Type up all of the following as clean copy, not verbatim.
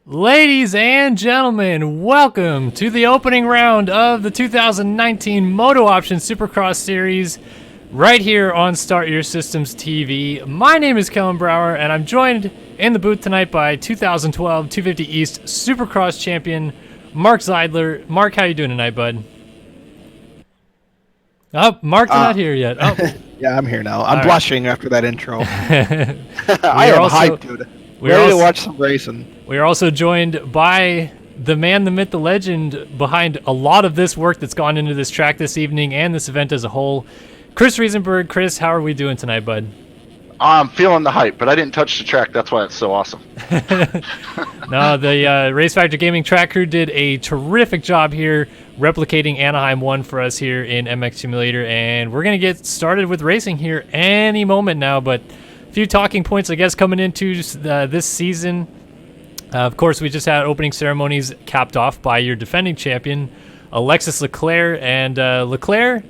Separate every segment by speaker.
Speaker 1: Ladies and gentlemen, welcome to the opening round of the 2019 MotoOption Supercross Series right here on Start Your Systems TV. My name is Kellen Brower, and I'm joined in the booth tonight by 2012 250 East Supercross champion Mark Zeidler. Mark, how you doing tonight, bud? Oh, Mark's not here yet. Oh.
Speaker 2: Yeah, I'm here now. I'm blushing after that intro. I am
Speaker 1: also
Speaker 2: hyped, dude. Ready to watch some racing. We
Speaker 1: are also joined by the man, the myth, the legend behind a lot of this work that's gone into this track this evening and this event as a whole, Chris Riesenberg. Chris, how are we doing tonight, bud?
Speaker 3: I'm feeling the hype, but I didn't touch the track. That's why it's so awesome.
Speaker 1: No, the Race Factor Gaming track crew did a terrific job here replicating Anaheim 1 for us here in MX Simulator, and we're going to get started with racing here any moment now, but a few talking points, I guess, coming into this season. Of course, we just had opening ceremonies capped off by your defending champion, Alexis Leclerc, and Leclerc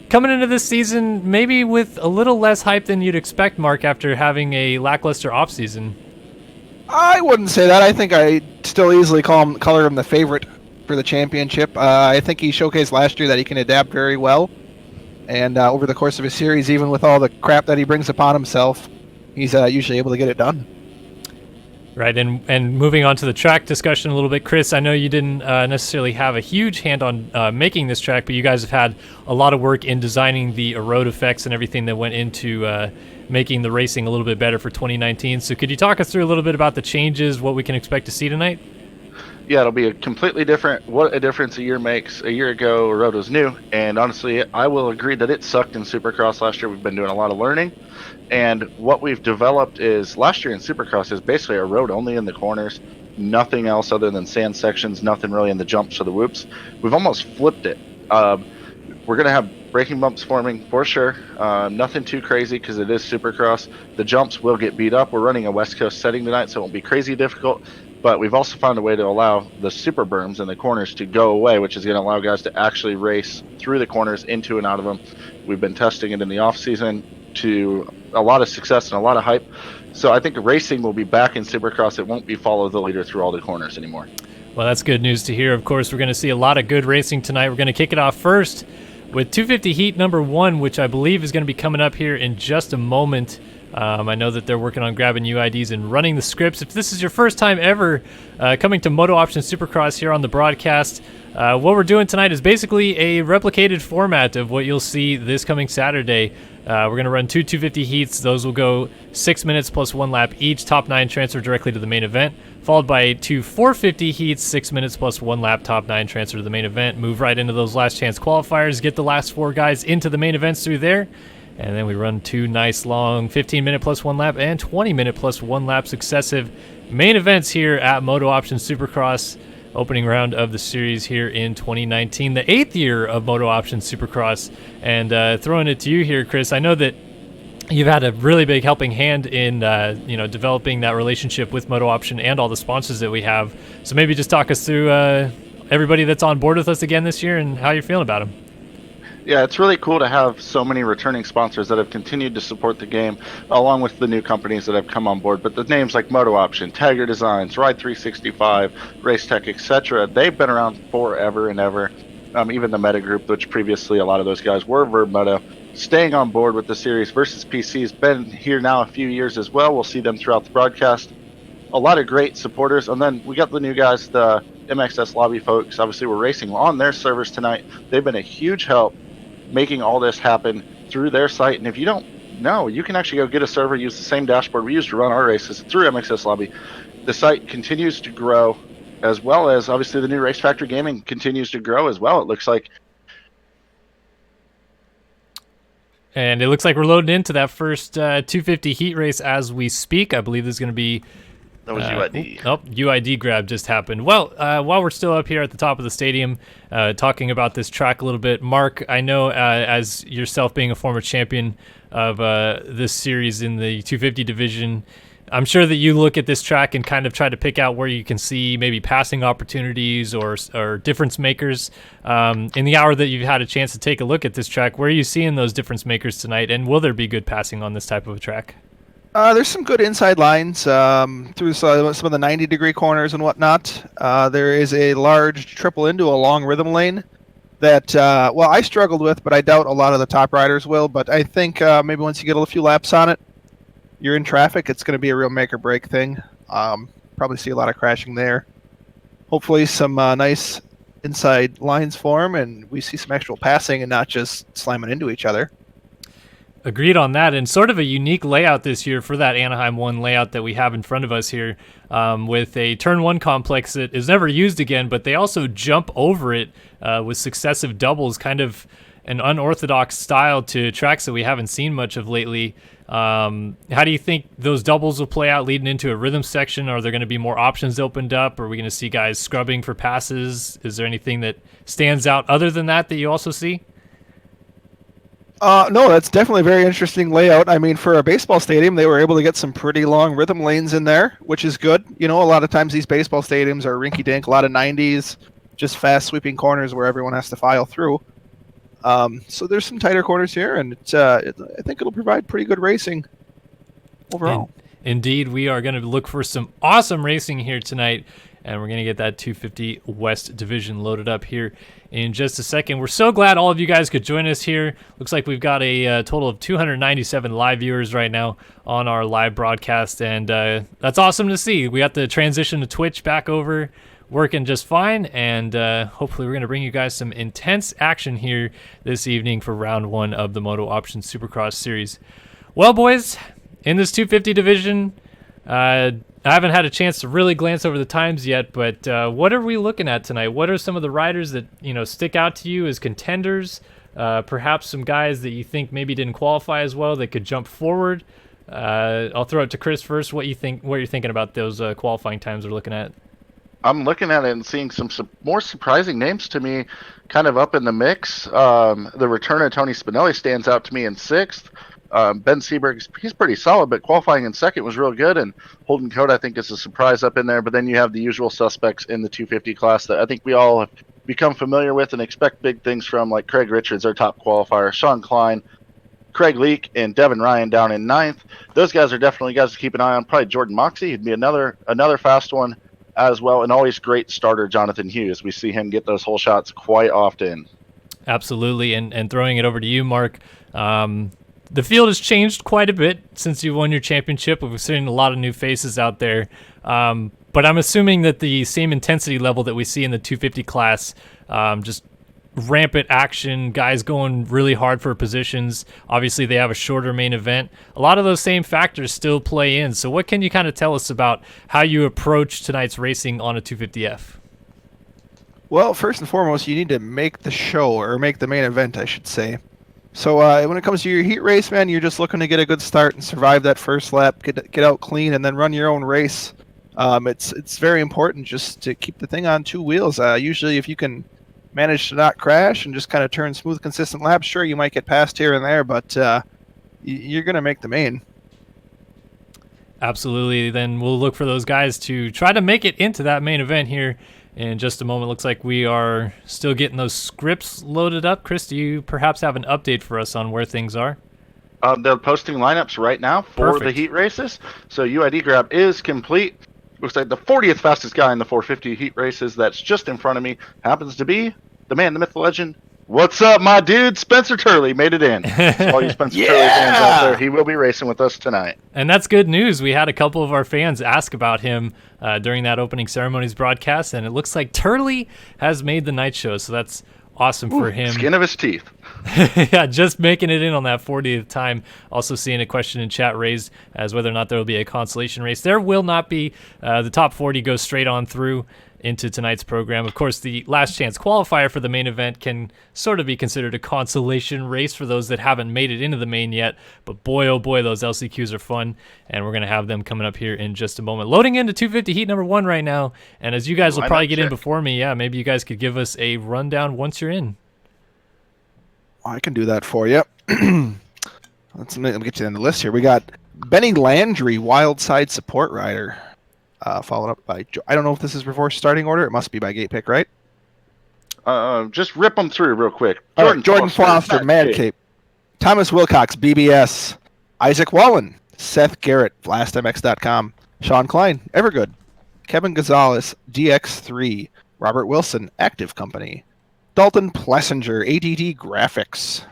Speaker 1: coming into this season maybe with a little less hype than you'd expect, Mark, after having a lackluster off-season.
Speaker 2: I wouldn't say that. I think I still easily color him the favorite for the championship. I think he showcased last year that he can adapt very well, and over the course of his series, even with all the crap that he brings upon himself, he's usually able to get it done.
Speaker 1: Right, and moving on to the track discussion a little bit, Chris, I know you didn't necessarily have a huge hand on making this track, but you guys have had a lot of work in designing the road effects and everything that went into making the racing a little bit better for 2019. So could you talk us through a little bit about the changes, what we can expect to see tonight?
Speaker 3: Yeah, it'll be a completely different. What a difference a year makes. A year ago, a road was new, and honestly, I will agree that it sucked in Supercross last year. We've been doing a lot of learning. And what we've developed is, last year in Supercross is basically a road only in the corners, nothing else other than sand sections, nothing really in the jumps or the whoops. We've almost flipped it. We're going to have braking bumps forming for sure. Nothing too crazy because it is Supercross. The jumps will get beat up. We're running a West Coast setting tonight, so it won't be crazy difficult. But we've also found a way to allow the super berms in the corners to go away, which is going to allow guys to actually race through the corners, into and out of them. We've been testing it in the off season to a lot of success and a lot of hype. So I think racing will be back in Supercross. It won't be follow the leader through all the corners anymore.
Speaker 1: Well, that's good news to hear. Of course, we're going to see a lot of good racing tonight. We're going to kick it off first with 250 Heat number 1, which I believe is going to be coming up here in just a moment. I know that they're working on grabbing UIDs and running the scripts. If this is your first time ever coming to MotoOption Supercross here on the broadcast, what we're doing tonight is basically a replicated format of what you'll see this coming Saturday. We're going to run two 250 heats. Those will go 6 minutes plus 1 lap each. Top 9 transfer directly to the main event, followed by two 450 heats, 6 minutes plus 1 lap. Top 9 transfer to the main event. Move right into those last chance qualifiers. Get the last 4 guys into the main events through there. And then we run 2 nice long 15-minute plus 1 lap and 20-minute plus 1 lap successive main events here at MotoOption Supercross. Opening round of the series here in 2019, the 8th year of MotoOption Supercross. And throwing it to you here, Chris, I know that you've had a really big helping hand in developing that relationship with MotoOption and all the sponsors that we have. So maybe just talk us through everybody that's on board with us again this year and how you're feeling about them.
Speaker 3: Yeah, it's really cool to have so many returning sponsors that have continued to support the game, along with the new companies that have come on board. But the names like MotoOption, Tiger Designs, Ride 365, Racetech, etc., they've been around forever and ever. Even the Meta Group, which previously a lot of those guys were Verb Moto, staying on board with the series. Versus PC has been here now a few years as well. We'll see them throughout the broadcast. A lot of great supporters. And then we got the new guys, the MXS Lobby folks. Obviously, we're racing on their servers tonight. They've been a huge help making all this happen through their site. And if you don't know, you can actually go get a server, use the same dashboard we use to run our races through MXS Lobby. The site continues to grow, as well as obviously the new Race Factor Gaming continues to grow as well, it looks like.
Speaker 1: And it looks like we're loading into that first 250 heat race as we speak. I believe there's going to be
Speaker 3: that was UID.
Speaker 1: UID grab just happened. Well, while we're still up here at the top of the stadium talking about this track a little bit, Mark, I know as yourself being a former champion of this series in the 250 division, I'm sure that you look at this track and kind of try to pick out where you can see maybe passing opportunities or difference makers. In the hour that you've had a chance to take a look at this track, where are you seeing those difference makers tonight, and will there be good passing on this type of a track?
Speaker 2: There's some good inside lines through some of the 90-degree corners and whatnot. There is a large triple into a long rhythm lane that, well, I struggled with, but I doubt a lot of the top riders will. But I think maybe once you get a few laps on it, you're in traffic, it's going to be a real make or break thing. Probably see a lot of crashing there. Hopefully some nice inside lines form, and we see some actual passing and not just slamming into each other.
Speaker 1: Agreed on that, and sort of a unique layout this year for that Anaheim 1 layout that we have in front of us here, with a turn 1 complex that is never used again, but they also jump over it with successive doubles, kind of an unorthodox style to tracks that we haven't seen much of lately. How do you think those doubles will play out leading into a rhythm section? Are there going to be more options opened up? Are we going to see guys scrubbing for passes? Is there anything that stands out other than that you also see?
Speaker 2: No, that's definitely a very interesting layout. I mean, for a baseball stadium, they were able to get some pretty long rhythm lanes in there, which is good. You know, a lot of times these baseball stadiums are rinky-dink, a lot of 90s, just fast sweeping corners where everyone has to file through. So there's some tighter corners here, and I think it'll provide pretty good racing overall.
Speaker 1: Indeed, we are going to look for some awesome racing here tonight, and we're going to get that 250 West Division loaded up here in just a second. We're so glad all of you guys could join us here. Looks like we've got a total of 297 live viewers right now on our live broadcast, and that's awesome to see. We got the transition to Twitch back over, working just fine, and hopefully we're going to bring you guys some intense action here this evening for round 1 of the MotoOption Supercross series. Well, boys, in this 250 division, I haven't had a chance to really glance over the times yet, but what are we looking at tonight? What are some of the riders that stick out to you as contenders? Perhaps some guys that you think maybe didn't qualify as well that could jump forward. I'll throw it to Chris first. What you're thinking about those qualifying times we're looking at?
Speaker 3: I'm looking at it and seeing some more surprising names to me kind of up in the mix. The return of Tony Spinelli stands out to me in 6th. Ben Seberg, he's pretty solid, but qualifying in 2nd was real good. And Holden Code, I think, is a surprise up in there. But then you have the usual suspects in the 250 class that I think we all have become familiar with and expect big things from, like Craig Richards, our top qualifier, Sean Klein, Craig Leake, and Devin Ryan down in 9th. Those guys are definitely guys to keep an eye on. Probably Jordan Moxey, he'd be another fast one as well, and always great starter Jonathan Hughes. We see him get those hole shots quite often.
Speaker 1: Absolutely, and throwing it over to you, Mark. The field has changed quite a bit since you won your championship. We've seen a lot of new faces out there, but I'm assuming that the same intensity level that we see in the 250 class, just rampant action, guys going really hard for positions. Obviously, they have a shorter main event. A lot of those same factors still play in. So what can you kind of tell us about how you approach tonight's racing on a 250F?
Speaker 2: Well, first and foremost, you need to make the show, or make the main event, I should say. So when it comes to your heat race, man, you're just looking to get a good start and survive that first lap, get out clean, and then run your own race. It's very important just to keep the thing on 2 wheels. Usually, if you can manage to not crash and just kind of turn smooth, consistent laps, sure, you might get past here and there, but you're going to make the main.
Speaker 1: Absolutely. Then we'll look for those guys to try to make it into that main event here in just a moment. Looks like we are still getting those scripts loaded up. Chris, do you perhaps have an update for us on where things are?
Speaker 3: They're posting lineups right now for the heat races. So UID grab is complete. Looks like the 40th fastest guy in the 450 heat races that's just in front of me happens to be the man, the myth, the legend. What's up, my dude? Spencer Turley made it in. So all you Spencer Turley fans out there, he will be racing with us tonight.
Speaker 1: And that's good news. We had a couple of our fans ask about him during that opening ceremonies broadcast, and it looks like Turley has made the night show, so that's awesome for him.
Speaker 3: Skin of his teeth.
Speaker 1: Yeah, just making it in on that 40th time. Also seeing a question in chat raised as whether or not there will be a consolation race. There will not be. The top 40 goes straight on through into tonight's program. Of course, the last chance qualifier for the main event can sort of be considered a consolation race for those that haven't made it into the main yet. But boy, oh boy, those LCQs are fun, and we're going to have them coming up here in just a moment. Loading into 250 heat number 1 right now, and as you guys will probably get in before me, yeah, maybe you guys could give us a rundown once you're in.
Speaker 2: I can do that for you. Let me get you on the list here. We got Benny Landry, wild side support rider. Followed up by, I don't know if this is reverse starting order. It must be by gate pick, right?
Speaker 3: Just rip them through real quick.
Speaker 2: Jordan Foster, Mad Cape. Thomas Wilcox, BBS. Isaac Wallen, Seth Garrett, LastMX.com. Sean Klein, Evergood. Kevin Gonzalez, DX3. Robert Wilson, Active Company. Dalton Plessinger, ADD Graphics.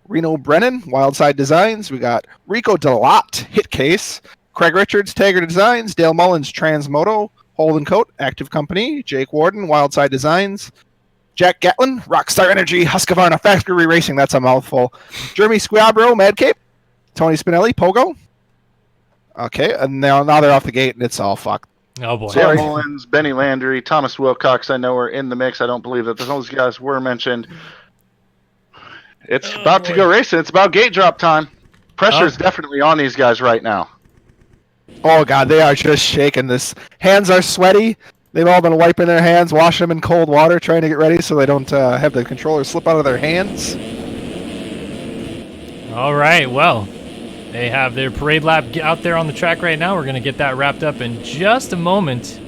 Speaker 2: Reno Brennan, Wildside Designs. We got Rico Delat, Hitcase. Craig Richards, Taggart Designs. Dale Mullins, Transmoto. Holden Coat, Active Company. Jake Warden, Wildside Designs. Jack Gatlin, Rockstar Energy. Husqvarna Factory Racing, that's a mouthful. Jeremy Squiabro, Mad Cape. Tony Spinelli, Pogo. Okay, and now they're off the gate, and it's all fucked.
Speaker 1: Oh, boy.
Speaker 3: Dale Mullins, Benny Landry, Thomas Wilcox, I know are in the mix. I don't believe that those guys were mentioned. It's about to go racing. It's about gate drop time. Pressure's definitely on these guys right now.
Speaker 2: Oh, God, they are just shaking this. Hands are sweaty. They've all been wiping their hands, washing them in cold water, trying to get ready so they don't have the controller slip out of their hands.
Speaker 1: All right, well, they have their parade lap out there on the track right now. We're going to get that wrapped up in just a moment.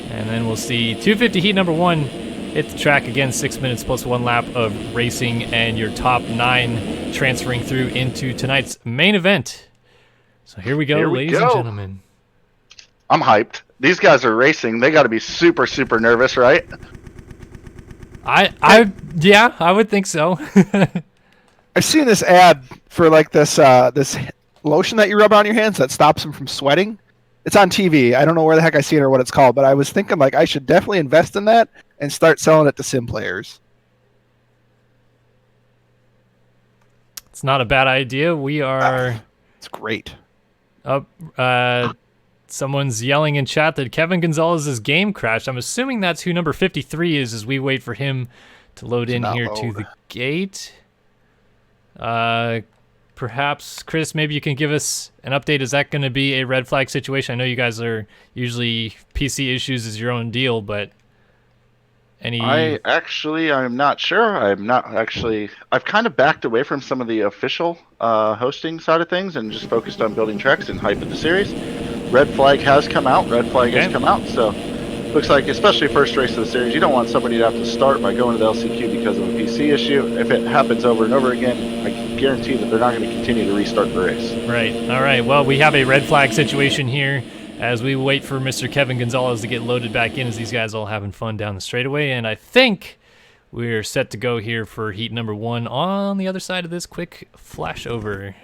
Speaker 1: And then we'll see 250 heat number 1 hit the track again, 6 minutes plus 1 lap of racing, and your top 9 transferring through into tonight's main event. So here we go, ladies and gentlemen.
Speaker 3: I'm hyped. These guys are racing. They got to be super, super nervous, right?
Speaker 1: Yeah, I would think so.
Speaker 2: I've seen this ad for like this lotion that you rub on your hands that stops them from sweating. It's on TV. I don't know where the heck I see it or what it's called, but I was thinking like I should definitely invest in that and start selling it to sim players.
Speaker 1: It's not a bad idea. We are.
Speaker 2: It's great.
Speaker 1: Someone's yelling in chat that Kevin Gonzalez's game crashed. I'm assuming that's who number 53 is as we wait for him to load in here to the gate. Perhaps, Chris, maybe you can give us an update. Is that going to be a red flag situation? I know you guys are usually PC issues is your own deal, but any...
Speaker 3: I'm not sure. I've kind of backed away from some of the official hosting side of things and just focused on building tracks and hype of the series. Red flag has come out. Has come out, so looks like, especially first race of the series, you don't want somebody to have to start by going to the LCQ because of a PC issue. If it happens over and over again, I can guarantee that they're not going to continue to restart the race.
Speaker 1: Right. All right. Well, we have a red flag situation here as we wait for Mr. Kevin Gonzalez to get loaded back in as these guys all having fun down the straightaway. And I think we're set to go here for heat number 1 on the other side of this quick flash over.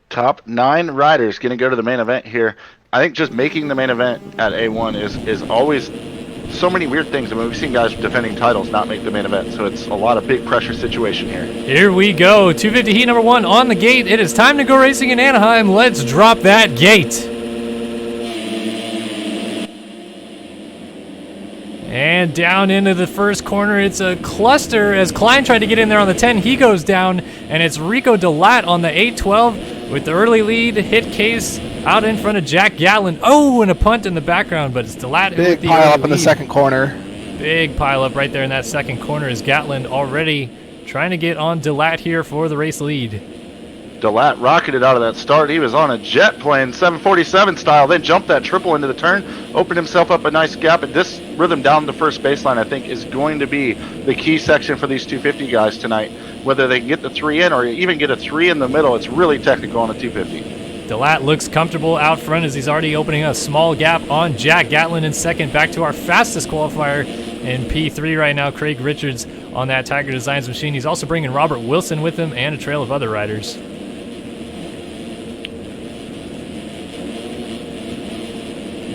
Speaker 3: Top 9 riders going to go to the main event here. I think just making the main event at A1 is always so many weird things. I mean, we've seen guys defending titles not make the main event, so it's a lot of big pressure situation here.
Speaker 1: Here we go. 250 heat number 1 on the gate. It is time to go racing in Anaheim. Let's drop that gate. And down into the first corner, it's a cluster as Klein tried to get in there on the 10. He goes down, and it's Rico Delat on the 812 with the early lead. Hit case out in front of Jack Gatlin. Oh, and a punt in the background, but it's Delat.
Speaker 2: Big pile up in the second corner.
Speaker 1: Big pile up right there in that second corner is Gatlin already trying to get on Delat here for the race lead.
Speaker 3: Delat rocketed out of that start. He was on a jet plane, 747 style, then jumped that triple into the turn, opened himself up a nice gap, and this rhythm down the first baseline, I think, is going to be the key section for these 250 guys tonight. Whether they can get the 3 in or even get a 3 in the middle, it's really technical on a 250.
Speaker 1: Delat looks comfortable out front as he's already opening a small gap on Jack Gatlin in second. Back to our fastest qualifier in P3 right now, Craig Richards on that Tiger Designs machine. He's also bringing Robert Wilson with him and a trail of other riders.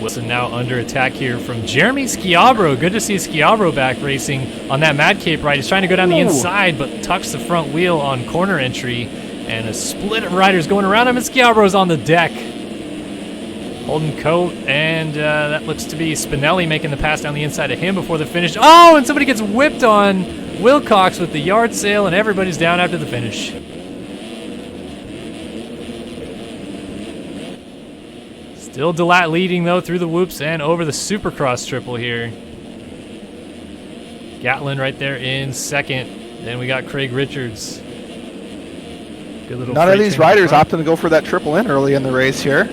Speaker 1: Wilson now under attack here from Jeremy Schiabro. Good to see Schiabro back racing on that Mad Cape ride. He's trying to go down the inside, but tucks the front wheel on corner entry. And a split of riders going around him, and Schiabro's on the deck. Holden Coat, and that looks to be Spinelli making the pass down the inside of him before the finish. Oh, and somebody gets whipped on Wilcox with the yard sale, and everybody's down after the finish. Still Delat leading, though, through the whoops and over the Supercross triple here. Gatlin right there in second. Then we got Craig Richards. Good little
Speaker 2: None of these riders opting to go for that triple in early in the race here.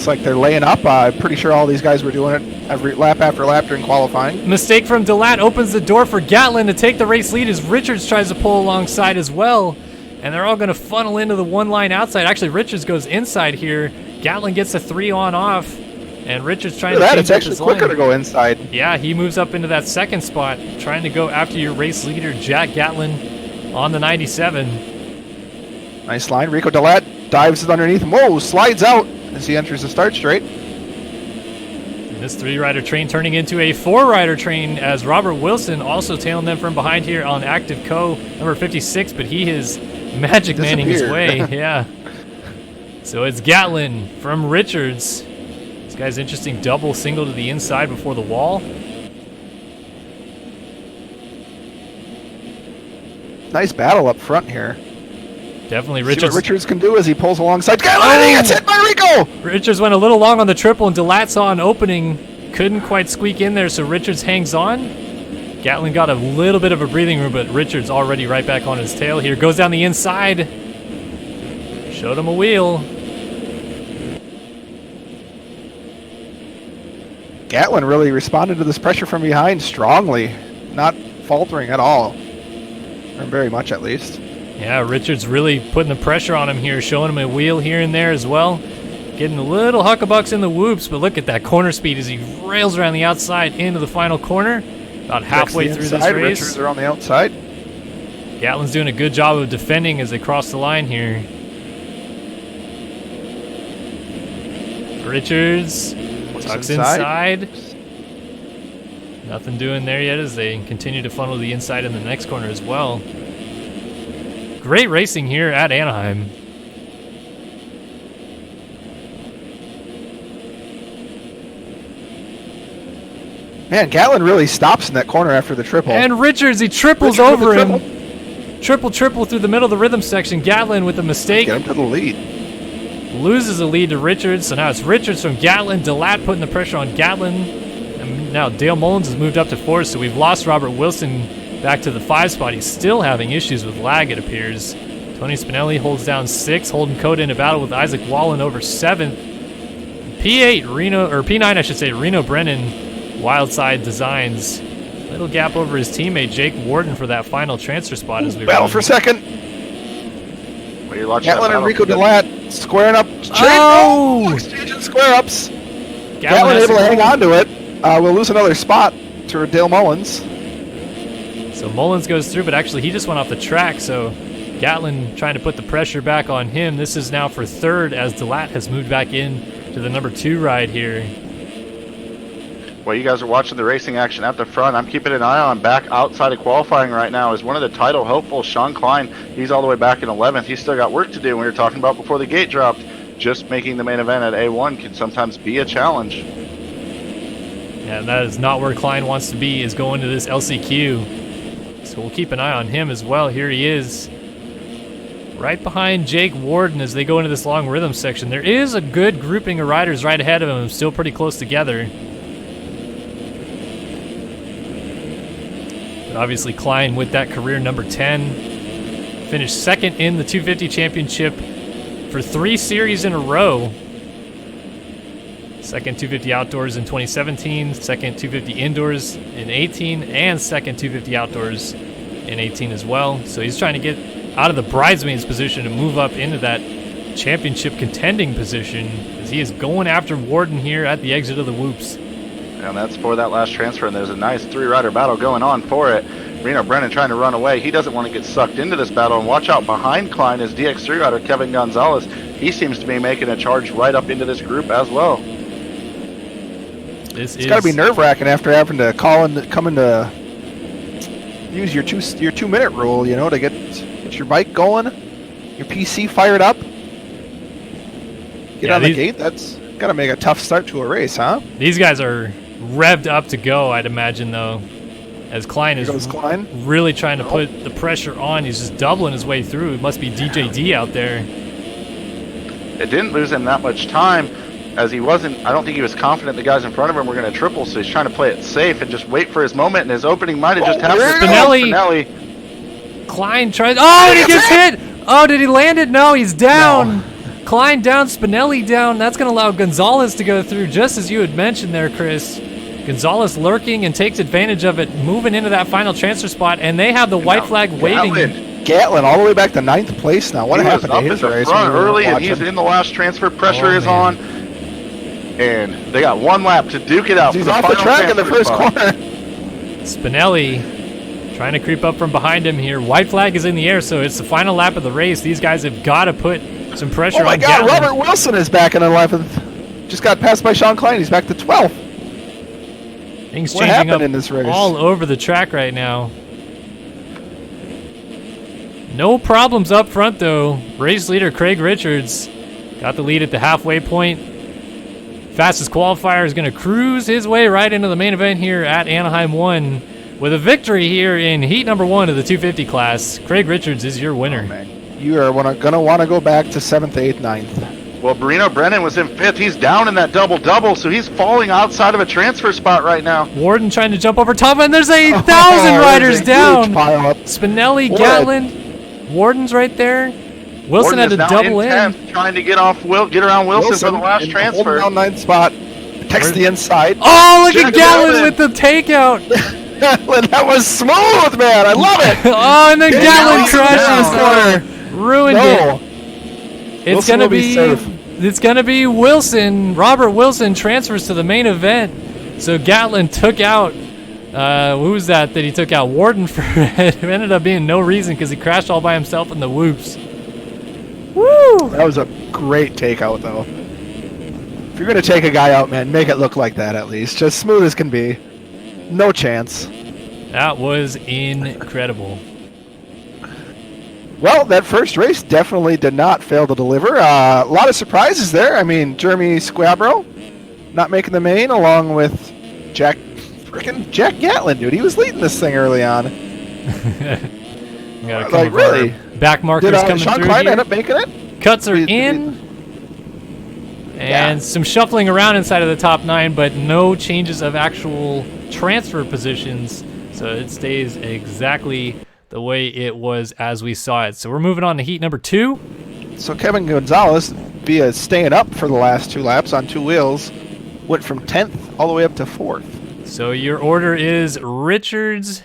Speaker 2: Looks like they're laying up. I'm pretty sure all these guys were doing it every lap after lap during qualifying.
Speaker 1: Mistake from Delat opens the door for Gatlin to take the race lead as Richards tries to pull alongside as well. And they're all going to funnel into the one line outside. Actually, Richards goes inside here. Gatlin gets a 3 on off. And Richards trying to change
Speaker 2: It's
Speaker 1: up
Speaker 2: actually
Speaker 1: his
Speaker 2: quicker
Speaker 1: line.
Speaker 2: to go inside.
Speaker 1: Yeah, he moves up into that second spot, trying to go after your race leader, Jack Gatlin, on the 97.
Speaker 2: Nice line. Rico Delat dives it underneath him. Whoa, slides out as he enters the start straight.
Speaker 1: And this 3-rider train turning into a 4-rider train as Robert Wilson also tailing them from behind here on active co number 56, but he is magic manning his way. Yeah. So it's Gatlin from Richards. This guy's interesting double single to the inside before the wall.
Speaker 2: Nice battle up front here.
Speaker 1: Definitely
Speaker 2: See
Speaker 1: Richards.
Speaker 2: what Richards can do as he pulls alongside Gatlin, and he gets hit by Rico!
Speaker 1: Richards went a little long on the triple, and Delat saw an opening. Couldn't quite squeak in there, so Richards hangs on. Gatlin got a little bit of a breathing room, but Richards already right back on his tail here. Goes down the inside. Showed him a wheel.
Speaker 2: Gatlin really responded to this pressure from behind strongly, not faltering at all. Or very much, at least.
Speaker 1: Yeah, Richards really putting the pressure on him here, showing him a wheel here and there as well. Getting a little huckabucks in the whoops, but look at that corner speed as he rails around the outside into the final corner. About halfway through this race.
Speaker 2: Richards are on the outside.
Speaker 1: Gatlin's doing a good job of defending as they cross the line here. Richards tucks inside. Nothing doing there yet as they continue to funnel the inside in the next corner as well. Great racing here at Anaheim.
Speaker 2: Man, Gatlin really stops in that corner after the triple.
Speaker 1: And Richards, he triples over him. Triple through the middle of the rhythm section. Gatlin with a mistake.
Speaker 2: Get him to the lead.
Speaker 1: Loses the lead to Richards, so now it's Richards from Gatlin. Delat putting the pressure on Gatlin. And now Dale Mullins has moved up to 4, so we've lost Robert Wilson back to the 5 spot. He's still having issues with lag, it appears. Tony Spinelli holds down 6, Holden Coda in a battle with Isaac Wallen over 7th. P9, I should say, Reno Brennan, Wildside Designs. Little gap over his teammate, Jake Warden, for that final transfer spot as we
Speaker 2: battle for second. Gatlin and Rico Delat squaring up. Exchanging square ups. Gatlin able to hang on to it. We'll lose another spot to Dale Mullins.
Speaker 1: So Mullins goes through, but actually he just went off the track, so Gatlin trying to put the pressure back on him. This is now for 3rd as Delat has moved back in to the number 2 ride here.
Speaker 3: Well, you guys are watching the racing action at the front. I'm keeping an eye on back outside of qualifying right now is one of the title hopefuls, Sean Klein. He's all the way back in 11th. He's still got work to do. We were talking about before the gate dropped. Just making the main event at A1 can sometimes be a challenge.
Speaker 1: Yeah, that is not where Klein wants to be, is going to this LCQ. So we'll keep an eye on him as well. Here he is, right behind Jake Warden as they go into this long rhythm section. There is a good grouping of riders right ahead of him, still pretty close together. But obviously Klein with that career number 10. Finished 2nd in the 250 championship for 3 series in a row. 2nd 250 outdoors in 2017, 2nd 250 indoors in 18, and 2nd 250 outdoors in 18 as well. So he's trying to get out of the bridesmaids position and move up into that championship contending position as he is going after Warden here at the exit of the whoops.
Speaker 3: And that's for that last transfer, and there's a nice 3-rider battle going on for it. Reno Brennan trying to run away. He doesn't want to get sucked into this battle, and watch out behind Klein is DX3 rider Kevin Gonzalez. He seems to be making a charge right up into this group as well.
Speaker 2: It's got to be nerve-wracking after having to come in to use your 2-minute rule, you know, to get your bike going, your PC fired up, get on the gate. That's got to make a tough start to a race, huh?
Speaker 1: These guys are revved up to go, I'd imagine, though, as Klein is really trying to put the pressure on. He's just doubling his way through. It must be DJD out there.
Speaker 3: It didn't lose him that much time, as he wasn't, I don't think he was confident the guys in front of him were going to triple, so he's trying to play it safe and just wait for his moment, and his opening might have just happened.
Speaker 1: Spinelli. Klein tries, oh, and he gets hit! Oh, did he land it? No, he's down.
Speaker 2: No.
Speaker 1: Klein down, Spinelli down. That's going to allow Gonzalez to go through, just as you had mentioned there, Chris. Gonzalez lurking and takes advantage of it, moving into that final transfer spot, and they have the white flag waving.
Speaker 2: Gatlin all the way back to 9th place now. What happened to his race?
Speaker 3: Front early, and he's in the last transfer. Pressure is on, and they got one lap to duke it out.
Speaker 2: He's off the track in the first corner.
Speaker 1: Spinelli trying to creep up from behind him here. White flag is in the air, so it's the final lap of the race. These guys have got to put some pressure on.
Speaker 2: Oh my God,
Speaker 1: Gatlin.
Speaker 2: Robert Wilson is back in 11th. Just got passed by Sean Klein. He's back to 12th.
Speaker 1: Things
Speaker 2: What
Speaker 1: changing
Speaker 2: happened
Speaker 1: up
Speaker 2: in this race?
Speaker 1: all over the track right now. No problems up front, though. Race leader Craig Richards got the lead at the halfway point. Fastest qualifier is going to cruise his way right into the main event here at Anaheim 1 with a victory here in heat number 1 of the 250 class. Craig Richards is your winner.
Speaker 2: Oh, man. You are going to want to go back to 7th, 8th, 9th.
Speaker 3: Well, Barrino Brennan was in 5th. He's down in that double-double, so he's falling outside of a transfer spot right now.
Speaker 1: Warden trying to jump over top, and there's 1,000 riders down. Spinelli, Gatlin, Warden's right there. Wilson had to double in.
Speaker 3: Trying to get around Wilson for the last transfer.
Speaker 2: Down 9th spot. Text the inside.
Speaker 1: Oh, look at Gatlin with the takeout.
Speaker 2: That was smooth, man. I love it.
Speaker 1: Oh, and then Gatlin crashed this corner. Ruined it. It's gonna be Wilson. Robert Wilson transfers to the main event. So Gatlin took out. Who was that he took out? Warden for it. Ended up being no reason because he crashed all by himself in the whoops. Woo!
Speaker 2: That was a great takeout, though. If you're gonna take a guy out, man, make it look like that at least. Just smooth as can be. No chance.
Speaker 1: That was incredible.
Speaker 2: Well, that first race definitely did not fail to deliver. A lot of surprises there. I mean, Jeremy Squabro not making the main, along with Jack Gatlin, dude. He was leading this thing early on.
Speaker 1: Like, really? Back markers coming
Speaker 2: Sean
Speaker 1: through
Speaker 2: Klein
Speaker 1: here.
Speaker 2: end up making it?
Speaker 1: Cuts are in. And some shuffling around inside of the top 9, but no changes of actual transfer positions. So it stays exactly the way it was as we saw it. So we're moving on to heat number 2.
Speaker 2: So Kevin Gonzalez, via staying up for the last 2 laps on 2 wheels, went from 10th all the way up to 4th.
Speaker 1: So your order is Richards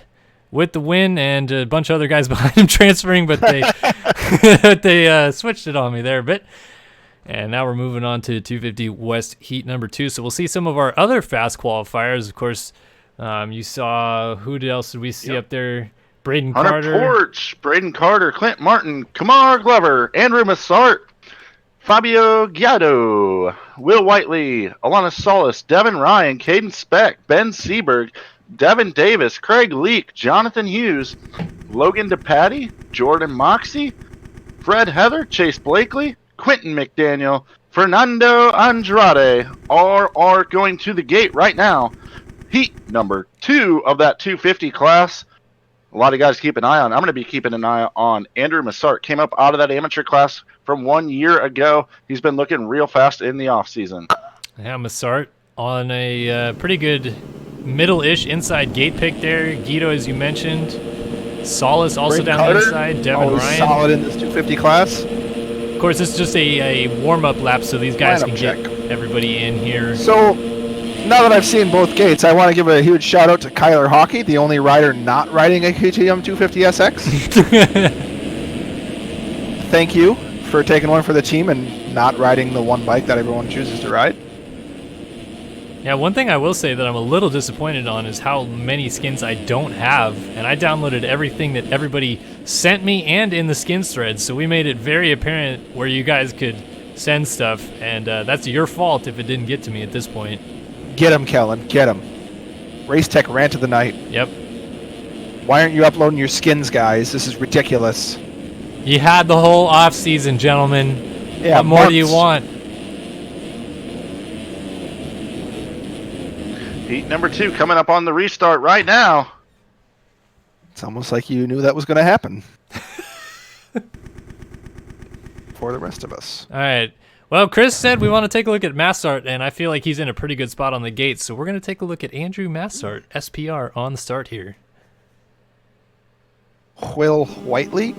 Speaker 1: with the win and a bunch of other guys behind him transferring, but they they switched it on me there a bit. And now we're moving on to 250 West heat number 2. So we'll see some of our other fast qualifiers. Of course, you saw, who else did we see up there? Braden Carter.
Speaker 3: Hunter Porch, Braden Carter, Clint Martin, Kamar Glover, Andrew Massart, Fabio Giado, Will Whiteley, Alana Solis, Devin Ryan, Caden Speck, Ben Seberg, Devin Davis, Craig Leake, Jonathan Hughes, Logan DePatty, Jordan Moxie, Fred Heather, Chase Blakely, Quentin McDaniel, Fernando Andrade are going to the gate right now. Heat number 2 of that 250 class. A lot of guys keep an eye on. I'm going to be keeping an eye on Andrew Massart. Came up out of that amateur class from 1 year ago. He's been looking real fast in the offseason.
Speaker 1: Yeah, Massart on a pretty good middle-ish inside gate pick there. Guido, as you mentioned. Solis also
Speaker 2: Braden
Speaker 1: down
Speaker 2: Carter,
Speaker 1: the inside. Devin Ryan.
Speaker 2: Solid in this 250 class.
Speaker 1: Of course, it's just a warm-up lap, so these guys can get everybody in here.
Speaker 2: So, now that I've seen both gates, I want to give a huge shout-out to Kyler Hockey, the only rider not riding a KTM 250SX. Thank you for taking one for the team and not riding the one bike that everyone chooses to ride.
Speaker 1: Yeah, one thing I will say that I'm a little disappointed on is how many skins I don't have, and I downloaded everything that everybody sent me and in the skins thread, so we made it very apparent where you guys could send stuff, and that's your fault if it didn't get to me at this point.
Speaker 2: Get him, Kellen, get him. Race Tech rant of the night.
Speaker 1: Yep.
Speaker 2: Why aren't you uploading your skins, guys? This is ridiculous.
Speaker 1: You had the whole off season, gentlemen.
Speaker 2: Yeah,
Speaker 1: what more do you want?
Speaker 3: Heat number 2 coming up on the restart right now.
Speaker 2: It's almost like you knew that was going to happen. For the rest of us.
Speaker 1: All right. Well, Chris said we want to take a look at Massart, and I feel like he's in a pretty good spot on the gate, so we're going to take a look at Andrew Massart, SPR, on the start here.
Speaker 2: Will Whiteley.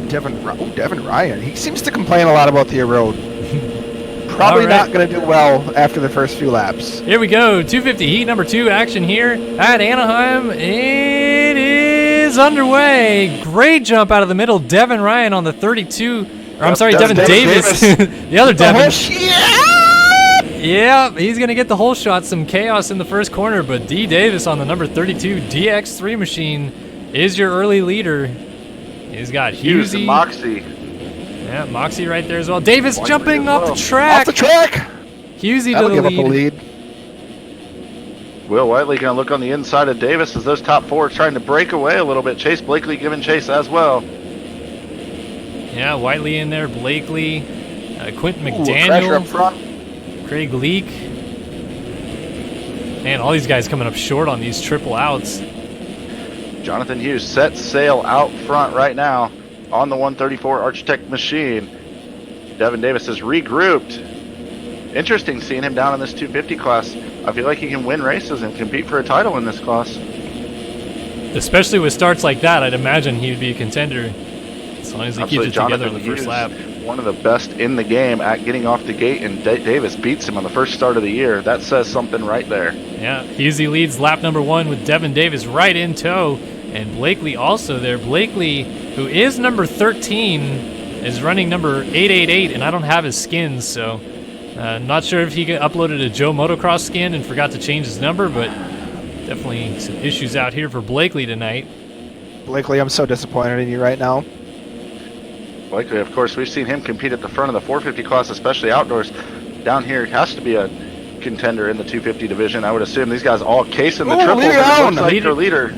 Speaker 2: Devin Ryan. He seems to complain a lot about the road. Probably not going to do well after the first few laps.
Speaker 1: Here we go. 250 heat number 2 action here at Anaheim. It is underway. Great jump out of the middle. Devin Ryan on the 32. Or I'm sorry, Devin Davis. The other Devin. Yeah, he's going to get the whole shot. Some chaos in the first corner, but D. Davis on the number 32 DX3 machine is your early leader. He's got
Speaker 3: Hughes
Speaker 1: Husey.
Speaker 3: and Moxie.
Speaker 1: Yeah, Moxie right there as well. Davis jumping off the track.
Speaker 2: Off the track.
Speaker 1: Husey
Speaker 2: That'll
Speaker 1: to
Speaker 2: give
Speaker 1: the
Speaker 2: up the
Speaker 1: lead.
Speaker 3: Will Whiteley going to look on the inside of Davis as those top 4 are trying to break away a little bit. Chase Blakely giving chase as well.
Speaker 1: Yeah, Whiteley in there, Blakely, Quentin
Speaker 2: Pressure up
Speaker 1: McDaniel,
Speaker 2: front.
Speaker 1: Craig Leak. Man, all these guys coming up short on these triple outs.
Speaker 3: Jonathan Hughes sets sail out front right now on the 134 Architect machine. Devin Davis is regrouped. Interesting seeing him down in this 250 class. I feel like he can win races and compete for a title in this class.
Speaker 1: Especially with starts like that, I'd imagine he'd be a contender as long as he keeps it together in the first lap.
Speaker 3: One of the best in the game at getting off the gate, and Davis beats him on the first start of the year. That says something right there.
Speaker 1: Yeah, Husey leads lap number 1 with Devin Davis right in tow, and Blakely also there. Blakely, who is number 13, is running number 888, and I don't have his skins, so not sure if he uploaded a Joe Motocross skin and forgot to change his number, but definitely some issues out here for Blakely tonight.
Speaker 2: Blakely, I'm so disappointed in you right now.
Speaker 3: Blakely, of course, we've seen him compete at the front of the 450 class, especially outdoors. Down here, has to be a contender in the 250 division. I would assume these guys all casing the triple. Leader.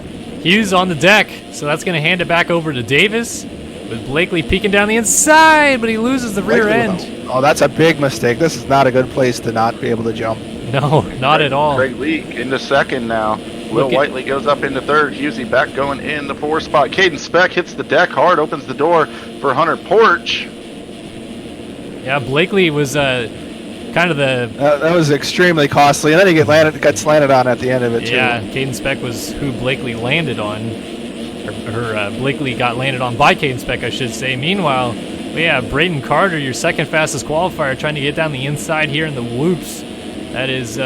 Speaker 1: Hughes on the deck, so that's going to hand it back over to Davis, with Blakely peeking down the inside, but he loses the rear end.
Speaker 2: Oh, that's a big mistake. This is not a good place to not be able to jump.
Speaker 1: No, not at all.
Speaker 3: Craig Leak into second now. Will Whiteley goes up into third. Husey back going in the 4 spot. Caden Speck hits the deck hard, opens the door for Hunter Porch.
Speaker 1: Yeah, Blakely was kind of the...
Speaker 2: that was extremely costly, and then he got slanted on at the end of it, too.
Speaker 1: Yeah, Caden Speck was who Blakely landed on. Blakely got landed on by Caden Speck, I should say. Meanwhile, we have Braden Carter, your second fastest qualifier, trying to get down the inside here in the whoops. That is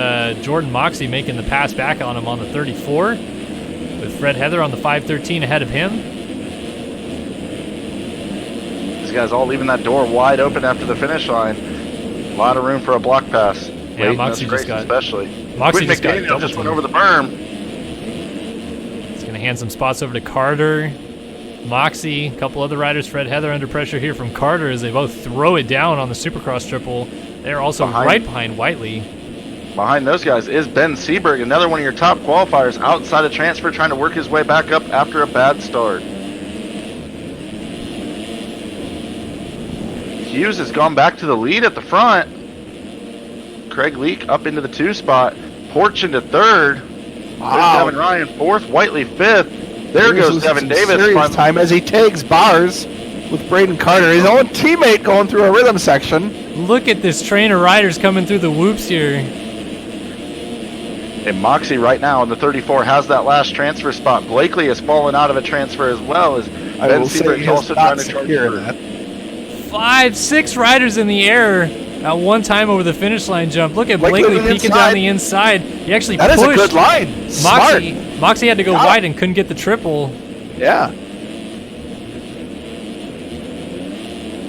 Speaker 1: Jordan Moxie making the pass back on him on the 34, with Fred Heather on the 513 ahead of him.
Speaker 3: These guys all leaving that door wide open after the finish line. A lot of room for a block pass.
Speaker 1: Yeah, Moxie just got...
Speaker 3: Especially.
Speaker 1: Moxie
Speaker 3: just went over the berm.
Speaker 1: He's going to hand some spots over to Carter. Moxie, a couple other riders. Fred Heather under pressure here from Carter as they both throw it down on the Supercross triple. They're also right behind Whiteley.
Speaker 3: Behind those guys is Ben Seberg, another one of your top qualifiers outside of transfer, trying to work his way back up after a bad start. Hughes has gone back to the lead at the front. Craig Leak up into the 2 spot. Porch into third. Wow. Devin Ryan 4th. Whiteley 5th. There goes Devin Davis.
Speaker 2: Time as he takes bars with Braden Carter, his own teammate, going through a rhythm section.
Speaker 1: Look at this train of riders coming through the whoops here.
Speaker 3: And Moxie right now in the 34 has that last transfer spot. Blakely has fallen out of a transfer as well as Ben Seberg also trying to charge that.
Speaker 1: 5, 6 riders in the air at one time over the finish line jump. Look at Blakely peeking down the inside. He actually pushed.
Speaker 2: That is a good line.
Speaker 1: Moxie had to go wide and couldn't get the triple.
Speaker 2: Yeah.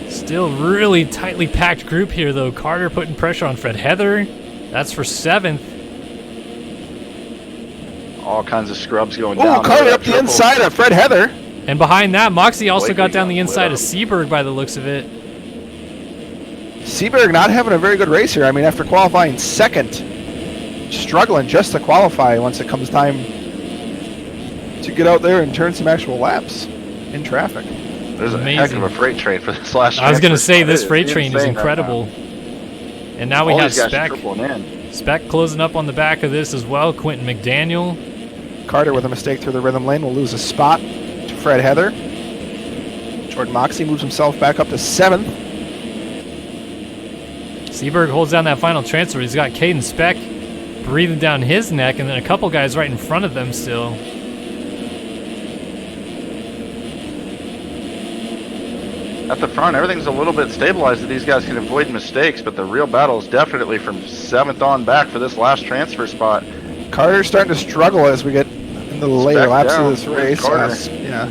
Speaker 1: Still really tightly packed group here, though. Carter putting pressure on Fred Heather. That's for 7th.
Speaker 3: All kinds of scrubs going down.
Speaker 2: Oh, Carter up the inside of Fred Heather.
Speaker 1: And behind that, Moxie also got down the inside of Seberg by the looks of it.
Speaker 2: Seberg not having a very good race here. I mean, after qualifying second, struggling just to qualify once it comes time to get out there and turn some actual laps in traffic.
Speaker 3: There's a heck of a freight train for this last.
Speaker 1: I was going to say, this freight train is incredible. And now we have Speck. Speck closing up on the back of this as well. Quentin McDaniel.
Speaker 2: Carter with a mistake through the rhythm lane will lose a spot to Fred Heather. Jordan Moxie moves himself back up to 7th.
Speaker 1: Seberg holds down that final transfer. He's got Caden Speck breathing down his neck, and then a couple guys right in front of them still.
Speaker 3: at the front, everything's a little bit stabilized that these guys can avoid mistakes, but the real battle is definitely from 7th on back for this last transfer spot.
Speaker 2: Carter's starting to struggle as we get into the later laps of this race. Yeah.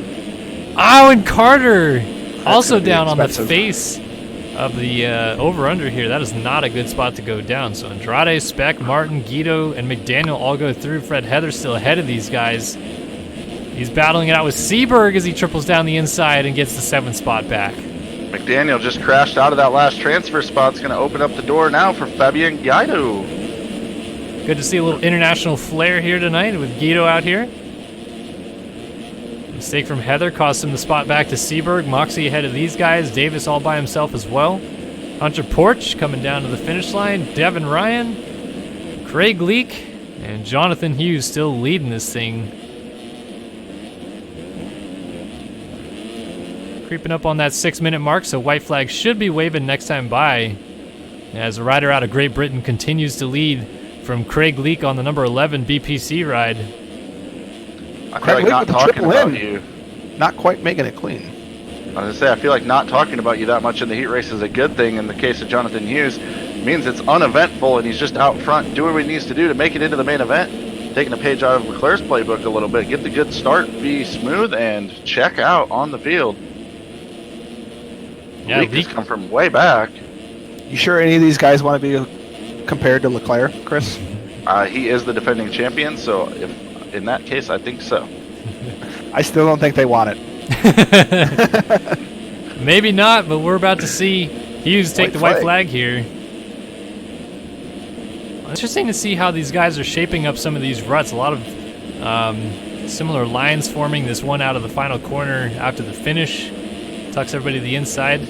Speaker 1: Oh, and Carter also
Speaker 2: gonna be
Speaker 1: down on the
Speaker 2: expensive.
Speaker 1: face of the over-under here. That is not a good spot to go down. So Andrade, Speck, Martin, Guido, and McDaniel all go through. Fred Heather still ahead of these guys. He's battling it out with Seberg as he triples down the inside and gets the 7th spot back.
Speaker 3: McDaniel just crashed out of that last transfer spot. It's going to open up the door now for Fabian Guido.
Speaker 1: Good to see a little international flair here tonight with Guido out here. Mistake from Heather cost him the spot back to Seberg. Moxie ahead of these guys. Davis all by himself as well. Hunter Porch coming down to the finish line. Devin Ryan, Craig Leak, and Jonathan Hughes still leading this thing. Creeping up on that 6-minute mark, so white flag should be waving next time by. As a rider out of Great Britain continues to lead from Craig Leak on the number 11 BPC ride.
Speaker 3: I feel like not talking about you.
Speaker 2: Not quite making it clean.
Speaker 3: I was going to say, I feel like not talking about you that much in the heat race is a good thing. In the case of Jonathan Hughes, it means it's uneventful and he's just out front doing what he needs to do to make it into the main event. Taking a page out of Leclerc's playbook a little bit. Get the good start, be smooth, and check out on the field.
Speaker 1: Yeah,
Speaker 3: Leak has come from way back.
Speaker 2: You sure any of these guys want to be compared to Leclerc, Chris?
Speaker 3: He is the defending champion, so if in that case, I think so.
Speaker 2: I still don't think they want it.
Speaker 1: Maybe not, but we're about to see Hughes take the white flag here. Interesting to see how these guys are shaping up some of these ruts. A lot of similar lines forming. This one out of the final corner after the finish tucks everybody to the inside.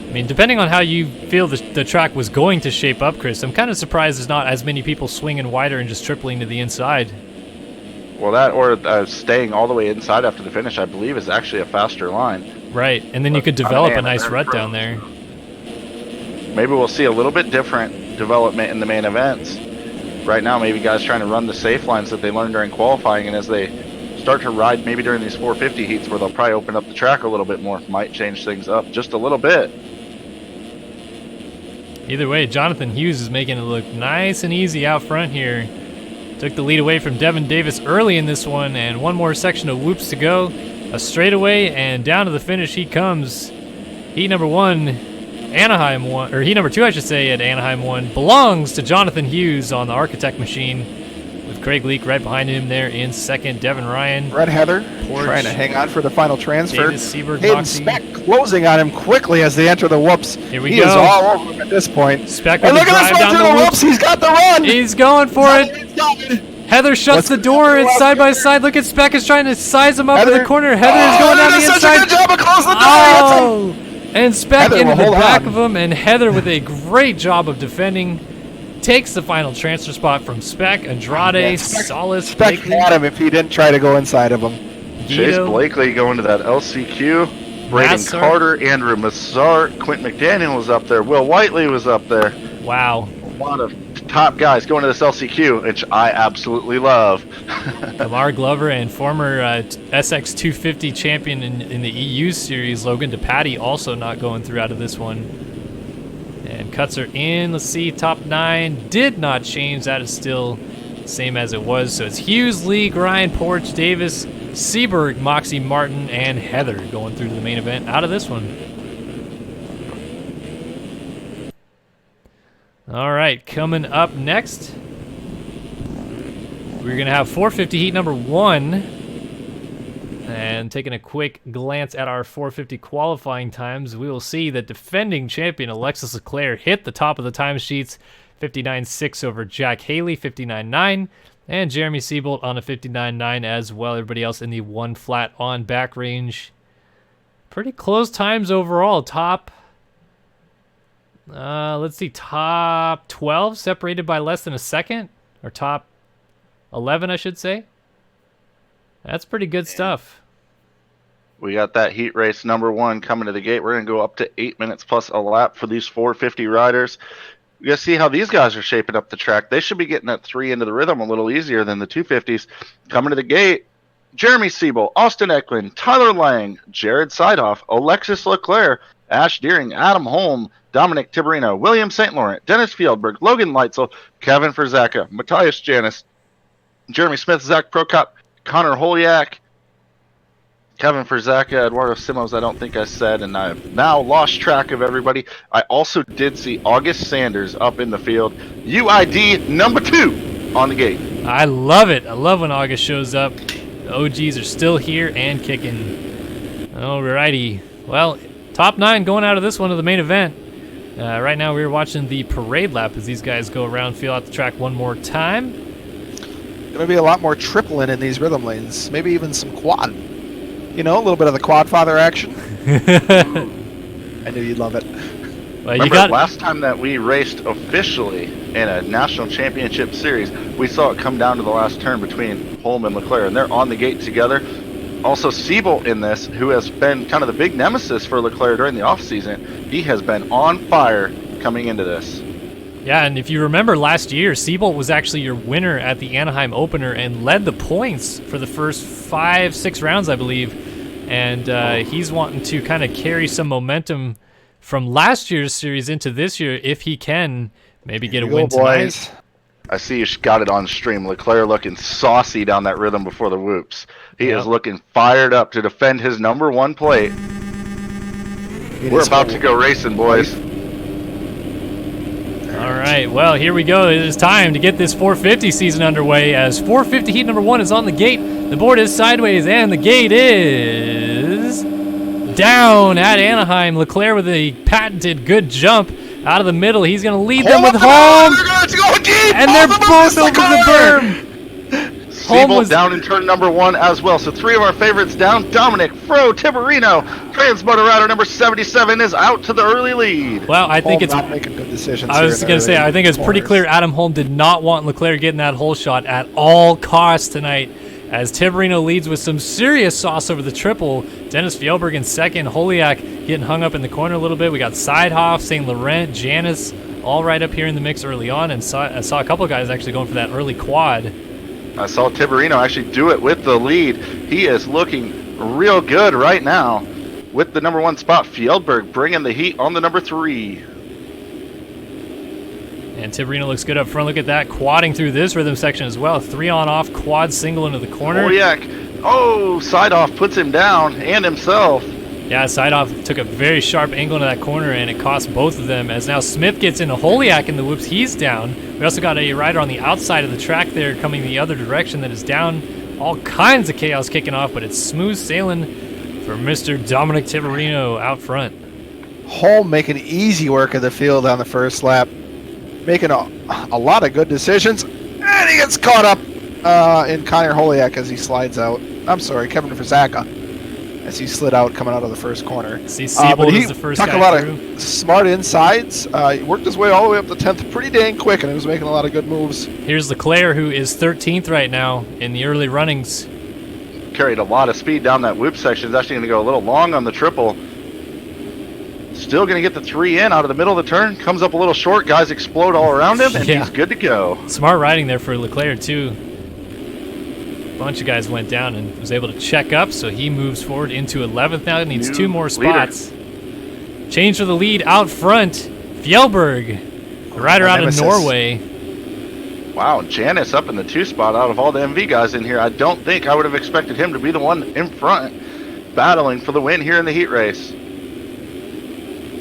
Speaker 1: I mean, depending on how you feel the track was going to shape up, Chris, I'm kind of surprised there's not as many people swinging wider and just tripling to the inside.
Speaker 3: Well, that or staying all the way inside after the finish, I believe, is actually a faster line.
Speaker 1: Right, and then you could develop a nice rut down there.
Speaker 3: Maybe we'll see a little bit different development in the main events. Right now, maybe guys trying to run the safe lines that they learned during qualifying, and as they start to ride maybe during these 450 heats where they'll probably open up the track a little bit more, might change things up just a little bit.
Speaker 1: Either way, Jonathan Hughes is making it look nice and easy out front here. Took the lead away from Devin Davis early in this one, and one more section of whoops to go. A straightaway, and down to the finish he comes. Heat number 1, Anaheim 1, or heat number 2, I should say, at Anaheim 1, belongs to Jonathan Hughes on the Architect machine, with Craig Leak right behind him there in second. Devin Ryan.
Speaker 2: Red Heather
Speaker 1: Porch,
Speaker 2: trying to hang on for the final transfer.
Speaker 1: Davis, Seberg,
Speaker 2: Hayden
Speaker 1: Moxie.
Speaker 2: Speck closing on him quickly as they enter the whoops.
Speaker 1: Here we
Speaker 2: he
Speaker 1: go.
Speaker 2: is all over him at this point.
Speaker 1: Speck
Speaker 2: And
Speaker 1: with
Speaker 2: look
Speaker 1: the
Speaker 2: at this
Speaker 1: drive
Speaker 2: run
Speaker 1: down
Speaker 2: through
Speaker 1: the
Speaker 2: the whoops. He's got the run.
Speaker 1: He's going for it. Heather shuts the door. It's side by side. Look at Speck is trying to size him up in the corner. Heather is going down the inside.
Speaker 2: Such a good job of closing the door.
Speaker 1: Oh! And Speck
Speaker 2: Heather
Speaker 1: into
Speaker 2: will
Speaker 1: the
Speaker 2: hold
Speaker 1: back
Speaker 2: on.
Speaker 1: of him, and Heather with a great job of defending. Takes the final transfer spot from Speck, Andrade, Solis,
Speaker 2: Speck
Speaker 1: Blakely,
Speaker 2: had him if he didn't try to go inside of him.
Speaker 3: Chase
Speaker 1: Guido,
Speaker 3: Blakely going to that LCQ. Braden
Speaker 1: Massar.
Speaker 3: Carter, Andrew Massart, Quint McDaniel was up there. Will Whiteley was up there.
Speaker 1: Wow.
Speaker 3: A lot of top guys going to this LCQ, which I absolutely love.
Speaker 1: Lamar Glover and former SX 250 champion in the EU series, Logan DePatty, also not going through out of this one. And cuts are in. Let's see, top 9 did not change. That is still the same as it was. So it's Hughes, League, Ryan, Porch, Davis, Seberg, Moxie, Martin, and Heather going through to the main event out of this one. All right, coming up next, we're going to have 450 heat number 1. And taking a quick glance at our 450 qualifying times, we will see that defending champion Alexis Leclerc hit the top of the timesheets, 59.6 over Jack Haley, 59.9, and Jeremy Seabolt on a 59.9 as well. Everybody else in the 1 flat on back range. Pretty close times overall. Top, let's see, top 12 separated by less than a second, or top 11, I should say. That's pretty good stuff.
Speaker 3: We got that heat race number 1 coming to the gate. We're going to go up to 8 minutes plus a lap for these 450 riders. You got to see how these guys are shaping up the track. They should be getting that 3 into the rhythm a little easier than the 250s. Coming to the gate, Jeremy Siebel, Austin Eklund, Tyler Lang, Jared Seidhoff, Alexis Leclerc, Ash Deering, Adam Holm, Dominic Tiberino, William St. Laurent, Dennis Fieldberg, Logan Leitzel, Kevin Verzaka, Matthias Janis, Jeremy Smith, Zach Prokop, Connor Holiak, Kevin Verzaka, Eduardo Simos, I don't think I said, and I've now lost track of everybody. I also did see August Sanders up in the field, UID number 2 on the gate.
Speaker 1: I love it. I love when August shows up. The OGs are still here and kicking. Alrighty. Well, top 9 going out of this one to the main event. Right now we're watching the parade lap as these guys go around, feel out the track one more time.
Speaker 2: Going to be a lot more tripling in these rhythm lanes. Maybe even some quad. You know, a little bit of the quad father action. I knew you'd love it.
Speaker 1: Well,
Speaker 3: Remember, last time that we raced officially in a national championship series, we saw it come down to the last turn between Holm and Leclerc, and they're on the gate together. Also, Siebel in this, who has been kind of the big nemesis for Leclerc during the offseason, he has been on fire coming into this.
Speaker 1: Yeah, and if you remember last year, Siebel was actually your winner at the Anaheim opener and led the points for the first 5-6 rounds, I believe. And he's wanting to kind of carry some momentum from last year's series into this year if he can maybe get a win tonight.
Speaker 3: I see you got it on stream. Leclerc looking saucy down that rhythm before the whoops. He is looking fired up to defend his number 1 plate. We're about to go racing, boys.
Speaker 1: All right, well, here we go. It is time to get this 450 season underway as 450 heat number 1 is on the gate. The board is sideways, and the gate is down at Anaheim. Leclerc with a patented good jump out of the middle. He's going to lead them with Holm, and they're both over the berm.
Speaker 3: Siebel was down in turn number 1 as well. So 3 of our favorites down. Dominic, Fro, Tiberino. Transmotor rider number 77 is out to the early lead.
Speaker 1: Well, I think it's
Speaker 2: not making good decisions.
Speaker 1: I was going to say, I think it's pretty clear Adam Holm did not want Leclerc getting that hole shot at all costs tonight, as Tiberino leads with some serious sauce over the triple. Dennis Fjellberg in second. Holiak getting hung up in the corner a little bit. We got Seidhoff, St. Laurent, Janis all right up here in the mix early on, and I saw a couple of guys actually going for that early quad.
Speaker 3: I saw Tiberino actually do it with the lead. He is looking real good right now with the number 1 spot. Fjellberg bringing the heat on the number 3.
Speaker 1: And Tiberino looks good up front. Look at that, quadding through this rhythm section as well. 3 on off, quad single into the corner.
Speaker 3: Seidhoff puts him down and himself.
Speaker 1: Yeah, Seidhoff took a very sharp angle into that corner, and it cost both of them. As now Smith gets into Holiak in the whoops, he's down. We also got a rider on the outside of the track there coming the other direction that is down. All kinds of chaos kicking off, but it's smooth sailing for Mr. Dominic Tiberino out front.
Speaker 2: Holm making easy work of the field on the first lap, making a lot of good decisions, and he gets caught up in Connor Holiak as he slides out. I'm sorry, Kevin Verzaka, as he slid out coming out of the first corner.
Speaker 1: See, Siebel was the first guy
Speaker 2: took a lot
Speaker 1: through.
Speaker 2: Of smart insides. He worked his way all the way up to 10th pretty dang quick, and he was making a lot of good moves.
Speaker 1: Here's Leclerc, who is 13th right now in the early runnings.
Speaker 3: Carried a lot of speed down that whoop section. He's actually going to go a little long on the triple. Still going to get the 3 in out of the middle of the turn. Comes up a little short. Guys explode all around him, and he's good to go.
Speaker 1: Smart riding there for Leclerc, too. Bunch of guys went down and was able to check up, so he moves forward into 11th now. Needs 2 more spots. Change for the lead out front. Fjellberg, the rider out of Norway.
Speaker 3: Wow, Janis up in the 2 spot out of all the MV guys in here. I don't think I would have expected him to be the one in front, battling for the win here in the heat race.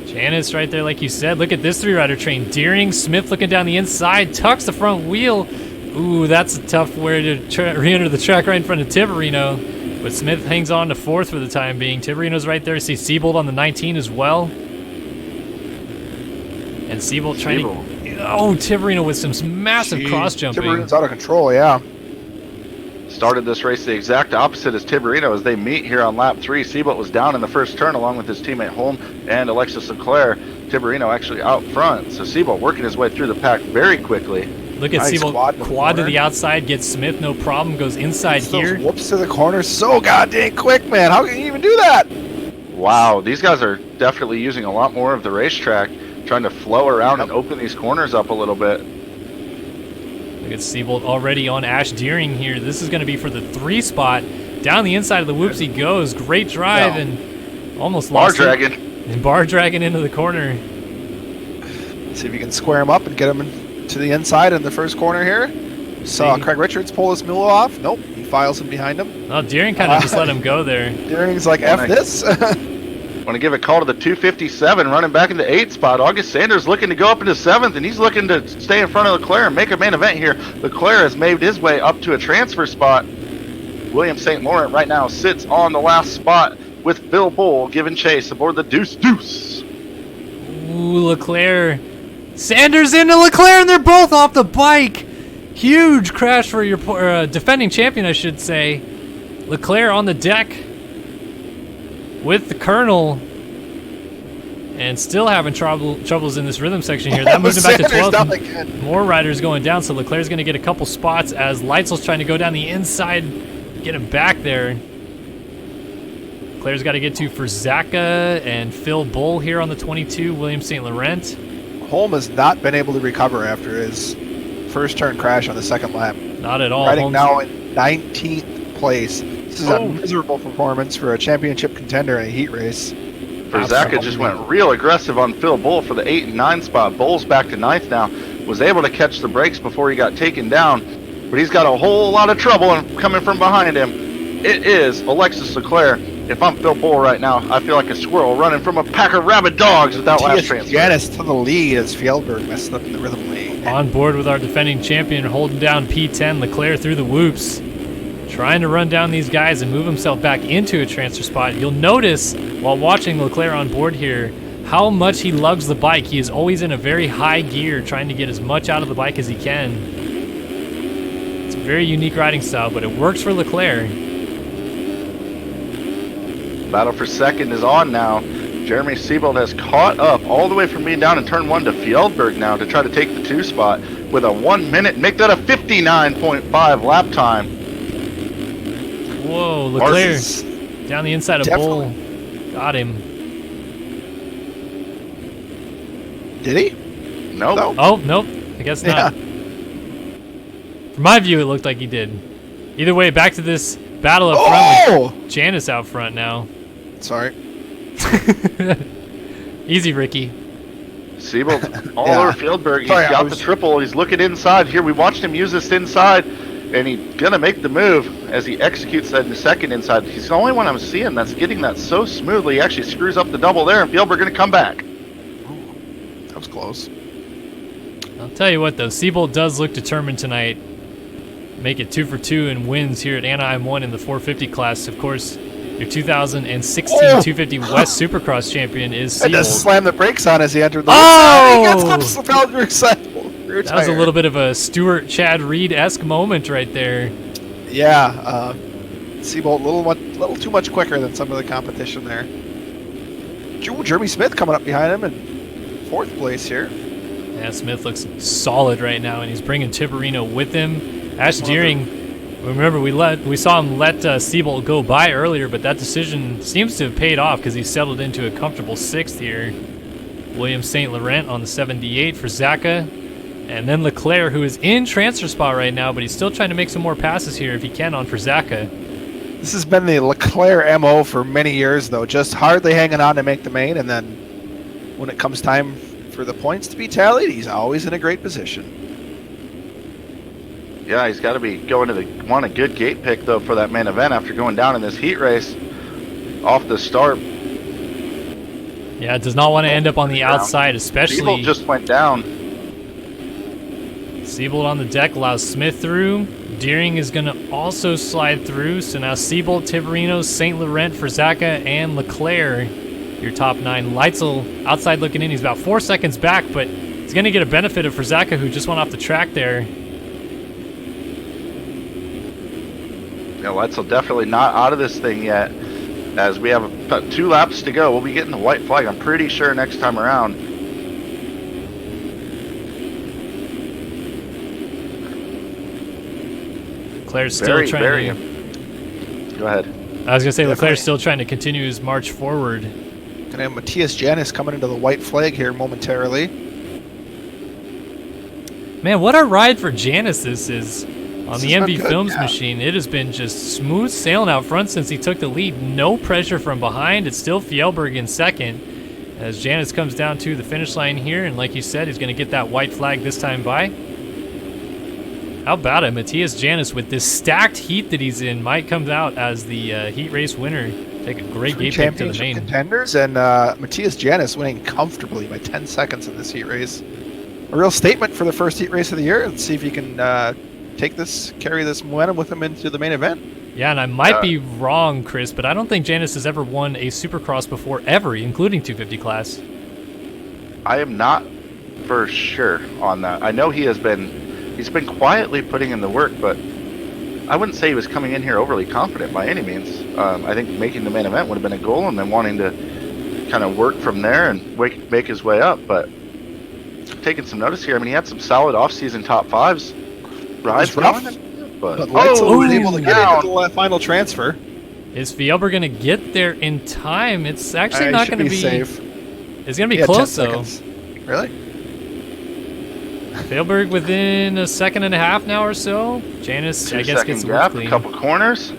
Speaker 1: Janis right there, like you said. Look at this 3-rider train. Deering, Smith looking down the inside, tucks the front wheel. Ooh, that's a tough way to re-enter the track right in front of Tiberino. But Smith hangs on to 4th for the time being. Tiberino's right there. See Siebold on the 19 as well. And Siebold trying to... Oh, Tiberino with some massive cross-jumping.
Speaker 2: Tiberino's out of control, yeah.
Speaker 3: Started this race the exact opposite as Tiberino as they meet here on lap 3. Siebold was down in the first turn along with his teammate Holm and Alexis Leclerc. Tiberino actually out front. So Siebold working his way through the pack very quickly.
Speaker 1: Look at Siebold quad to the outside, gets Smith, no problem, goes inside here.
Speaker 2: Whoops to the corner so goddamn quick, man. How can you even do that?
Speaker 3: Wow, these guys are definitely using a lot more of the racetrack, trying to flow around and open these corners up a little bit.
Speaker 1: Look at Siebold already on Ash Deering here. This is going to be for the 3 spot Down the inside of the whoops he goes. Great drive and almost
Speaker 3: Bar
Speaker 1: lost
Speaker 3: dragon.
Speaker 1: it. And bar dragging into the corner.
Speaker 2: See if you can square him up and get him to the inside in the first corner here. Saw Craig Richards pull his mule off. Nope, he files him behind him.
Speaker 1: Oh, Deering kind of just let him go there.
Speaker 2: Deering's like, F this.
Speaker 3: Want to give a call to the 257 running back in the 8th spot. August Sanders looking to go up into 7th, and he's looking to stay in front of Leclerc and make a main event here. Leclerc has made his way up to a transfer spot. William St. Laurent right now sits on the last spot with Phil Bull giving chase aboard the Deuce Deuce.
Speaker 1: Ooh, Leclerc. Sanders into Leclerc, and they're both off the bike. Huge crash for your defending champion, I should say. Leclerc on the deck with the Colonel, and still having troubles in this rhythm section here. That moves him back to 12th. More riders going down, so Leclerc's going to get a couple spots as Leitzel's trying to go down the inside, get him back there. Leclerc's got to get to Frzaka and Phil Bull here on the 22, William St. Laurent.
Speaker 2: Holm has not been able to recover after his first turn crash on the second lap.
Speaker 1: Not at all.
Speaker 2: Riding now in 19th place. This is a miserable performance for a championship contender in a heat race.
Speaker 3: Frzaka just went real aggressive on Phil Bull for the 8 and 9 spot. Bull's back to 9th now. Was able to catch the brakes before he got taken down, but he's got a whole lot of trouble coming from behind him. It is Alexis Leclerc. If I'm Phil Bull right now, I feel like a squirrel running from a pack of rabid dogs with that last transfer.
Speaker 2: Janis to the lead as Fjellberg messed up in the rhythm lane.
Speaker 1: On board with our defending champion, holding down P10, Leclerc through the whoops. Trying to run down these guys and move himself back into a transfer spot. You'll notice while watching Leclerc on board here how much he lugs the bike. He is always in a very high gear, trying to get as much out of the bike as he can. It's a very unique riding style, but it works for Leclerc.
Speaker 3: Battle for second is on now. Jeremy Siebold has caught up all the way from being down in turn 1 to Fjellberg now to try to take the 2 spot with a 1 minute, make that a 59.5 lap time.
Speaker 1: Whoa, Leclerc down the inside of Bull. Got him.
Speaker 2: Did he?
Speaker 3: Nope.
Speaker 2: No.
Speaker 1: Oh, nope. I guess not.
Speaker 2: Yeah.
Speaker 1: From my view, it looked like he did. Either way, back to this battle up front with Janis out front now.
Speaker 2: Sorry.
Speaker 1: Easy, Ricky.
Speaker 3: Siebold all over Fjellberg. He's got the triple. He's looking inside here. We watched him use this inside, and he's going to make the move as he executes that in the second inside. He's the only one I'm seeing that's getting that so smoothly. He actually screws up the double there, and Fjellberg going to come back.
Speaker 2: That was close.
Speaker 1: I'll tell you what, though. Siebold does look determined tonight. Make it 2 for 2 and wins here at Anaheim 1 in the 450 class. Of course, your 2016 250 West Supercross champion is Siebold.
Speaker 2: I just slammed the brakes on as he entered the
Speaker 1: Oh!
Speaker 2: He gets up Fjellberg's side.
Speaker 1: That was a little bit of a Stuart Chad Reed-esque moment right there.
Speaker 2: Yeah, Siebold a little too much quicker than some of the competition there. Jeremy Smith coming up behind him in 4th place here.
Speaker 1: Yeah, Smith looks solid right now, and he's bringing Tiberino with him. Ash Deering, remember we saw him let Siebold go by earlier, but that decision seems to have paid off because he settled into a comfortable 6th here. William St. Laurent on the 78 for Zaka. And then Leclerc, who is in transfer spot right now, but he's still trying to make some more passes here if he can on Frzaka.
Speaker 2: This has been the Leclerc MO for many years, though, just hardly hanging on to make the main, and then when it comes time for the points to be tallied, he's always in a great position.
Speaker 3: Yeah, he's got to be going to want a good gate pick, though, for that main event after going down in this heat race off the start.
Speaker 1: Yeah, it does not want to end up on the outside, especially...
Speaker 3: Siebold just went down.
Speaker 1: Siebold on the deck allows Smith through. Deering is going to also slide through. So now Siebold, Tiberino, St. Laurent, Frzaka, and Leclerc, your top 9. Leitzel outside looking in. He's about 4 seconds back, but he's going to get a benefit of Frzaka, who just went off the track there.
Speaker 3: Yeah, Leitzel definitely not out of this thing yet, as we have about 2 laps to go. We'll be getting the white flag, I'm pretty sure, next time around.
Speaker 1: Leclerc's still trying to...
Speaker 3: Go ahead.
Speaker 1: I was going to say, Leclerc's still trying to continue his march forward.
Speaker 2: Gonna have Matthias Janis coming into the white flag here momentarily.
Speaker 1: Man, what a ride for Janis this is. On the MV Films machine, it has been just smooth sailing out front since he took the lead. No pressure from behind. It's still Fjellberg in second as Janis comes down to the finish line here. And like you said, he's going to get that white flag this time by. How about it? Matthias Janis, with this stacked heat that he's in, might come out as the heat race winner. Take a great gate pick to the main.
Speaker 2: Contenders, and Matthias Janis winning comfortably by 10 seconds in this heat race. A real statement for the first heat race of the year. Let's see if he can carry this momentum with him into the main event.
Speaker 1: Yeah, and I might be wrong, Chris, but I don't think Janis has ever won a Supercross before, ever, including 250 class.
Speaker 3: I am not for sure on that. I know he's been quietly putting in the work, but I wouldn't say he was coming in here overly confident by any means. I think making the main event would have been a goal, and then wanting to kind of work from there and make his way up. But taking some notice here, I mean, he had some solid off-season top fives. Rides
Speaker 2: rough, but Leitzel was able to get into the final transfer.
Speaker 1: Is Fjellberg going to get there in time? It's actually not going to be
Speaker 2: safe.
Speaker 1: It's going to be close, though.
Speaker 2: Really?
Speaker 1: Fjellberg within a second and a half now or so. Janis, I guess, gets the
Speaker 3: gap,
Speaker 1: clean.
Speaker 3: A couple corners.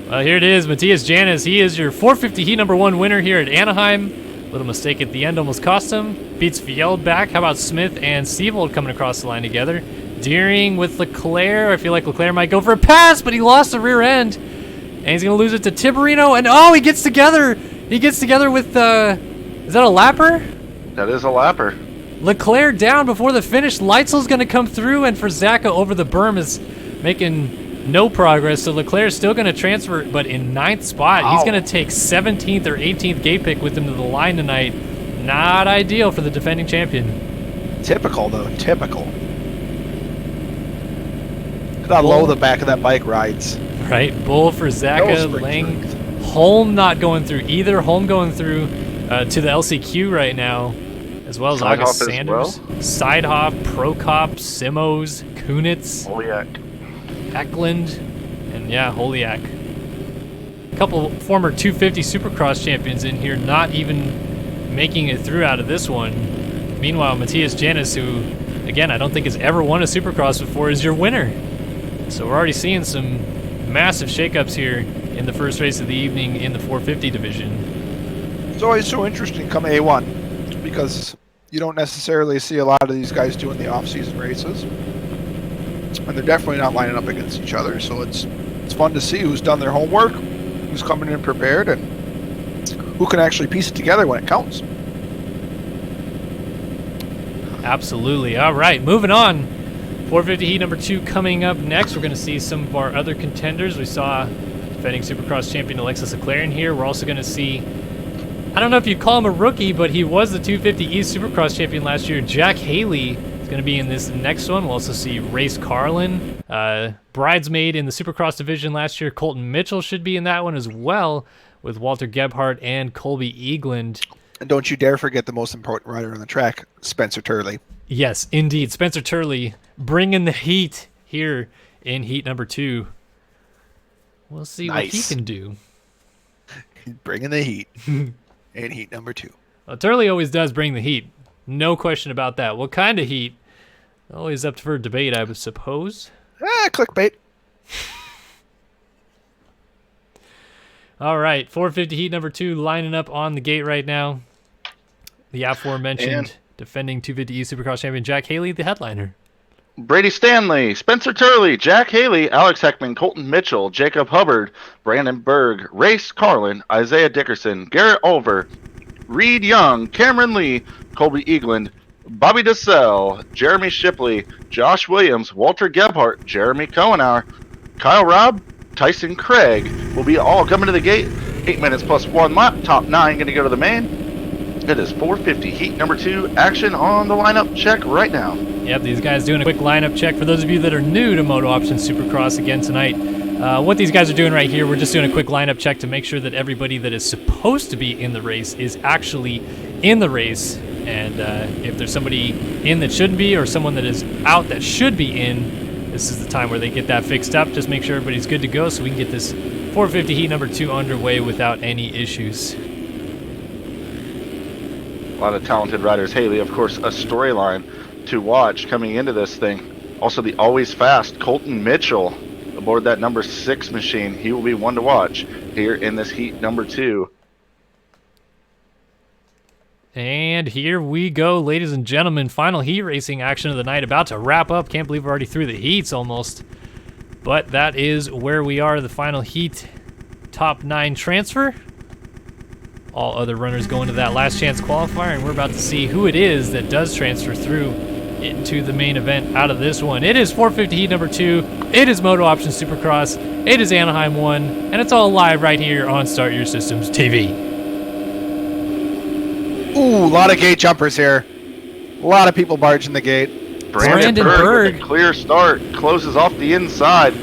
Speaker 1: Well, here it is, Matthias Janis. He is your 450 heat number 1 winner here at Anaheim. Little mistake at the end almost cost him. Beats Fjellback. How about Smith and Sievold coming across the line together? Deering with Leclerc. I feel like Leclerc might go for a pass, but he lost the rear end. And he's going to lose it to Tiberino. And oh, he gets together. He gets together with, is that a lapper?
Speaker 3: That is a lapper.
Speaker 1: Leclerc down before the finish. Leitzel's going to come through, and Frzaka over the berm is making no progress. So Leclerc's still going to transfer, but in 9th spot. He's going to take 17th or 18th gate pick with him to the line tonight. Not ideal for the defending champion.
Speaker 2: Typical, though. Typical. Look how low the back of that bike rides.
Speaker 1: Right. Bull for Zaka. Lang. Holm not going through either. Holm going through to the LCQ right now, as well as August Sanders. Sidehoff, Prokop, Simos, Kunitz.
Speaker 3: Holiak.
Speaker 1: Eklund, and yeah, Holiak. A couple former 250 Supercross champions in here, not even making it through out of this one. Meanwhile, Matthias Janis, who, again, I don't think has ever won a Supercross before, is your winner. So we're already seeing some massive shakeups here in the first race of the evening in the 450 division.
Speaker 2: It's always so interesting come A1 because you don't necessarily see a lot of these guys doing the off-season races. And they're definitely not lining up against each other, so it's fun to see who's done their homework, who's coming in prepared, and who can actually piece it together when it counts.
Speaker 1: Absolutely. All right, moving on. 450 heat number 2 coming up next. We're going to see some of our other contenders. We saw defending Supercross champion Alexis Leclerc in here. We're also going to see, I don't know if you'd call him a rookie, but he was the 250 East Supercross champion last year. Jack Haley going to be in this next one. We'll also see Race Carlin, bridesmaid in the Supercross division last year. Colton Mitchell should be in that one as well, with Walter Gebhardt and Colby Eagland.
Speaker 2: And don't you dare forget the most important rider on the track, Spencer Turley.
Speaker 1: Yes, indeed. Spencer Turley bringing the heat here in heat number 2. We'll see what he can do.
Speaker 2: Bringing the heat in heat number 2.
Speaker 1: Well, Turley always does bring the heat. No question about that. What kind of heat? Always up for debate, I would suppose.
Speaker 2: Clickbait.
Speaker 1: All right, 450 heat number 2 lining up on the gate right now. The aforementioned defending 250 East Supercross champion Jack Haley, the headliner.
Speaker 3: Brady Stanley, Spencer Turley, Jack Haley, Alex Heckman, Colton Mitchell, Jacob Hubbard, Brandon Berg, Race Carlin, Isaiah Dickerson, Garrett Ulver, Reed Young, Cameron Lee, Colby Eagland, Bobby DeSalle, Jeremy Shipley, Josh Williams, Walter Gebhardt, Jeremy Cohenauer, Kyle Robb, Tyson Craig will be all coming to the gate. 8 minutes plus 1 lap. Top 9 going to go to the main. It is 450 heat number 2 action on the lineup check right now.
Speaker 1: Yep, these guys doing a quick lineup check. For those of you that are new to MotoOption Supercross again tonight, what these guys are doing right here, we're just doing a quick lineup check to make sure that everybody that is supposed to be in the race is actually in the race. And if there's somebody in that shouldn't be, or someone that is out that should be in, this is the time where they get that fixed up. Just make sure everybody's good to go so we can get this 450 heat number 2 underway without any issues.
Speaker 3: A lot of talented riders. Haley, of course, a storyline to watch coming into this thing. Also, the always fast Colton Mitchell aboard that number 6 machine. He will be one to watch here in this heat number 2.
Speaker 1: And here we go, ladies and gentlemen. Final heat racing action of the night about to wrap up. Can't believe we're already through the heats almost. But that is where we are, the final heat top 9 transfer. All other runners go into that last chance qualifier, and we're about to see who it is that does transfer through into the main event out of this one. It is 450 heat number 2. It is MotoOption Supercross. It is Anaheim 1, and it's all live right here on Start Your Systems TV.
Speaker 2: Ooh, a lot of gate jumpers here. A lot of people barging the gate.
Speaker 1: Brandon Berg.
Speaker 3: With a clear start, closes off the inside.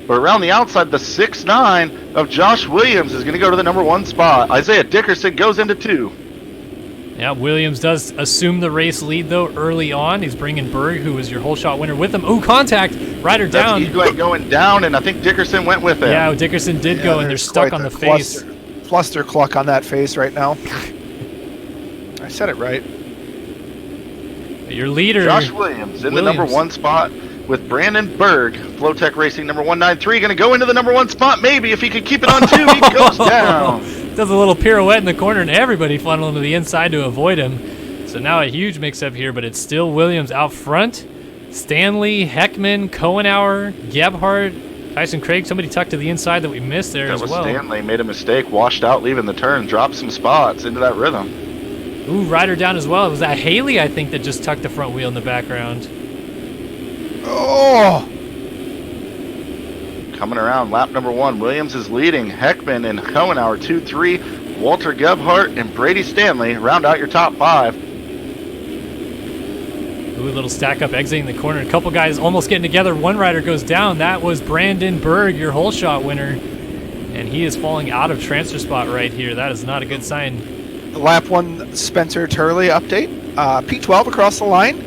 Speaker 3: But around the outside, the 6'9" of Josh Williams is going to go to the number 1 spot. Isaiah Dickerson goes into 2.
Speaker 1: Yeah, Williams does assume the race lead, though, early on. He's bringing Berg, who was your whole shot winner, with him. Ooh, contact. Rider down.
Speaker 3: He's going down, and I think Dickerson went with him.
Speaker 1: Yeah, Dickerson did go, and they're stuck on the face.
Speaker 2: Fluster cluck on that face right now. I said it right.
Speaker 1: Your leader,
Speaker 3: Josh Williams, in the number 1 spot with Brandon Berg. Flowtech Racing number 193 going to go into the number 1 spot. Maybe if he could keep it on 2, he goes down.
Speaker 1: Does a little pirouette in the corner, and everybody funneling to the inside to avoid him. So now a huge mix-up here, but it's still Williams out front. Stanley, Heckman, Cohenauer, Gebhardt, Tyson Craig. Somebody tucked to the inside that we missed there as well.
Speaker 3: That was Stanley. Made a mistake, washed out leaving the turn, dropped some spots into that rhythm.
Speaker 1: Ooh, rider down as well. Was that Haley, I think, that just tucked the front wheel in the background?
Speaker 2: Oh!
Speaker 3: Coming around, lap number 1, Williams is leading. Heckman and Cohenauer 2-3. Walter Gebhardt and Brady Stanley round out your top 5.
Speaker 1: Ooh, a little stack up exiting the corner. A couple guys almost getting together. One rider goes down. That was Brandon Berg, your whole shot winner. And he is falling out of transfer spot right here. That is not a good sign.
Speaker 2: Lap 1 Spencer Turley update. P12 across the line.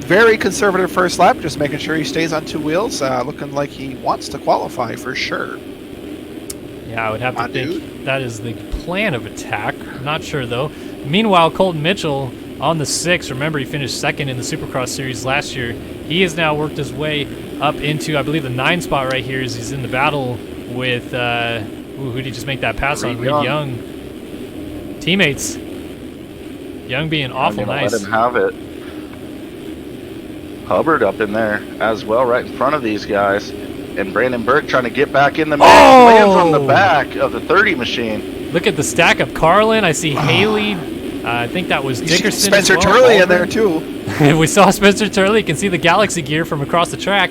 Speaker 2: Very conservative first lap, just making sure he stays on 2 wheels. Looking like he wants to qualify for sure.
Speaker 1: Yeah, I would have to think that is the plan of attack. Not sure, though. Meanwhile, Colton Mitchell on the 6. Remember, he finished 2nd in the Supercross Series last year. He has now worked his way up into, I believe, the 9 spot right here as he's in the battle with, who did he just make that pass on? Reed Young. Teammates. Young being awful nice.
Speaker 3: Let him have it. Hubbard up in there as well, right in front of these guys. And Brandon Berg trying to get back in the mix.
Speaker 1: Oh!
Speaker 3: Lands on the back of the 30 machine.
Speaker 1: Look at the stack of Carlin. I see Haley. I think that was Dickerson.
Speaker 2: Spencer Turley in there, too.
Speaker 1: We saw Spencer Turley. You can see the Galaxy gear from across the track.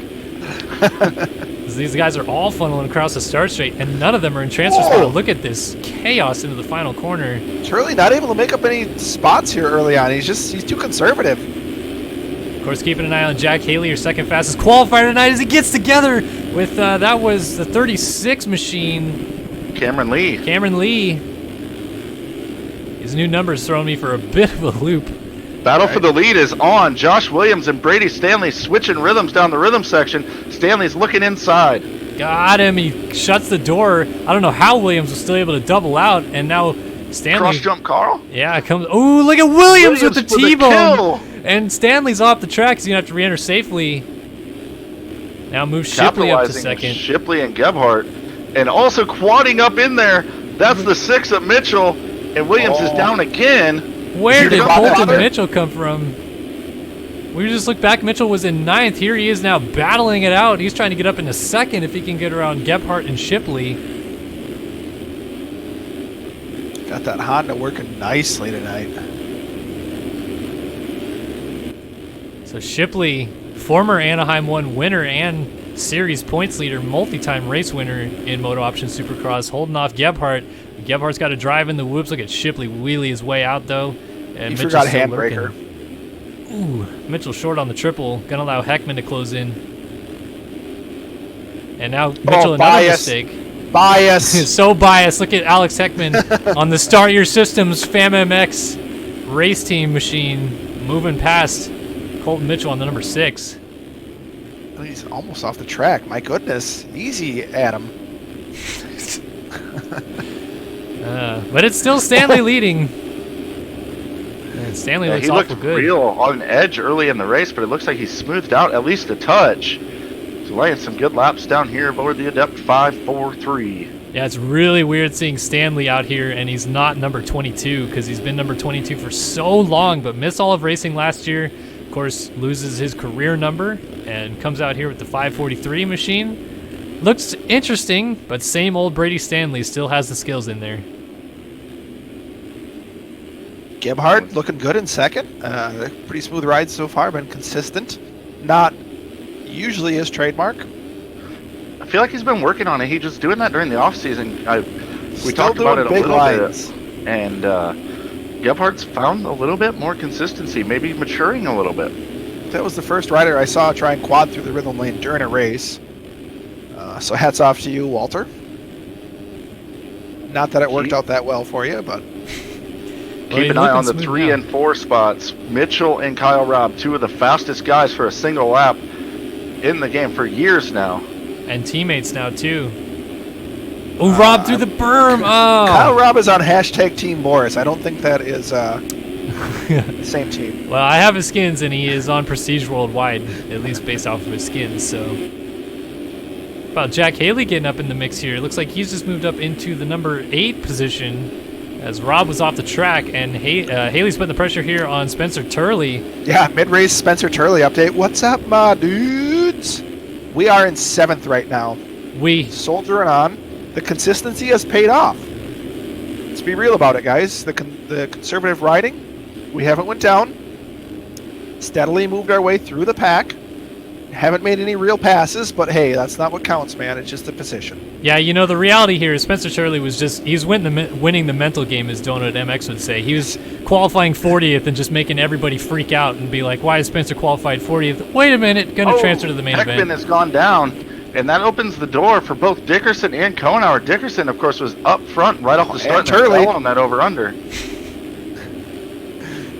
Speaker 1: These guys are all funneling across the start straight, and none of them are in transfer spot. Look at this chaos into the final corner.
Speaker 2: Turley not able to make up any spots here early on. He's too conservative.
Speaker 1: Of course, keeping an eye on Jack Haley, your second fastest qualifier tonight, as he gets together with, that was the 36 machine.
Speaker 3: Cameron Lee.
Speaker 1: His new numbers throwing me for a bit of a loop.
Speaker 3: Battle for the lead is on. Josh Williams and Brady Stanley switching rhythms down the rhythm section. Stanley's looking inside.
Speaker 1: Got him. He shuts the door. I don't know how Williams was still able to double out, and now Stanley.
Speaker 3: Cross jump Carl.
Speaker 1: Yeah, it comes. Ooh, look at Williams with the T-bone. And Stanley's off the track. He's going to have to re-enter safely. Now move Shipley up to second.
Speaker 3: Shipley and Gebhardt. And also quadding up in there. That's the 6 of Mitchell. And Williams is down again.
Speaker 1: Where did Colton Mitchell come from? We just looked back. Mitchell was in 9th. Here he is now battling it out. He's trying to get up into 2nd if he can get around Gebhardt and Shipley.
Speaker 2: Got that Honda working nicely tonight.
Speaker 1: So Shipley, former Anaheim 1 winner and series points leader, multi-time race winner in MotoOption Supercross, holding off Gebhardt. Gebhardt's got to drive in the whoops. Look at Shipley wheelie his way out, though. And
Speaker 2: he forgot handbraker.
Speaker 1: Ooh, Mitchell short on the triple. Going to allow Heckman to close in. And now Mitchell another mistake.
Speaker 2: Bias.
Speaker 1: So biased. Look at Alex Heckman on the Start Your Systems FAM-MX race team machine moving past Colton Mitchell on the number 6.
Speaker 2: He's almost off the track. My goodness. Easy, Adam.
Speaker 1: But it's still Stanley leading. And Stanley
Speaker 3: Yeah,
Speaker 1: looks
Speaker 3: he looked
Speaker 1: awful good.
Speaker 3: real on edge early in the race, but it looks like he's smoothed out at least a touch. So laying some good laps down here aboard the Adept 543.
Speaker 1: Yeah, it's really weird seeing Stanley out here, and he's not number 22 because he's been number 22 for so long, but missed all of racing last year. Of course, loses his career number and comes out here with the 543 machine. Looks interesting, but same old Brady Stanley still has the skills in there.
Speaker 2: Gebhardt looking good in second. Pretty smooth ride so far, been consistent. Not usually his trademark.
Speaker 3: I feel like he's been working on it. He's just doing that during the off season. We talked about it a
Speaker 2: big
Speaker 3: little
Speaker 2: lines.
Speaker 3: bit, and Gebhardt's found a little bit more consistency, maybe maturing a little bit.
Speaker 2: That was the first rider I saw try and quad through the rhythm lane during a race. So hats off to you, Walter. Not that it worked out that well for you, but
Speaker 3: keep an eye on the 3 and 4 spots. Mitchell and Kyle Robb, two of the fastest guys for a single lap in the game for years now.
Speaker 1: And teammates now, too. Oh, Rob through the berm. Oh.
Speaker 2: Kyle Robb is on hashtag Team Morris. I don't think that is same team.
Speaker 1: Well, I have his skins, and he is on Prestige Worldwide, at least based off of his skins, so. About Jack Haley getting up in the mix here. It looks like he's just moved up into the number 8 position as Rob was off the track, and Haley's putting the pressure here on Spencer Turley.
Speaker 2: Yeah, mid-race Spencer Turley update. What's up, my dudes? We are in 7th right now. Soldiering on. The consistency has paid off. Let's be real about it, guys. The conservative riding, we haven't went down. Steadily moved our way through the pack. Haven't made any real passes, but hey, that's not what counts, man. It's just the position.
Speaker 1: Yeah, you know, the reality here is Spencer Turley was he's winning the mental game, as Donut MX would say. He was qualifying 40th and just making everybody freak out and be like, why is Spencer qualified 40th? Wait a minute, going to transfer to the main event.
Speaker 3: Heckman has gone down, and that opens the door for both Dickerson and Kohenauer. Dickerson, of course, was up front right off the start and
Speaker 2: Turley
Speaker 3: fell on that over-under.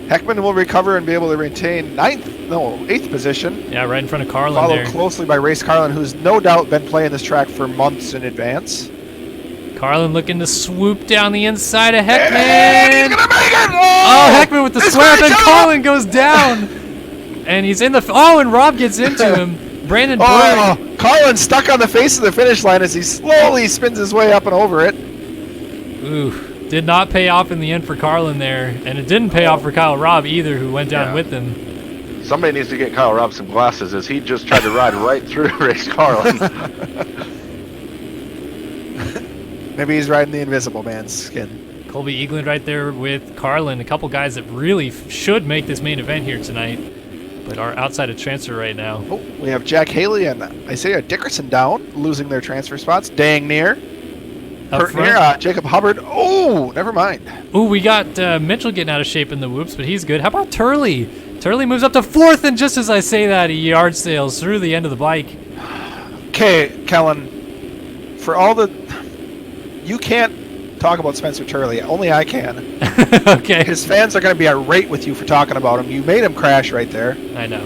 Speaker 2: Heckman will recover and be able to retain 8th position.
Speaker 1: Yeah, right in front of Carlin
Speaker 2: followed
Speaker 1: there.
Speaker 2: Closely by Race Carlin, who's no doubt been playing this track for months in advance.
Speaker 1: Carlin looking to swoop down the inside of Heckman.
Speaker 2: And he's gonna make it!
Speaker 1: Oh, Heckman with the swear, then Carlin goes down. And he's in the... Oh, and Rob gets into him. Brandon Berg.
Speaker 2: Oh, Carlin stuck on the face of the finish line as he slowly spins his way up and over it.
Speaker 1: Ooh. Did not pay off in the end for Carlin there, and it didn't pay off for Kyle Robb either, who went down with him.
Speaker 3: Somebody needs to get Kyle Robb some glasses, as he just tried to ride right through Race Carlin.
Speaker 2: Maybe he's riding the Invisible Man's skin.
Speaker 1: Colby Eaglin right there with Carlin, a couple guys that really should make this main event here tonight, but are outside of transfer right now.
Speaker 2: Oh, we have Jack Haley and Isaiah Dickerson down, losing their transfer spots. Dang near. Jacob Hubbard. Oh, never mind.
Speaker 1: Ooh, we got Mitchell getting out of shape in the whoops, but he's good. How about Turley? Turley moves up to 4th, and just as I say that, he yard sails through the end of the bike.
Speaker 2: Okay, Kellen, for all the... You can't talk about Spencer Turley. Only I can.
Speaker 1: Okay.
Speaker 2: His fans are going to be irate with you for talking about him. You made him crash right there.
Speaker 1: I know.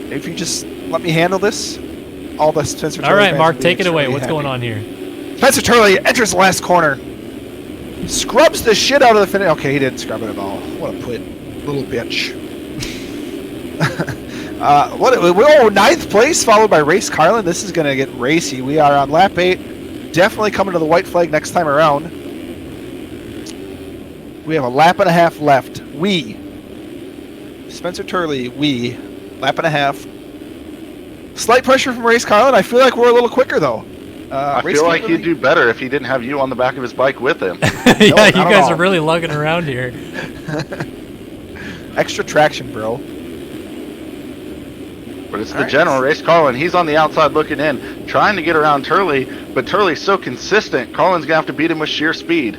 Speaker 2: If you just let me handle this, all the Spencer Turley
Speaker 1: All right,
Speaker 2: fans
Speaker 1: Mark,
Speaker 2: will be
Speaker 1: take it away.
Speaker 2: extremely
Speaker 1: What's
Speaker 2: happy.
Speaker 1: going on here?
Speaker 2: Spencer Turley enters the last corner. Scrubs the shit out of the finish. Okay, he didn't scrub it at all. What a little bitch. 9th place, followed by Race Carlin. This is going to get racy. We are on lap 8. Definitely coming to the white flag next time around. We have a lap and a half left. Spencer Turley, lap and a half. Slight pressure from Race Carlin. I feel like we're a little quicker, though.
Speaker 3: I feel like he'd do better if he didn't have you on the back of his bike with him.
Speaker 1: Yeah, you guys are really lugging around here.
Speaker 2: Extra traction, bro.
Speaker 3: But it's the general, Race Carlin. He's on the outside looking in, trying to get around Turley, but Turley's so consistent, Carlin's going to have to beat him with sheer speed.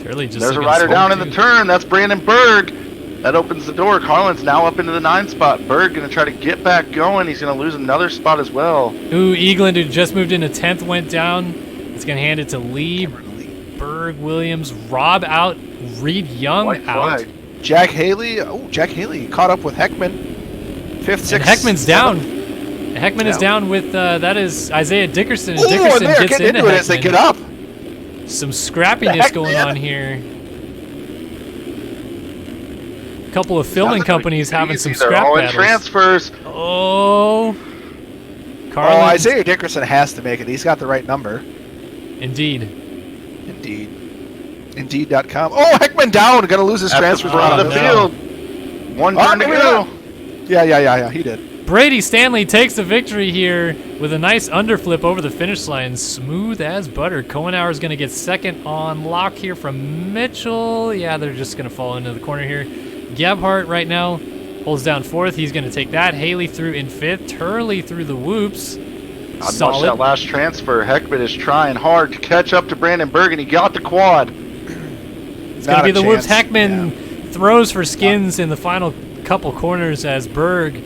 Speaker 1: Turley just
Speaker 3: There's a rider down in the turn. That's Brandon Berg. That opens the door. Carlin's now up into the 9th spot. Berg going to try to get back going. He's going to lose another spot as well.
Speaker 1: Ooh, Eaglin, who just moved into 10th, went down. It's going to hand it to Lee. Berg, Williams, Rob out, Reed Young
Speaker 3: White
Speaker 1: out.
Speaker 3: flag.
Speaker 2: Jack Haley. Oh, Jack Haley caught up with Heckman. 5th, 6th.
Speaker 1: And Heckman's
Speaker 2: 7th.
Speaker 1: down. Heckman is down with, that is Isaiah Dickerson. And
Speaker 2: Ooh,
Speaker 1: Dickerson
Speaker 2: and they're
Speaker 1: gets
Speaker 2: getting
Speaker 1: into
Speaker 2: it as they
Speaker 1: Heckman.
Speaker 2: get up.
Speaker 1: Some scrappiness going on here. couple of filming companies having some
Speaker 3: They're
Speaker 1: scrap
Speaker 3: all in
Speaker 1: battles.
Speaker 3: transfers.
Speaker 1: Oh, Carlin.
Speaker 2: Oh, Isaiah Dickerson has to make it. He's got the right number.
Speaker 1: Indeed.
Speaker 2: Indeed.com. Oh, Heckman down. Going to lose his
Speaker 3: At
Speaker 2: transfer.
Speaker 3: the front of the
Speaker 1: no.
Speaker 3: field. One turn to
Speaker 2: maybe
Speaker 3: go.
Speaker 2: not. Yeah. He did.
Speaker 1: Brady Stanley takes the victory here with a nice underflip over the finish line. Smooth as butter. Kohenauer is going to get second on lock here from Mitchell. Yeah, they're just going to fall into the corner here. Gebhardt right now holds down fourth. He's going to take that. Haley through in fifth. Turley through the whoops.
Speaker 3: Watch
Speaker 1: Solid.
Speaker 3: that last transfer. Heckman is trying hard to catch up to Brandon Bergen. He got the quad.
Speaker 1: It's going to be the whoops. Heckman throws for skins in the final couple corners as Berg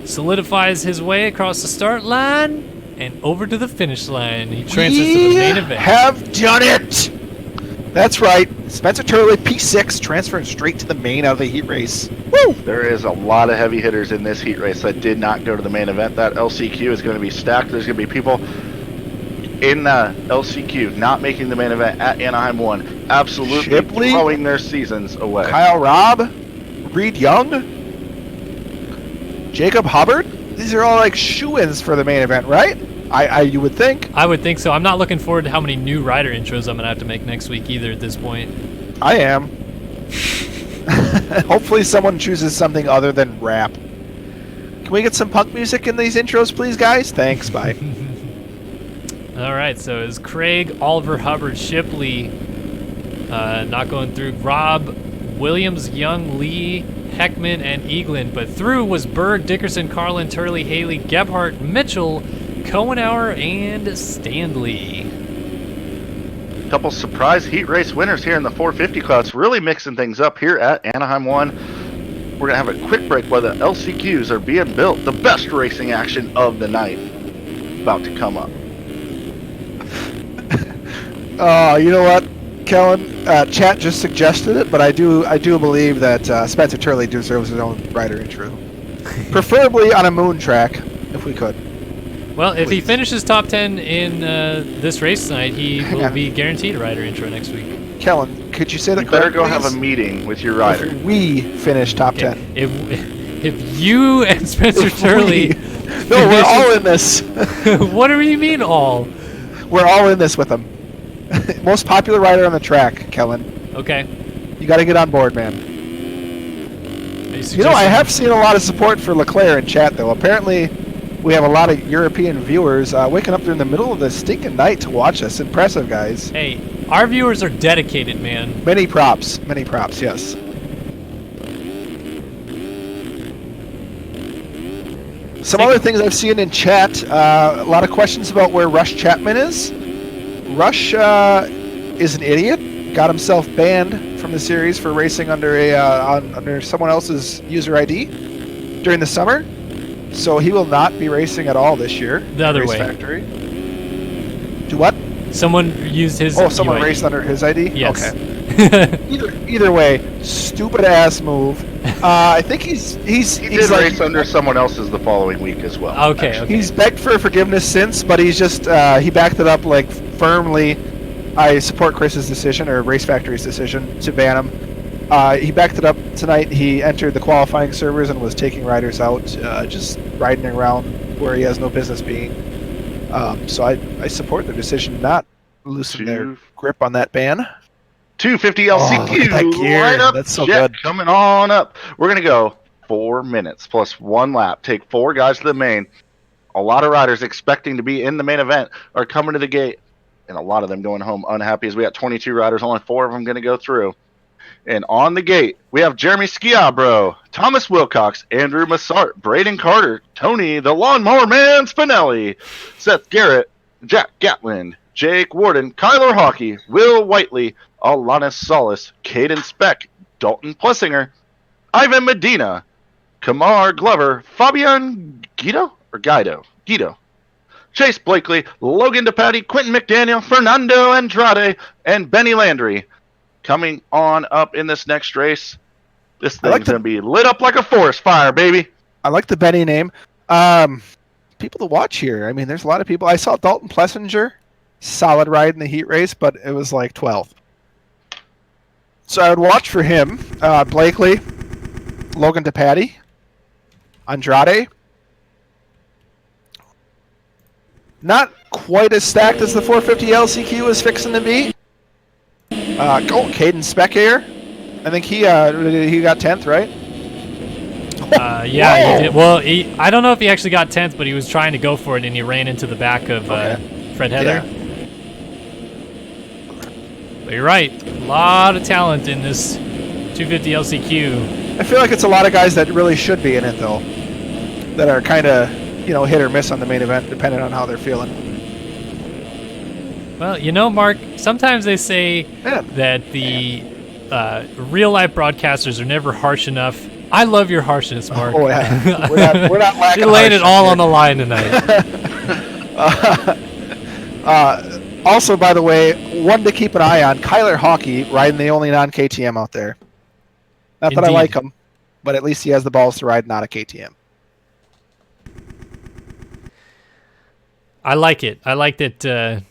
Speaker 1: solidifies his way across the start line and over to the finish line. He transfers to the main event.
Speaker 2: Have done it. That's right. Spencer Turley, P6, transferring straight to the main of the heat race. Woo!
Speaker 3: There is a lot of heavy hitters in this heat race that did not go to the main event. That LCQ is going to be stacked. There's going to be people in the LCQ not making the main event at Anaheim 1. Absolutely
Speaker 2: Shipley,
Speaker 3: throwing their seasons away.
Speaker 2: Kyle Robb, Reed Young, Jacob Hubbard. These are all like shoo-ins for the main event, right? You would think.
Speaker 1: I would think so. I'm not looking forward to how many new rider intros I'm going to have to make next week either at this point.
Speaker 2: I am. Hopefully someone chooses something other than rap. Can we get some punk music in these intros, please, guys? Thanks, bye.
Speaker 1: All right, so it's Craig, Oliver, Hubbard, Shipley not going through. Rob, Williams, Young, Lee, Heckman, and Eaglin. But through was Berg, Dickerson, Carlin, Turley, Haley, Gebhardt, Mitchell, Kohenauer, and Stanley.
Speaker 3: Couple surprise heat race winners here in the 450 class, really mixing things up here at Anaheim 1. We're going to have a quick break while the LCQs are being built. The best racing action of the night about to come up.
Speaker 2: Oh, you know what, Kellen? Chat just suggested it, but I do believe that Spencer Turley deserves his own rider intro. Preferably on a moon track, if we could.
Speaker 1: Well, if he finishes top 10 in this race tonight, he will be guaranteed a rider intro next week.
Speaker 2: Kellen, could you say that?
Speaker 3: You better go have a meeting with your rider.
Speaker 2: If we finish top 10.
Speaker 1: If you and Spencer Turley...
Speaker 2: No, we're all in this.
Speaker 1: What do you mean all?
Speaker 2: We're all in this with him. Most popular rider on the track, Kellen.
Speaker 1: Okay.
Speaker 2: You got to get on board, man. You know, I have seen a lot of support for Leclerc in chat, though. Apparently, we have a lot of European viewers waking up during the middle of the stinking night to watch us. Impressive, guys.
Speaker 1: Hey, our viewers are dedicated, man.
Speaker 2: Many props, yes. Some other things I've seen in chat, a lot of questions about where Rush Chapman is. Rush is an idiot. Got himself banned from the series for racing under under someone else's user ID during the summer. So he will not be racing at all this year.
Speaker 1: The other way.
Speaker 2: Factory. Do what?
Speaker 1: Someone used his.
Speaker 2: Oh, someone
Speaker 1: UID.
Speaker 2: raced under his ID.
Speaker 1: Yes.
Speaker 2: Okay. Either way, stupid ass move. I think he
Speaker 3: did race under someone else's the following week as well.
Speaker 1: Okay.
Speaker 2: He's begged for forgiveness since, but he's just he backed it up like firmly. I support Chris's decision or Race Factory's decision to ban him. He backed it up tonight. He entered the qualifying servers and was taking riders out, just riding around where he has no business being. So I support their decision not loosen their grip on that ban.
Speaker 3: 250 LCQ,
Speaker 2: that gear.
Speaker 3: Right up,
Speaker 2: that's so
Speaker 3: Jet,
Speaker 2: good.
Speaker 3: Coming on up. We're going to go 4 minutes plus 1 lap. Take 4 guys to the main. A lot of riders expecting to be in the main event are coming to the gate, and a lot of them going home unhappy as we got 22 riders, only 4 of them going to go through. And on the gate, we have Jeremy Schiabro, Thomas Wilcox, Andrew Massart, Braden Carter, Tony the Lawnmower Man Spinelli, Seth Garrett, Jack Gatland, Jake Warden, Kyler Hockey, Will Whiteley, Alanis Solis, Caden Speck, Dalton Plessinger, Ivan Medina, Kamar Glover, Fabian Guido, Chase Blakely, Logan DePatty, Quentin McDaniel, Fernando Andrade, and Benny Landry. Coming on up in this next race. This thing's going to be lit up like a forest fire, baby.
Speaker 2: I like the Benny name. People to watch here. I mean, there's a lot of people. I saw Dalton Plessinger. Solid ride in the heat race, but it was like 12th. So I would watch for him. Blakely, Logan DePatie. Andrade. Not quite as stacked as the 450 LCQ is fixing to be. Caden Speck here. I think he got 10th, right?
Speaker 1: Yeah, he did. Well, I don't know if he actually got 10th, but he was trying to go for it, and he ran into the back of Fred Heather.
Speaker 2: Yeah.
Speaker 1: But you're right. A lot of talent in this 250 LCQ.
Speaker 2: I feel like it's a lot of guys that really should be in it, though, that are kind of, hit or miss on the main event, depending on how they're feeling.
Speaker 1: Well, Mark, sometimes they say that the real-life broadcasters are never harsh enough. I love your harshness, Mark.
Speaker 2: Oh, yeah. We're not lacking.
Speaker 1: You're laying it all on the line tonight.
Speaker 2: Also, by the way, one to keep an eye on, Kyler Hawkey riding the only non-KTM out there. Not that I like him, but at least he has the balls to ride not a KTM.
Speaker 1: I like it. I like that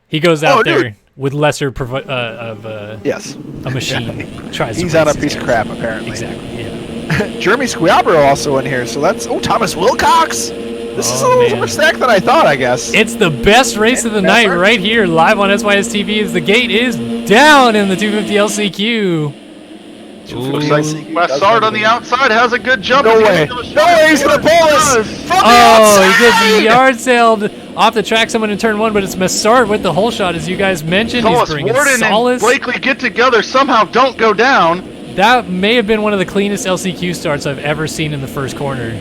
Speaker 1: he goes out there with lesser of
Speaker 2: yes.
Speaker 1: a machine. Tries
Speaker 2: He's
Speaker 1: to
Speaker 2: on a piece of crap, apparently.
Speaker 1: Exactly, yeah.
Speaker 2: Jeremy Squiabro also in here, so that's... Oh, Thomas Wilcox! This is a little more stacked than I thought, I guess.
Speaker 1: It's the best race of the night right here, live on SYS TV, as the gate is down in the 250 LCQ.
Speaker 3: Looks like Massard on the outside has a good jump.
Speaker 2: No way. No way, he's going to pull us from the outside!
Speaker 1: He gets yard sailed off the track, someone in turn one, but it's Massard with the hole shot, as you guys mentioned. He's bringing
Speaker 3: Warden
Speaker 1: Solace.
Speaker 3: and Blakely get together, somehow don't go down.
Speaker 1: That may have been one of the cleanest LCQ starts I've ever seen in the first corner.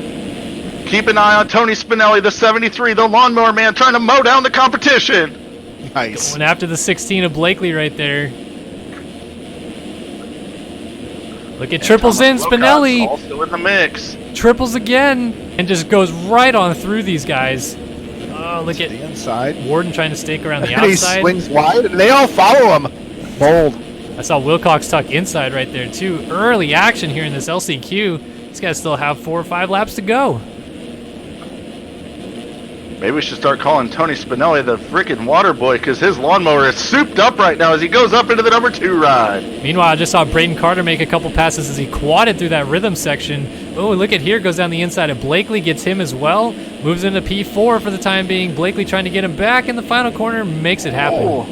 Speaker 3: Keep an eye on Tony Spinelli, the 73, the lawnmower man, trying to mow down the competition.
Speaker 2: Nice.
Speaker 1: Going after the 16 of Blakely right there. Look at triples in, Spinelli.
Speaker 3: Also in the mix.
Speaker 1: Triples again, and just goes right on through these guys. Oh, look at
Speaker 2: the inside.
Speaker 1: Warden trying to stake around the
Speaker 2: and
Speaker 1: outside.
Speaker 2: He swings wide, and they all follow him. Bold.
Speaker 1: I saw Wilcox tuck inside right there, too. Early action here in this LCQ. These guys still have 4 or 5 laps to go.
Speaker 3: Maybe we should start calling Tony Spinelli the freaking water boy, because his lawnmower is souped up right now as he goes up into the number 2 ride.
Speaker 1: Meanwhile, I just saw Braden Carter make a couple passes as he quadded through that rhythm section. Oh, look at here, goes down the inside of Blakely, gets him as well. Moves into P4 for the time being. Blakely trying to get him back in the final corner, makes it happen.
Speaker 2: Oh.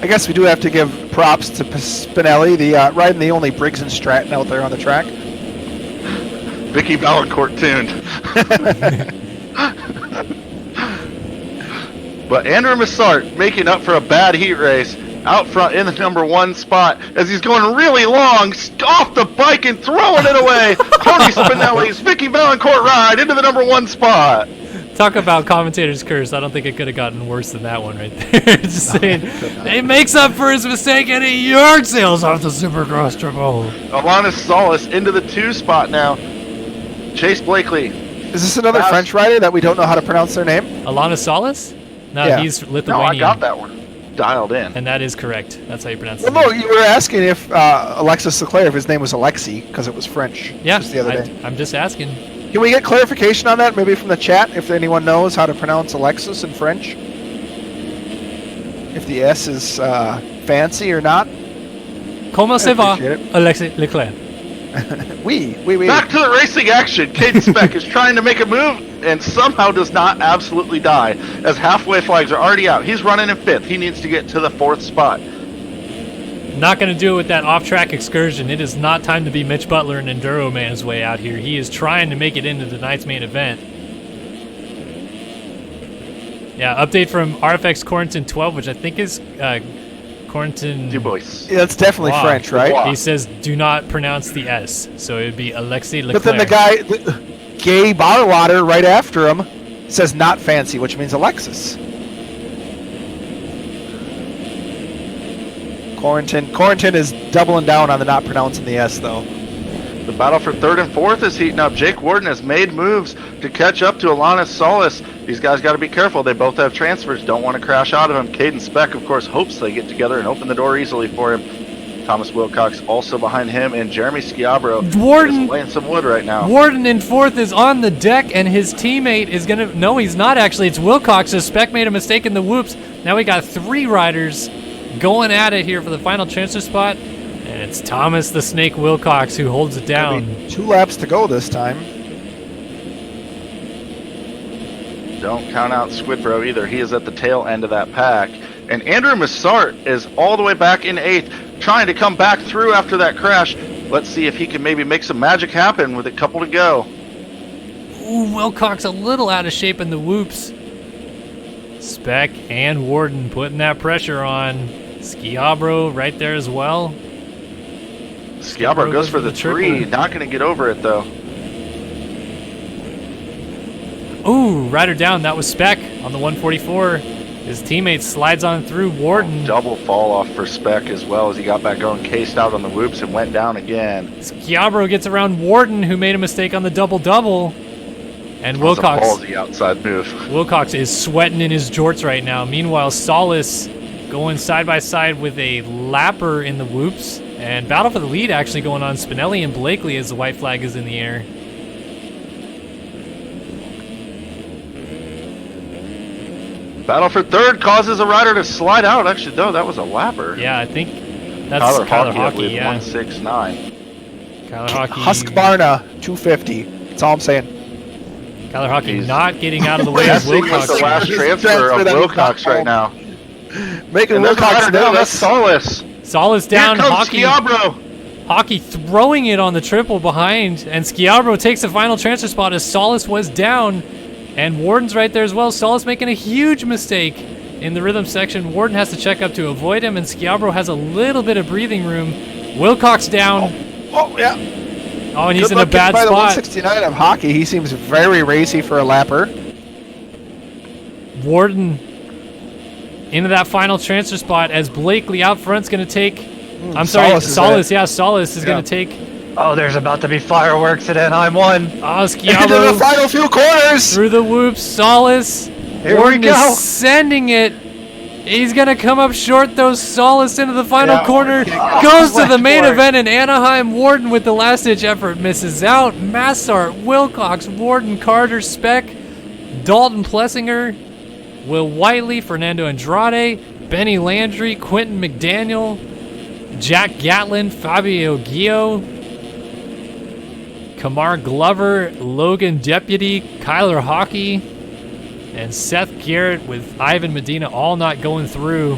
Speaker 2: I guess we do have to give props to Spinelli, the riding the only Briggs and Stratton out there on the track.
Speaker 3: Vicky Valancourt tuned. But Andrew Massart making up for a bad heat race out front in the number 1 spot as he's going really long off the bike and throwing it away. Tony Spinelli's Vicky Valancourt ride into the number 1 spot.
Speaker 1: Talk about commentator's curse. I don't think it could have gotten worse than that one right there. Just saying, he makes up for his mistake and he yard sails off the Supercross triple.
Speaker 3: Alanis Solis into the 2 spot now. Chase Blakely.
Speaker 2: Is this another French rider that we don't know how to pronounce their name?
Speaker 1: Alana Solis? No,
Speaker 2: Yeah.
Speaker 1: he's Lithuanian.
Speaker 3: No, I got that one dialed in.
Speaker 1: And that is correct. That's how you pronounce it.
Speaker 2: Well, no, you were asking if Alexis Leclerc, if his name was Alexi, because it was French.
Speaker 1: Yeah,
Speaker 2: just the other day.
Speaker 1: I'm just asking.
Speaker 2: Can we get clarification on that, maybe from the chat, if anyone knows how to pronounce Alexis in French? If the S is fancy or not?
Speaker 1: Comment ça va,
Speaker 2: appreciate it.
Speaker 1: Alexis Leclerc?
Speaker 2: Oui.
Speaker 3: Back to the racing action. Caden Speck is trying to make a move and somehow does not absolutely die as halfway flags are already out. He's running in 5th. He needs to get to the 4th spot.
Speaker 1: Not going to do it with that off-track excursion. It is not time to be Mitch Butler and Enduro Man's way out here. He is trying to make it into tonight's main event. Yeah, update from RFX Corentin 12, which I think is Corentin
Speaker 3: Dubois.
Speaker 2: Yeah, that's definitely French, right?
Speaker 1: He says do not pronounce the S, so it would be Alexis Leclerc.
Speaker 2: But then the guy, Gay Barwater, right after him, says not fancy, which means Alexis. Corentin is doubling down on the not pronouncing the S, though.
Speaker 3: The battle for 3rd and 4th is heating up. Jake Warden has made moves to catch up to Alanis Solis. These guys got to be careful. They both have transfers. Don't want to crash out of him. Caden Speck, of course, hopes they get together and open the door easily for him. Thomas Wilcox also behind him, and Jeremy Schiabro is laying some wood right now.
Speaker 1: Warden in 4th is on the deck, and his teammate is going to... No, he's not, actually. It's Wilcox. So Speck made a mistake in the whoops. Now we got 3 riders going at it here for the final transfer spot. And it's Thomas the Snake Wilcox who holds it down.
Speaker 2: 2 laps to go this time.
Speaker 3: Don't count out Squidbro either. He is at the tail end of that pack. And Andrew Massart is all the way back in 8th, trying to come back through after that crash. Let's see if he can maybe make some magic happen with a couple to go.
Speaker 1: Ooh, Wilcox a little out of shape in the whoops. Speck and Warden putting that pressure on. Schiabro right there as well.
Speaker 3: Schiabro goes for the 3. Not going to get over it, though.
Speaker 1: Ooh, rider down. That was Speck on the 144. His teammate slides on through Warden.
Speaker 3: Double fall off for Speck as well as he got back going, cased out on the whoops and went down again.
Speaker 1: Schiabro gets around Warden, who made a mistake on the double-double. And Wilcox.
Speaker 3: That was a ballsy outside move.
Speaker 1: Wilcox is sweating in his jorts right now. Meanwhile, Solis going side by side with a lapper in the whoops. And battle for the lead actually going on Spinelli and Blakely as the white flag is in the air.
Speaker 3: Battle for 3rd causes a rider to slide out. Actually, though, that was a lapper.
Speaker 1: Yeah, I think that's Kyler Hockey, yeah.
Speaker 3: 169.
Speaker 1: Kyler Hockey.
Speaker 2: Husqvarna 250. That's all I'm saying.
Speaker 1: Kyler Hockey not getting out of the way of Wilcox.
Speaker 3: That's the last transfer of Wilcox right now.
Speaker 2: Making Wilcox
Speaker 3: down. That's Solis.
Speaker 1: Solis down.
Speaker 3: Here comes Schiabro.
Speaker 1: Hockey throwing it on the triple behind, and Schiabro takes the final transfer spot as Solis was down. And Warden's right there as well. Solis making a huge mistake in the rhythm section. Warden has to check up to avoid him, and Schiabro has a little bit of breathing room. Wilcox down.
Speaker 2: Oh yeah.
Speaker 1: Oh, and he's
Speaker 2: Good
Speaker 1: in a bad
Speaker 2: by
Speaker 1: spot.
Speaker 2: The 169 of Hockey. He seems very racy for a lapper.
Speaker 1: Warden into that final transfer spot as Blakely out front's going to take. I'm sorry, Solis. Yeah, Solis is going to take.
Speaker 4: Oh, there's about to be fireworks at Anaheim 1.
Speaker 1: Oh,
Speaker 2: Into the
Speaker 1: Schiabro
Speaker 2: final few corners.
Speaker 1: through the whoops. Solis.
Speaker 4: Here
Speaker 1: Warden
Speaker 4: we go.
Speaker 1: is sending it. He's going to come up short, though. Solis into the final corner. Goes to the main event in Anaheim. Warden with the last-ditch effort misses out. Massart, Wilcox, Warden, Carter, Speck, Dalton Plessinger, Will Whiteley, Fernando Andrade, Benny Landry, Quentin McDaniel, Jack Gatlin, Fabio Gio, Kamar Glover, Logan Deputy, Kyler Hockey, and Seth Garrett with Ivan Medina all not going through.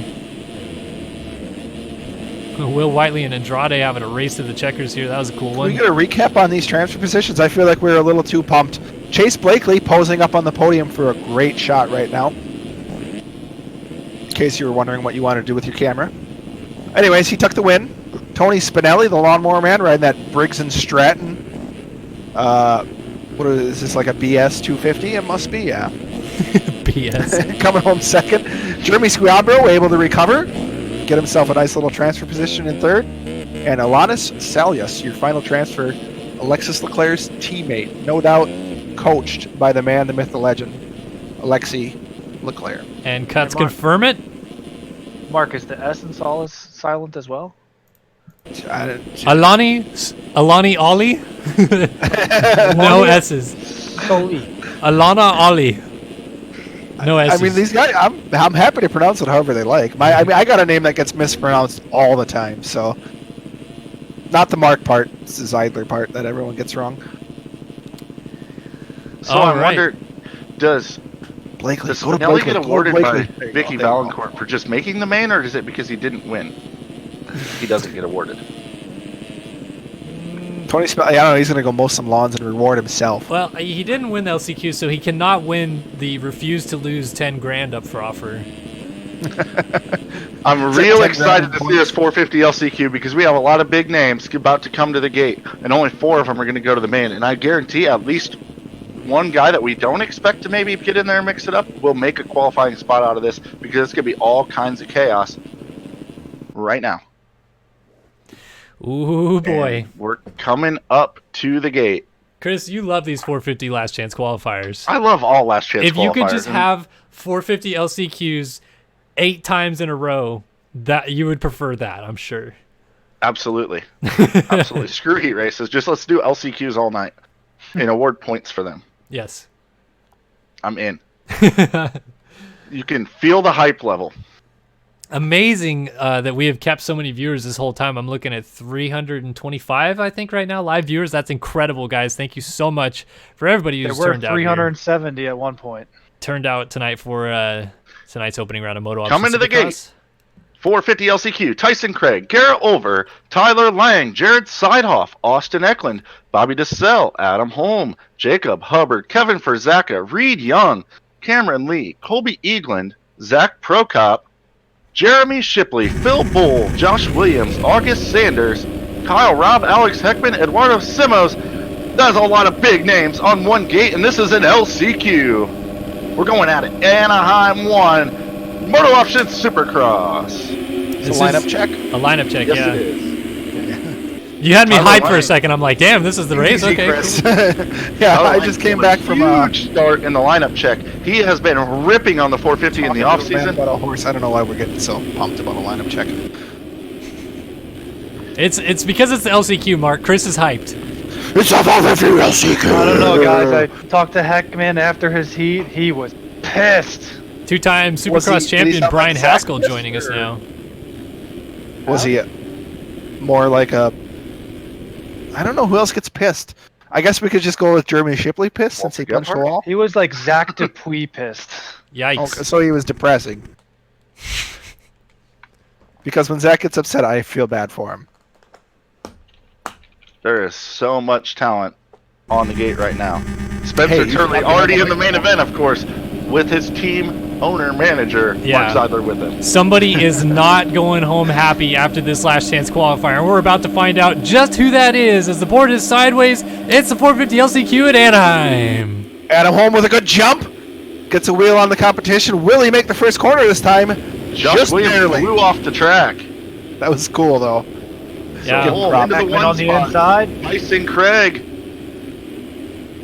Speaker 1: Will Whiteley and Andrade having a race to the checkers here. That was a cool one.
Speaker 2: Can we get a recap on these transfer positions? I feel like we're a little too pumped. Chase Blakely posing up on the podium for a great shot right now. In case you were wondering what you wanted to do with your camera. Anyways, he took the win. Tony Spinelli, the lawnmower man, riding that Briggs & Stratton. What is this, like a BS 250? It must be, yeah.
Speaker 1: BS.
Speaker 2: Coming home second. Jeremy Squiabro able to recover, get himself a nice little transfer position in 3rd. And Alanis Salias, your final transfer, Alexis Leclerc's teammate. No doubt coached by the man, the myth, the legend, Alexis Leclerc.
Speaker 1: And cuts confirm it.
Speaker 4: Marcus, the S in Solis silent as well?
Speaker 1: Alani Ollie. No S's. Alana Ollie. No S's.
Speaker 2: I mean, these guys, I'm happy to pronounce it however they like. I got a name that gets mispronounced all the time, so not the Mark part, it's the Zeidler part that everyone gets wrong.
Speaker 3: So I wonder, does Spinelli get awarded by Vicky Valancourt for just making the main, or is it because he didn't win? He doesn't get awarded.
Speaker 2: Tony Spinelli, I don't know, he's going to go mow some lawns and reward himself.
Speaker 1: Well, he didn't win the LCQ, so he cannot win the refuse to lose 10 grand up for offer.
Speaker 3: I'm real excited to see this 450 LCQ because we have a lot of big names about to come to the gate, and only 4 of them are going to go to the main. And I guarantee at least one guy that we don't expect to maybe get in there and mix it up will make a qualifying spot out of this, because it's going to be all kinds of chaos right now.
Speaker 1: Ooh, boy.
Speaker 3: And we're coming up to the gate.
Speaker 1: Chris, you love these 450 last chance qualifiers.
Speaker 3: I love all last chance qualifiers.
Speaker 1: If you could just have 450 LCQs 8 times in a row, that you would prefer that, I'm sure.
Speaker 3: Absolutely. Absolutely. Screw heat races. Just let's do LCQs all night and award points for them.
Speaker 1: Yes.
Speaker 3: I'm in. You can feel the hype level.
Speaker 1: Amazing that we have kept so many viewers this whole time. I'm looking at 325, I think, right now, live viewers. That's incredible, guys. Thank you so much for everybody who's
Speaker 4: There were
Speaker 1: turned out
Speaker 4: 370 at one point.
Speaker 1: turned out tonight for tonight's opening round of MotoOption
Speaker 3: Coming to the
Speaker 1: Supercross.
Speaker 3: gate. 450 LCQ, Tyson Craig, Garrett Over, Tyler Lang, Jared Seidhoff, Austin Eklund, Bobby DeSelle, Adam Holm, Jacob Hubbard, Kevin Ferzaka, Reed Young, Cameron Lee, Colby Eagland, Zach Prokop, Jeremy Shipley, Phil Bull, Josh Williams, August Sanders, Kyle Robb, Alex Heckman, Eduardo Simos. That's a lot of big names on one gate, and this is an LCQ. We're going at it. Anaheim 1. MotoOption Supercross.
Speaker 2: It's a lineup check.
Speaker 1: A lineup check,
Speaker 3: Yes,
Speaker 1: yeah.
Speaker 3: it is.
Speaker 1: You had me
Speaker 3: Tyler
Speaker 1: hyped for a
Speaker 3: Lang.
Speaker 1: second. I'm like, damn, this is the race?
Speaker 2: Easy,
Speaker 1: Okay.
Speaker 2: Chris.
Speaker 1: Cool.
Speaker 2: Yeah,
Speaker 3: Tyler
Speaker 2: I
Speaker 3: Lang
Speaker 2: just came
Speaker 3: gave a
Speaker 2: back from
Speaker 3: huge start in the lineup check. He has been ripping on the 450 in the off season.
Speaker 2: About a horse. I don't know why we're getting so pumped about a lineup check.
Speaker 1: It's because it's the LCQ, Mark. Chris is hyped.
Speaker 2: It's a 450 LCQ.
Speaker 4: I don't know, guys. I talked to Heckman after his heat. He was pissed.
Speaker 1: Two-time
Speaker 2: Was he-
Speaker 1: Supercross
Speaker 2: did he
Speaker 1: champion
Speaker 2: sound
Speaker 1: Brian
Speaker 2: like Zach
Speaker 1: Haskell
Speaker 2: pissed,
Speaker 1: joining us
Speaker 2: or-
Speaker 1: now.
Speaker 2: Was he more like a? I don't know who else gets pissed. I guess we could just go with Jeremy Shipley pissed since he punched the
Speaker 3: Gephardt?
Speaker 2: wall.
Speaker 4: He was like Zach Dupuis pissed.
Speaker 1: Yikes.
Speaker 2: Okay, so he was depressing. Because when Zach gets upset, I feel bad for him.
Speaker 3: There is so much talent on the gate right now. Spencer
Speaker 2: Hey,
Speaker 3: Turley
Speaker 2: you-
Speaker 3: already in the main event, of course, with his team owner manager,
Speaker 1: Yeah.
Speaker 3: Mark Seidler, with him.
Speaker 1: Somebody is not going home happy after this last chance qualifier. And we're about to find out just who that is. As the board is sideways, it's the 450 LCQ at Anaheim.
Speaker 2: Adam Holm with a good jump. Gets a wheel on the competition. Will he make the first corner this time?
Speaker 3: Josh
Speaker 2: Just
Speaker 3: Williams
Speaker 2: barely.
Speaker 3: flew off the track.
Speaker 2: That was cool, though.
Speaker 1: Yeah.
Speaker 3: Oh,
Speaker 2: Rob
Speaker 3: into the
Speaker 4: Heckman
Speaker 3: one
Speaker 4: on the
Speaker 3: spot.
Speaker 4: inside.
Speaker 3: Tyson Craig.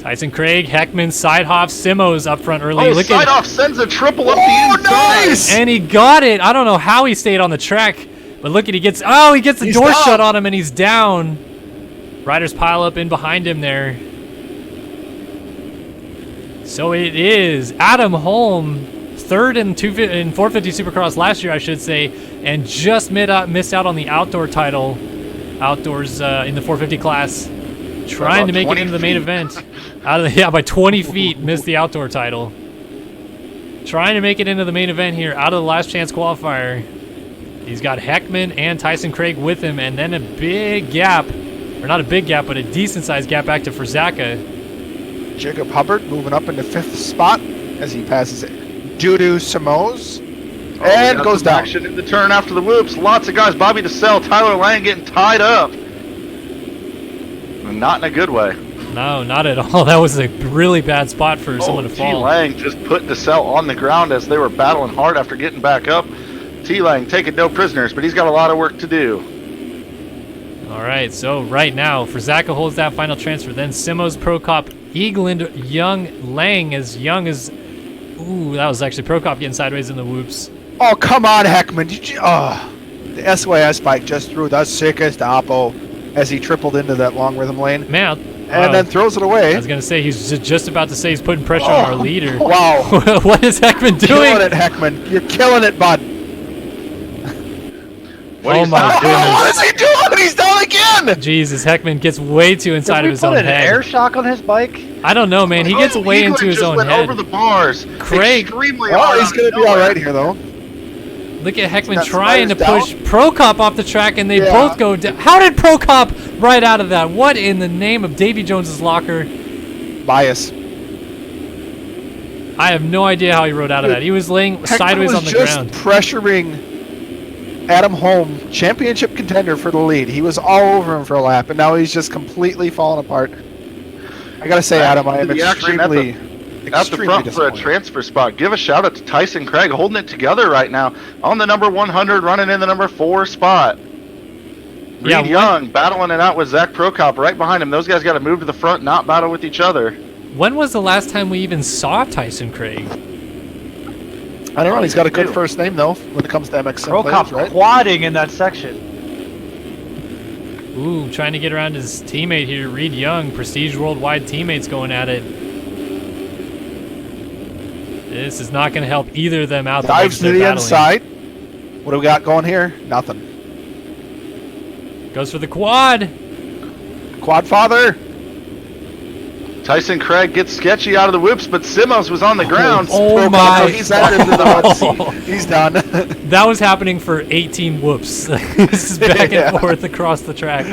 Speaker 1: Tyson Craig, Heckman, Seidhoff, Simos up front early.
Speaker 3: Oh,
Speaker 1: Look at,
Speaker 3: Seidhoff sends a triple up
Speaker 2: Oh,
Speaker 3: the inside.
Speaker 2: nice!
Speaker 1: and he got it. I don't know how he stayed on the track, but look at he gets the
Speaker 2: He's
Speaker 1: door
Speaker 2: down.
Speaker 1: shut on him and he's down. Riders pile up in behind him there. So it is Adam Holm, third in 450 Supercross last year, I should say, and just missed out on the outdoor title, outdoors in the 450 class, trying to make it
Speaker 3: 20
Speaker 1: into the main
Speaker 3: feet.
Speaker 1: event. By 20 feet, missed the outdoor title. Trying to make it into the main event here, out of the last chance qualifier. He's got Heckman and Tyson Craig with him, and then a big gap, or not a big gap, but a decent sized gap back to Ferzaka.
Speaker 2: Jacob Hubbard moving up into 5th spot as he passes Dudu Samos.
Speaker 3: Oh, we
Speaker 2: And
Speaker 3: got
Speaker 2: goes
Speaker 3: some
Speaker 2: down.
Speaker 3: Action in the turn after the whoops. Lots of guys. Bobby DeSelle, Tyler Lang getting tied up. Not in a good way.
Speaker 1: No, not at all. That was a really bad spot for someone to
Speaker 3: T.
Speaker 1: fall.
Speaker 3: Lang just put DeSelle on the ground as they were battling hard after getting back up. T. Lang taking no prisoners, but he's got a lot of work to do.
Speaker 1: All right, so right now, Ferzaka holds that final transfer. Then Simos, Prokop, Eagland, Young, Lang as young as... Ooh, that was actually Prokop getting sideways in the whoops.
Speaker 2: Oh, come on, Heckman. The SYS bike just threw the sickest oppo as he tripled into that long rhythm lane.
Speaker 1: Man,
Speaker 2: And then throws it
Speaker 1: I
Speaker 2: away.
Speaker 1: was going to say, he's just about to say he's putting pressure on our leader.
Speaker 2: Wow.
Speaker 1: What is Heckman
Speaker 2: Killing
Speaker 1: doing?
Speaker 2: it, Heckman. You're killing it, bud.
Speaker 3: What
Speaker 1: Oh
Speaker 3: he's
Speaker 1: my
Speaker 3: not doing
Speaker 1: goodness.
Speaker 2: What is he doing? He's done again.
Speaker 1: Jesus, Heckman gets way too inside
Speaker 4: Did
Speaker 1: of
Speaker 4: we
Speaker 1: his
Speaker 4: put
Speaker 1: own
Speaker 4: an
Speaker 1: head.
Speaker 4: air shock on his bike?
Speaker 1: I don't know, man. He gets way
Speaker 3: Eagler
Speaker 1: into his
Speaker 3: just
Speaker 1: own
Speaker 3: went
Speaker 1: head.
Speaker 3: over the bars.
Speaker 1: Craig.
Speaker 3: Extremely
Speaker 2: Well,
Speaker 3: hard
Speaker 2: he's
Speaker 3: out
Speaker 2: going
Speaker 3: of
Speaker 2: to be all
Speaker 3: nowhere.
Speaker 2: right here, though.
Speaker 1: Look at Heckman
Speaker 2: got
Speaker 1: trying to
Speaker 2: spiders
Speaker 1: push Prokop off the track, and they
Speaker 2: Yeah.
Speaker 1: both go down. How did Prokop ride out of that? What in the name of Davy Jones's locker?
Speaker 2: Bias.
Speaker 1: I have no idea how he rode out of that. He was laying
Speaker 2: Heckman
Speaker 1: sideways
Speaker 2: was
Speaker 1: on the
Speaker 2: just
Speaker 1: ground.
Speaker 2: pressuring Adam Holm, championship contender for the lead. He was all over him for a lap, and now he's just completely falling apart. I gotta say, Adam, I am
Speaker 3: The action
Speaker 2: extremely,
Speaker 3: at the
Speaker 2: extremely
Speaker 3: front for a
Speaker 2: disappointed.
Speaker 3: transfer spot. Give a shout out to Tyson Craig holding it together right now on the number 100, running in the number 4 spot.
Speaker 1: Yeah,
Speaker 3: Reed Young battling it out with Zach Prokop right behind him. Those guys got to move to the front, not battle with each other.
Speaker 1: When was the last time we even saw Tyson Craig?
Speaker 2: I don't know. He's got a good
Speaker 3: Ew.
Speaker 2: first name though when it comes to MXM
Speaker 4: Prokop
Speaker 2: players, right?
Speaker 4: quadding in that section.
Speaker 1: Ooh, trying to get around his teammate here, Reed Young. Prestige Worldwide teammates going at it. This is not going to help either of them out.
Speaker 2: Dives to
Speaker 1: They're
Speaker 2: the
Speaker 1: battling.
Speaker 2: inside. What do we got going here? Nothing.
Speaker 1: Goes for the quad.
Speaker 2: Quad father.
Speaker 3: Tyson Craig gets sketchy out of the whoops, but Simmons was on the ground.
Speaker 1: Oh my.
Speaker 2: He's out into the mud seat. He's done.
Speaker 1: That was happening for 18 whoops. This is back
Speaker 2: Yeah.
Speaker 1: and forth across the track.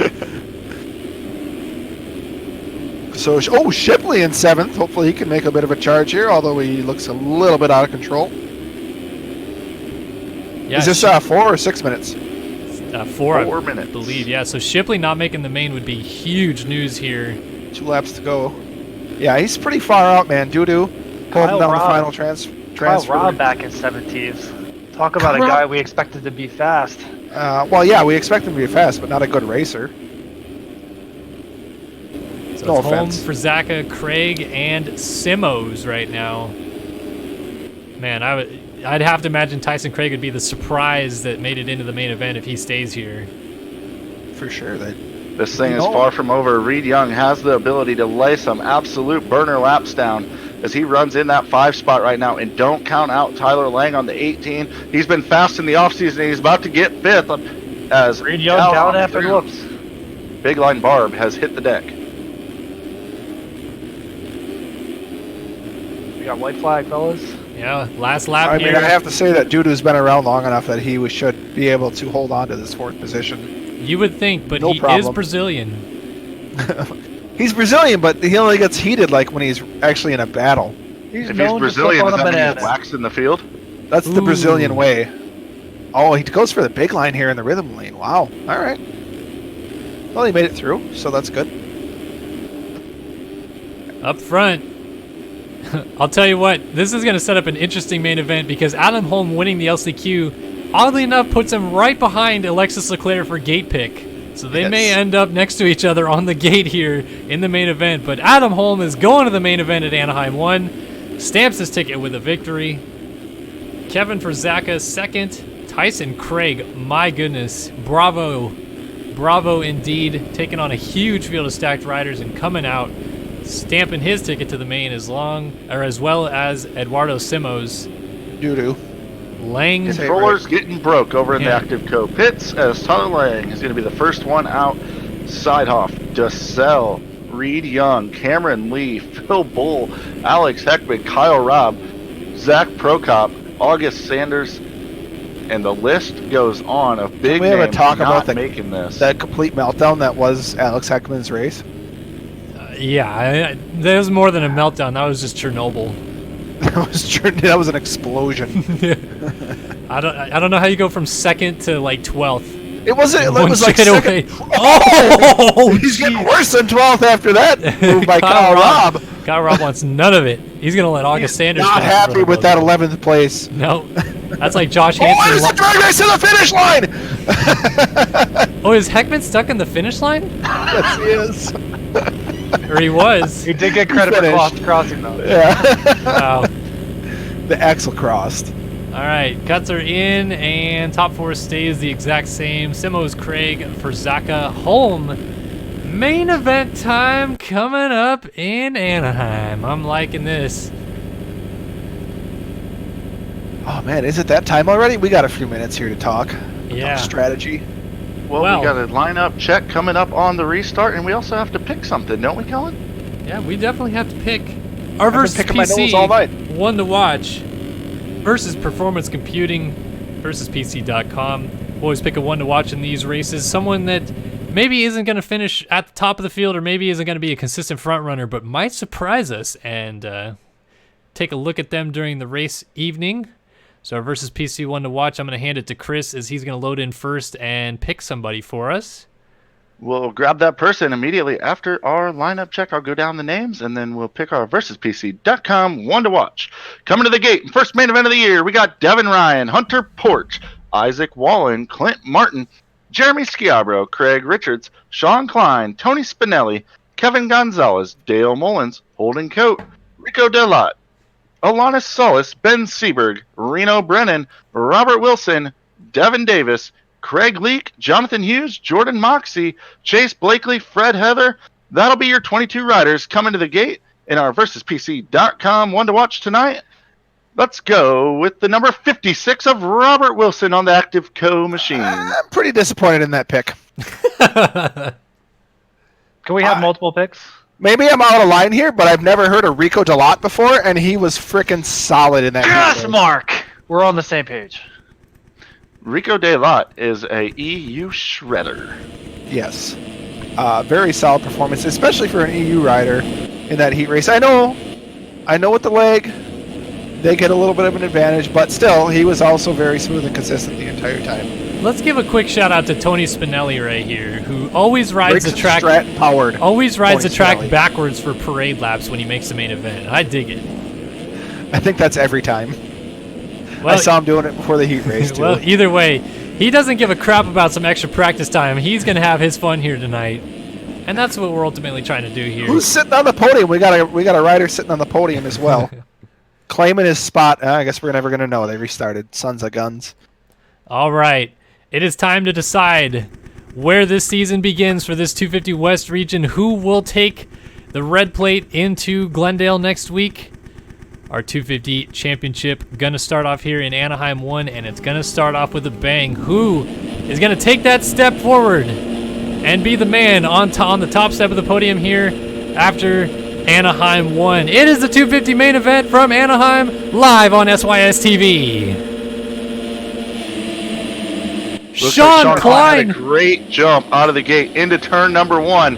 Speaker 2: So, Shipley in 7th. Hopefully he can make a bit of a charge here, although he looks a little bit out of control.
Speaker 1: Yeah,
Speaker 2: Is this 4 or 6 minutes?
Speaker 1: 4
Speaker 3: 4
Speaker 1: I
Speaker 3: minutes.
Speaker 1: believe. Yeah, so Shipley not making the main would be huge news here.
Speaker 2: 2 laps to go. Yeah, he's pretty far out, man. Doo-doo. Holding down the final transfer.
Speaker 4: Kyle Robb back in 17th. Talk about a guy we expected to be fast.
Speaker 2: Well, yeah, we expect him to be fast, but not a good racer.
Speaker 1: So
Speaker 2: No
Speaker 1: it's home
Speaker 2: offense.
Speaker 1: for Zaka, Craig, and Simmos right now. Man, I'd have to imagine Tyson Craig would be the surprise that made it into the main event if he stays here.
Speaker 2: For sure.
Speaker 3: This thing is far from over. Reed Young has the ability to lay some absolute burner laps down as he runs in that 5 spot right now. And don't count out Tyler Lang on the 18. He's been fast in the offseason, and he's about to get 5th as
Speaker 4: Reed Young down after the whoops.
Speaker 3: Big Line Barb has hit the deck.
Speaker 4: We got white flag, fellas.
Speaker 1: Yeah, last lap
Speaker 2: I
Speaker 1: here.
Speaker 2: mean, I have to say that Doo-doo's been around long enough that he should be able to hold on to this 4th position.
Speaker 1: You would think, but
Speaker 2: No
Speaker 1: he is
Speaker 2: problem.
Speaker 1: Brazilian.
Speaker 2: He's Brazilian, but he only gets heated like when he's actually in a battle.
Speaker 4: He's
Speaker 3: If he's
Speaker 4: known
Speaker 3: Brazilian,
Speaker 4: to
Speaker 3: does
Speaker 4: slip on a
Speaker 3: that mean he's
Speaker 4: banana.
Speaker 3: waxed in the field?
Speaker 2: That's the
Speaker 1: Ooh.
Speaker 2: Brazilian way. Oh, he goes for the big line here in the rhythm lane. Wow. All right. Well, he made it through, so that's good.
Speaker 1: Up front. I'll tell you what, this is going to set up an interesting main event because Adam Holm winning the LCQ, oddly enough, puts him right behind Alexis Leclerc for gate pick. So they may end up next to each other on the gate here in the main event. But Adam Holm is going to the main event at Anaheim 1, stamps his ticket with a victory. Kevin Zaka 2nd. Tyson Craig, my goodness, bravo. Bravo indeed, taking on a huge field of stacked riders and coming out, stamping his ticket to the main as well as Eduardo Simmos.
Speaker 2: Doo-doo.
Speaker 1: Lang,
Speaker 3: Controllers getting broke over in the
Speaker 1: Yeah.
Speaker 3: active co pits as Tyler Lang is going to be the first one out. Sidehoff, DeSalle, Reed Young, Cameron Lee, Phil Bull, Alex Heckman, Kyle Robb, Zach Prokop, August Sanders, and the list goes on of big
Speaker 2: we have a
Speaker 3: names
Speaker 2: talk
Speaker 3: not
Speaker 2: about the-
Speaker 3: making this.
Speaker 2: That complete meltdown that was Alex Heckman's race.
Speaker 1: yeah, that was more than a meltdown. That was just Chernobyl.
Speaker 2: That was an explosion.
Speaker 1: I don't know how you go from 2nd to like 12th.
Speaker 2: It wasn't. It
Speaker 1: One
Speaker 2: was like
Speaker 1: second
Speaker 2: second.
Speaker 1: away. Oh,
Speaker 2: He's getting worse than 12th after that move by Kyle Robb.
Speaker 1: Kyle Robb wants none of it. He's gonna let August Sanders.
Speaker 2: Not
Speaker 1: finish in
Speaker 2: happy
Speaker 1: front
Speaker 2: with
Speaker 1: of
Speaker 2: that
Speaker 1: him.
Speaker 2: 11th place.
Speaker 1: No, that's like Josh
Speaker 2: Oh,
Speaker 1: Hansen.
Speaker 2: there's a drag race to the finish line.
Speaker 1: Oh, is Heckman stuck in the finish line?
Speaker 2: Yes, he is.
Speaker 1: Or he was?
Speaker 4: He did get credit for
Speaker 2: finished.
Speaker 4: crossing though.
Speaker 2: Yeah.
Speaker 1: Wow.
Speaker 2: The axle crossed.
Speaker 1: All right, cuts are in, and top 4 stays the exact same. Simmos, Craig, Zaka, Holm. Main event time coming up in Anaheim. I'm liking this.
Speaker 2: Oh man, is it that time already? We got a few minutes here to talk.
Speaker 1: Yeah.
Speaker 2: About strategy.
Speaker 3: well,
Speaker 1: well-
Speaker 3: we got a lineup check coming up on the restart, and we also have to pick something, don't we, Colin?
Speaker 1: Yeah, we definitely have to pick our
Speaker 2: I've been
Speaker 1: versus
Speaker 2: picking my
Speaker 1: PC
Speaker 2: nose all night.
Speaker 1: one to watch versus Performance Computing versus PC.com. Always pick a one to watch in these races. Someone that maybe isn't going to finish at the top of the field or maybe isn't going to be a consistent front runner, but might surprise us and take a look at them during the race evening. So our versus PC one to watch, I'm going to hand it to Chris as he's going to load in first and pick somebody for us.
Speaker 3: We'll grab that person immediately after our lineup check. I'll go down the names, and then we'll pick our versuspc.com one to watch. Coming to the gate, first main event of the year, we got Devin Ryan, Hunter Porch, Isaac Wallen, Clint Martin, Jeremy Schiabro, Craig Richards, Sean Klein, Tony Spinelli, Kevin Gonzalez, Dale Mullins, Holden Coate, Rico Delot, Alanis Solis, Ben Seberg, Reno Brennan, Robert Wilson, Devin Davis, Craig Leake, Jonathan Hughes, Jordan Moxie, Chase Blakely, Fred Heather. That'll be your 22 riders coming to the gate in our versuspc.com one to watch tonight. Let's go with the number 56 of Robert Wilson on the Active Co machine.
Speaker 2: I'm pretty disappointed in that pick.
Speaker 4: Can we have multiple picks?
Speaker 2: Maybe I'm out of line here, but I've never heard of Rico Delot before, and he was freaking solid in that.
Speaker 4: Yes,
Speaker 2: race.
Speaker 4: Mark. We're on the same page.
Speaker 3: Rico Delot is a EU shredder.
Speaker 2: Yes. Very solid performance, especially for an EU rider in that heat race. I know with the leg, they get a little bit of an advantage, but still, he was also very smooth and consistent the entire time.
Speaker 1: Let's give a quick shout out to Tony Spinelli right here, who always rides the track.
Speaker 2: Powered.
Speaker 1: Always rides
Speaker 2: Tony
Speaker 1: the track
Speaker 2: Spinelli.
Speaker 1: backwards for parade laps when he makes the main event. I dig it.
Speaker 2: I think that's every time.
Speaker 1: Well,
Speaker 2: I saw him doing it before the heat race too.
Speaker 1: well, either way, he doesn't give a crap about some extra practice time. He's going to have his fun here tonight, and that's what we're ultimately trying to do here.
Speaker 2: Who's sitting on the podium? We got a rider sitting on the podium as well, claiming his spot. I guess we're never gonna know. They restarted. Sons of guns.
Speaker 1: All right, it is time to decide where this season begins for this 250 West region. Who will take the red plate into Glendale next week? Our 250 championship gonna start off here in Anaheim 1, and it's gonna start off with a bang. Who is gonna take that step forward and be the man on the top step of the podium here after Anaheim 1? It is the 250 main event from Anaheim, live on SYS TV.
Speaker 3: Looks
Speaker 1: Sean
Speaker 3: like
Speaker 1: Klein.
Speaker 3: had a great jump out of the gate into turn number 1.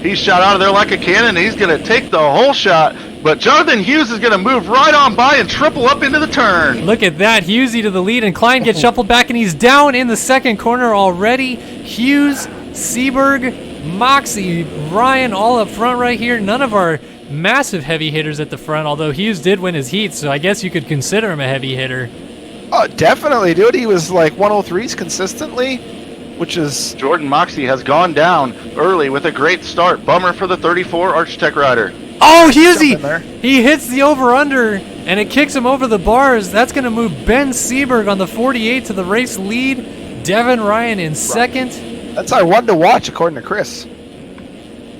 Speaker 3: He shot out of there like a cannon. He's going to take the whole shot, but Jonathan Hughes is going to move right on by and triple up into the turn.
Speaker 1: Look at that, Hughesy to the lead, and Klein gets shuffled back, and he's down in the second corner already. Hughes, Seberg, Moxie, Ryan all up front right here. None of our massive heavy hitters at the front, although Hughes did win his heat, so I guess you could consider him a heavy hitter.
Speaker 2: Oh, definitely, dude. He was like 103s consistently, which is
Speaker 3: Jordan Moxie has gone down early with a great start. Bummer for the 34 Archtech rider.
Speaker 1: Oh,
Speaker 2: Jump in there.
Speaker 1: Hughesy! He hits the over-under, and it kicks him over the bars. That's going to move Ben Seberg on the 48 to the race lead. Devin Ryan in second.
Speaker 2: that's our one to watch according to Chris.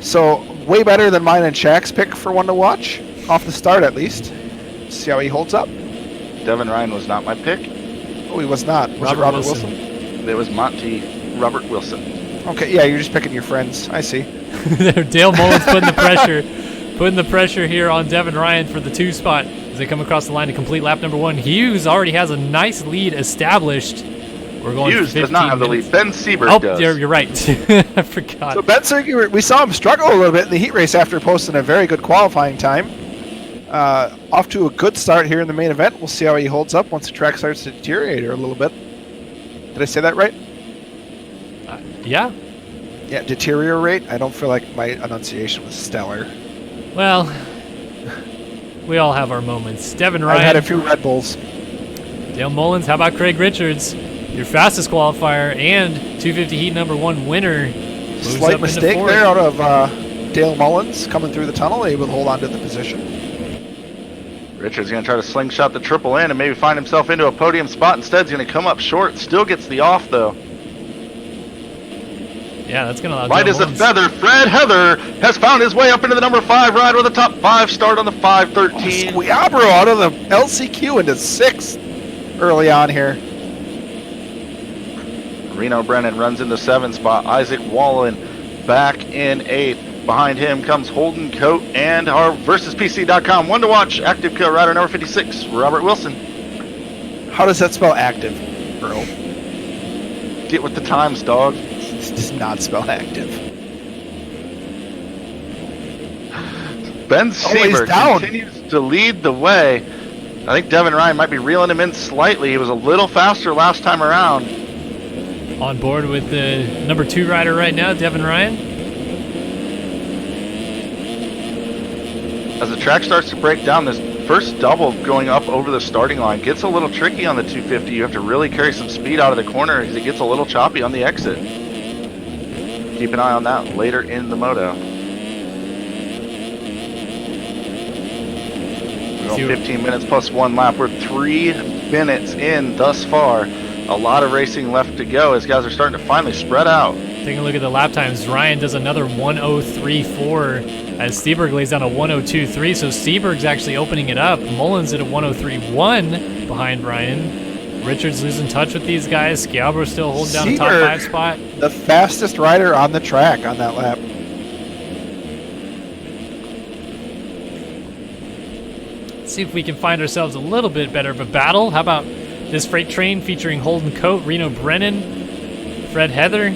Speaker 2: So way better than mine and Shaq's pick for one to watch off the start at least. See how he holds up.
Speaker 3: Devin Ryan was not my pick.
Speaker 2: Oh, he was not. Was it
Speaker 1: Robert
Speaker 2: Robert
Speaker 1: Wilson.
Speaker 2: Wilson?
Speaker 3: It was Monty Robert Wilson.
Speaker 2: Okay, yeah, you're just picking your friends. I see.
Speaker 1: Dale Mullins putting the pressure here on Devin Ryan for the 2 spot as they come across the line to complete lap number 1. Hughes already has a nice lead established. We're going
Speaker 3: Hughes
Speaker 1: 15
Speaker 3: does not have the
Speaker 1: minutes.
Speaker 3: lead. Ben Seberg does.
Speaker 1: You're right. I forgot.
Speaker 2: So Ben Sergi, we saw him struggle a little bit in the heat race after posting a very good qualifying time. Off to a good start here in the main event. We'll see how he holds up once the track starts to deteriorate a little bit. Did I say that right?
Speaker 1: Yeah.
Speaker 2: Yeah, deteriorate. I don't feel like my enunciation was stellar.
Speaker 1: Well, we all have our moments. Devin
Speaker 2: I had a
Speaker 1: Ryan,
Speaker 2: few Red Bulls.
Speaker 1: Dale Mullins, how about Craig Richards? Your fastest qualifier and 250 heat number 1 winner. Moves
Speaker 2: Slight
Speaker 1: up into
Speaker 2: mistake
Speaker 1: fourth.
Speaker 2: there out of Dale Mullins coming through the tunnel, able to hold on to the position.
Speaker 3: Richards going to try to slingshot the triple in and maybe find himself into a podium spot. Instead, he's going to come up short. Still gets the off, though.
Speaker 1: Yeah, that's going to allow
Speaker 3: Light
Speaker 1: Dale
Speaker 3: as a
Speaker 1: Mullins.
Speaker 3: feather. Fred Heather has found his way up into the number 5 ride with a top 5 start on the 513.
Speaker 2: Squiabro out of the LCQ into 6th early on here.
Speaker 3: Reno Brennan runs in the 7th spot. Isaac Wallen back in 8th. Behind him comes Holden Coate and our VersusPC.com one to watch active co rider number 56, Robert Wilson.
Speaker 2: How does that spell active, bro?
Speaker 3: Get with the times, dog.
Speaker 2: It does not spell active.
Speaker 3: Ben
Speaker 2: he's
Speaker 3: Seberg
Speaker 2: down.
Speaker 3: continues to lead the way. I think Devin Ryan might be reeling him in slightly. He was a little faster last time around.
Speaker 1: On board with the number 2 rider right now, Devin Ryan.
Speaker 3: As the track starts to break down, this first double going up over the starting line gets a little tricky on the 250. You have to really carry some speed out of the corner because it gets a little choppy on the exit. Keep an eye on that later in the moto. We're going 15 minutes plus 1 lap. We're 3 minutes in thus far. A lot of racing left to go as guys are starting to finally spread out.
Speaker 1: Take Taking a look at the lap times, Ryan does another 1:03.4 as Seberg lays down a 1:02.3. So Seberg's actually opening it up. Mullins at a 1:03.1 behind Ryan. Richards losing touch with these guys. Schiavro still holding down a top 5 spot.
Speaker 2: The fastest rider on the track on that lap.
Speaker 1: Let's see if we can find ourselves a little bit better of a battle. How about this freight train featuring Holden Coate, Reno Brennan, Fred Heather,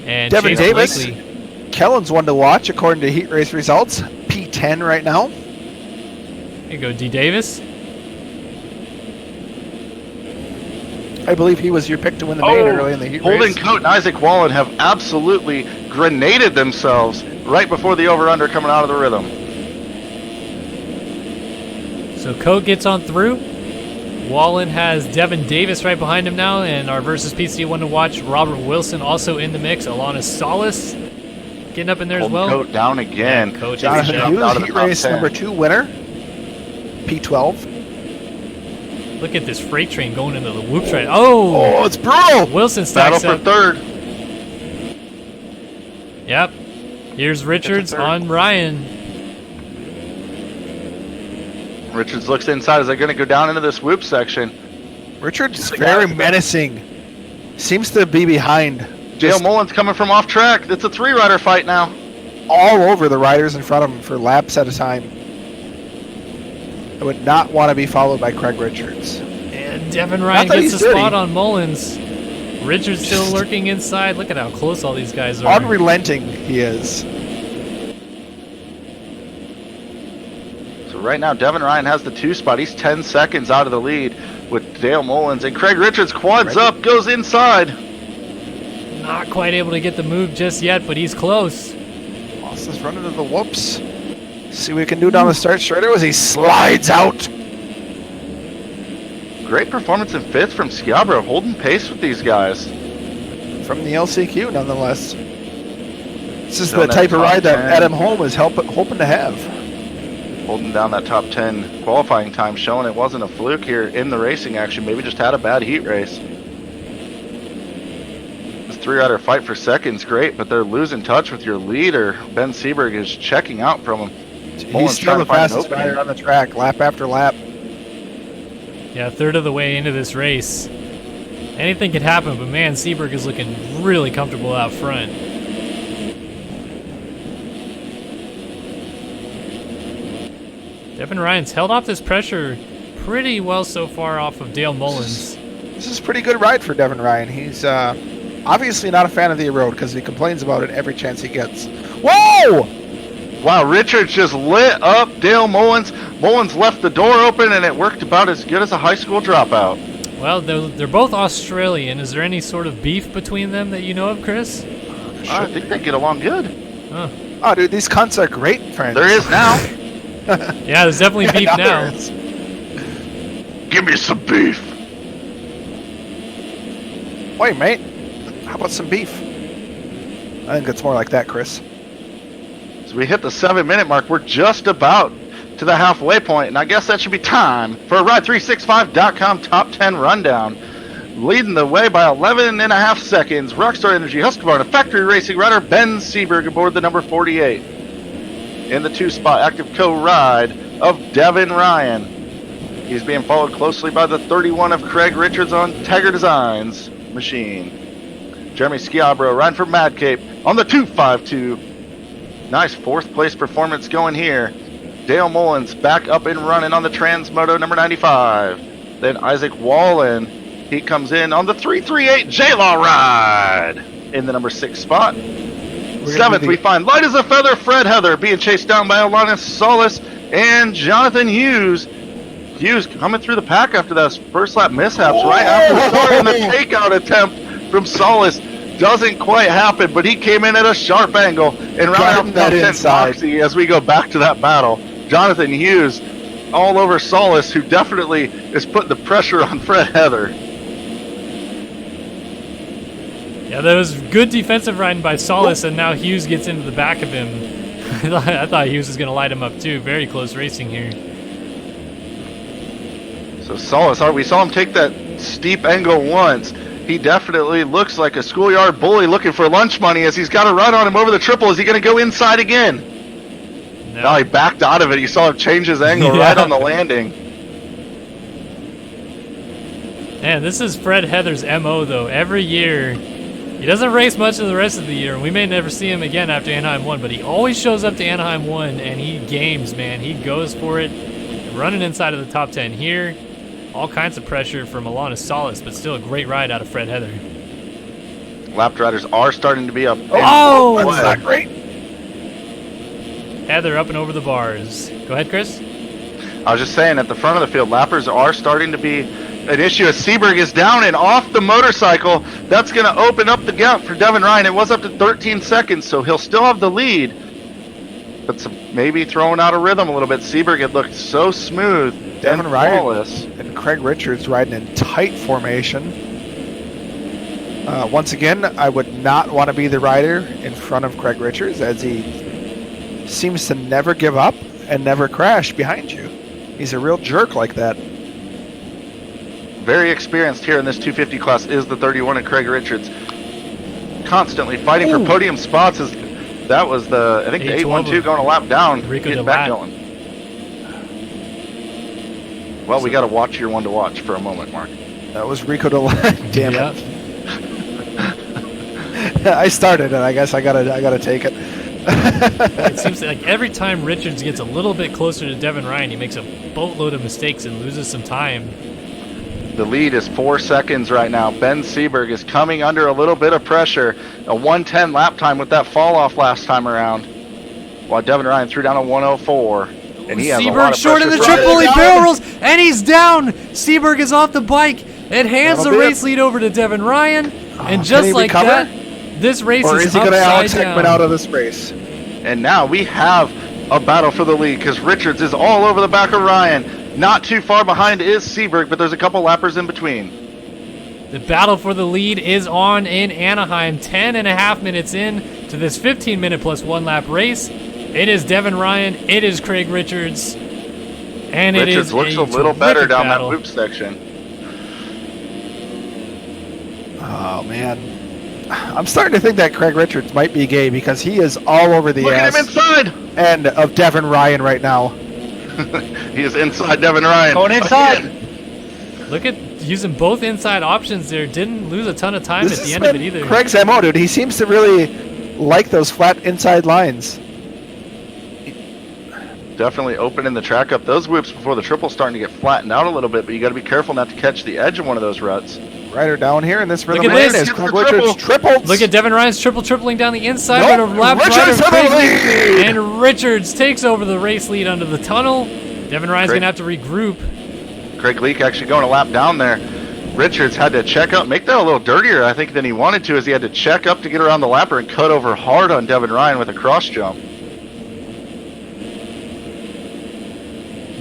Speaker 1: and
Speaker 2: Devin
Speaker 1: Chase
Speaker 2: Davis.
Speaker 1: Blakely.
Speaker 2: Kellen's one to watch according to heat race results. P10 right now.
Speaker 1: There you go, D. Davis.
Speaker 2: I believe he was your pick to win the main early in the heat
Speaker 3: Holden
Speaker 2: race.
Speaker 3: Coate and Isaac Wallen have absolutely grenaded themselves right before the over-under coming out of the rhythm.
Speaker 1: So Coate gets on through. Wallen has Devin Davis right behind him now, and our versus PC one to watch, Robert Wilson also in the mix. Alana Solis getting up in there
Speaker 3: Holden
Speaker 1: as well.
Speaker 3: Coate down again.
Speaker 1: Yeah, Coate
Speaker 2: Jonathan
Speaker 1: takes a
Speaker 2: Hughes,
Speaker 1: shot.
Speaker 3: out of the
Speaker 2: heat
Speaker 3: top
Speaker 2: race
Speaker 3: 10.
Speaker 2: number 2 winner. P12.
Speaker 1: Look at this freight train going into the whoops right. Oh!
Speaker 2: Oh, it's brutal.
Speaker 1: Wilson
Speaker 3: Battle
Speaker 1: stacks
Speaker 3: for
Speaker 1: up.
Speaker 3: third.
Speaker 1: Yep. Here's Richards
Speaker 2: third.
Speaker 1: on Ryan.
Speaker 3: Richards looks inside. Is they going to go down into this whoop section?
Speaker 2: Richards is very menacing. Seems to be behind.
Speaker 3: Dale
Speaker 2: Just
Speaker 3: Mullins coming from off track. It's a 3-rider fight now.
Speaker 2: all over the riders in front of him for laps at a time. I would not want to be followed by Craig Richards.
Speaker 1: And Devin Ryan
Speaker 2: that
Speaker 1: gets
Speaker 2: he's
Speaker 1: the spot
Speaker 2: dirty.
Speaker 1: on Mullins. Richards still lurking inside. Look at how close all these guys are.
Speaker 2: Unrelenting he is.
Speaker 3: So right now, Devin Ryan has the 2 spot. He's 10 seconds out of the lead with Dale Mullins. And Craig Richards quads up, goes inside.
Speaker 1: Not quite able to get the move just yet, but he's close.
Speaker 2: Austin's running to the whoops. See what we can do down the start straight as he slides out.
Speaker 3: Great performance in 5th from Schiavro, holding pace with these guys.
Speaker 2: From the LCQ, nonetheless. This is
Speaker 3: Still
Speaker 2: the
Speaker 3: in that
Speaker 2: type of
Speaker 3: top
Speaker 2: ride that
Speaker 3: 10.
Speaker 2: Adam Holm is hoping to have.
Speaker 3: Holding down that top 10 qualifying time, showing it wasn't a fluke here in the racing action. Maybe just had a bad heat race. This 3-rider fight for second's great, but they're losing touch with your leader. Ben Seberg is checking out from him.
Speaker 2: He's still the fastest rider on the track, lap after lap.
Speaker 1: Yeah, a third of the way into this race. Anything could happen, but man, Seberg is looking really comfortable out front. Devin Ryan's held off this pressure pretty well so far off of Dale Mullins.
Speaker 2: This is a pretty good ride for Devin Ryan. He's obviously not a fan of the road because he complains about it every chance he gets. Whoa!
Speaker 3: Wow, Richards just lit up Dale Mullins. Mullins left the door open, and it worked about as good as a high school dropout.
Speaker 1: Well, they're both Australian. Is there any sort of beef between them that you know of, Chris?
Speaker 3: I think they get along good.
Speaker 1: Oh,
Speaker 2: Oh, dude, these cunts are great friends.
Speaker 3: There is now.
Speaker 1: yeah, there's definitely beef now.
Speaker 2: there is.
Speaker 3: Give me some beef.
Speaker 2: Wait, mate. How about some beef? I think it's more like that, Chris.
Speaker 3: So we hit the 7-minute mark. We're just about to the halfway point, and I guess that should be time for a Ride365.com Top 10 Rundown. Leading the way by 11.5 seconds, Rockstar Energy Husqvarna Factory Racing rider Ben Seberg aboard the number 48. In the 2 spot, active co-ride of Devin Ryan. He's being followed closely by the 31 of Craig Richards on Tiger Designs machine. Jeremy Schiavro riding for Mad Cape on the 252. Nice 4th place performance going here. Dale Mullins back up and running on the Transmoto number 95. Then Isaac Wallen, he comes in on the 338 J-Law ride in the number 6 spot. 7th, we find light as a feather Fred Heather being chased down by Alana Solis and Jonathan Hughes. Hughes coming through the pack after those first lap mishaps right after the start, and the takeout attempt from Solis doesn't quite happen, but he came in at a sharp angle and rounded out the top 10 Foxy as we go back to that battle. Jonathan Hughes all over Solis, who definitely is putting the pressure on Fred Heather.
Speaker 1: Yeah, that was good defensive riding by Solis, and now Hughes gets into the back of him. I thought Hughes was going to light him up too. Very close racing here.
Speaker 3: So Solis, we saw him take that steep angle once, He definitely looks like a schoolyard bully looking for lunch money as he's got a run on him over the triple. Is he going to go inside again? No, he backed out of it. You saw him change his angle right on the landing.
Speaker 1: Man, this is Fred Heather's MO, though. Every year, he doesn't race much of the rest of the year, and we may never see him again after Anaheim 1, but he always shows up to Anaheim 1, and he games, man. He goes for it, running inside of the top 10 here. All kinds of pressure for Milana Salas, but still a great ride out of Fred Heather.
Speaker 3: Lapped riders are starting to be up.
Speaker 1: Oh!
Speaker 2: That's not great.
Speaker 1: Heather up and over the bars. Go ahead, Chris.
Speaker 3: I was just saying, at the front of the field, lappers are starting to be an issue as Seberg is down and off the motorcycle. That's going to open up the gap for Devin Ryan. It was up to 13 seconds, so he'll still have the lead. But maybe throwing out a rhythm a little bit. Seberg had looked so smooth.
Speaker 2: Devin
Speaker 3: and
Speaker 2: Ryan
Speaker 3: flawless.
Speaker 2: and Craig Richards riding in tight formation. Once again, I would not want to be the rider in front of Craig Richards, as he seems to never give up and never crash behind you. He's a real jerk like that.
Speaker 3: Very experienced here in this 250 class is the 31 and Craig Richards. Constantly fighting for podium spots. That was the, I think, the 812 going a lap down.
Speaker 1: Rico
Speaker 3: getting back going. Well, we got to watch your one to watch for a moment, Mark.
Speaker 2: That was Rico Delat. Damn
Speaker 1: Yep.
Speaker 2: it. I started it. I guess I gotta take it.
Speaker 1: It seems like every time Richards gets a little bit closer to Devin Ryan, he makes a boatload of mistakes and loses some time.
Speaker 3: The lead is 4 seconds right now. Ben Seberg is coming under a little bit of pressure. A 110 lap time with that fall off last time around. While Devin Ryan threw down a 104. And he has a lot
Speaker 1: Seberg
Speaker 3: of
Speaker 1: short in the
Speaker 3: pressure.
Speaker 1: triple, he barrel rolls, and he's down. Seberg is off the bike and hands the race lead over to Devin Ryan. And just like that, this race
Speaker 2: or is he going to Alex Heckman out of this race?
Speaker 3: And now we have a battle for the lead because Richards is all over the back of Ryan. Not too far behind is Seberg, but there's a couple lappers in between.
Speaker 1: The battle for the lead is on in Anaheim. 10.5 minutes in to this 15-minute plus 1 lap race. It is Devin Ryan. It is Craig Richards. And
Speaker 3: Richards
Speaker 1: it is
Speaker 3: looks a little better down
Speaker 1: battle.
Speaker 3: that loop section.
Speaker 2: Oh, man. I'm starting to think that Craig Richards might be gay because he is all over the
Speaker 3: Look at
Speaker 2: ass
Speaker 3: him inside.
Speaker 2: end of Devin Ryan right now.
Speaker 3: He is inside Devin Ryan.
Speaker 4: Going inside.
Speaker 1: Look at using both inside options there. Didn't lose a ton of time at the end of it either.
Speaker 2: Craig's MO, dude. He seems to really like those flat inside lines.
Speaker 3: Definitely opening the track up. Those whoops before the triple starting to get flattened out a little bit, but you got to be careful not to catch the edge of one of those ruts.
Speaker 2: Rider down here in this rhythm.
Speaker 1: Look at this.
Speaker 2: Craig Richards tripled.
Speaker 1: Look at Devin Ryan's tripling down the inside.
Speaker 2: Nope.
Speaker 1: But a lap
Speaker 2: Richards
Speaker 1: rider,
Speaker 2: for the lead.
Speaker 1: and Richards takes over the race lead under the tunnel. Devin Ryan's going to have to regroup.
Speaker 3: Craig Leak actually going a lap down there. Richards had to check up, make that a little dirtier, I think, than he wanted to, as he had to check up to get around the lapper and cut over hard on Devin Ryan with a cross jump.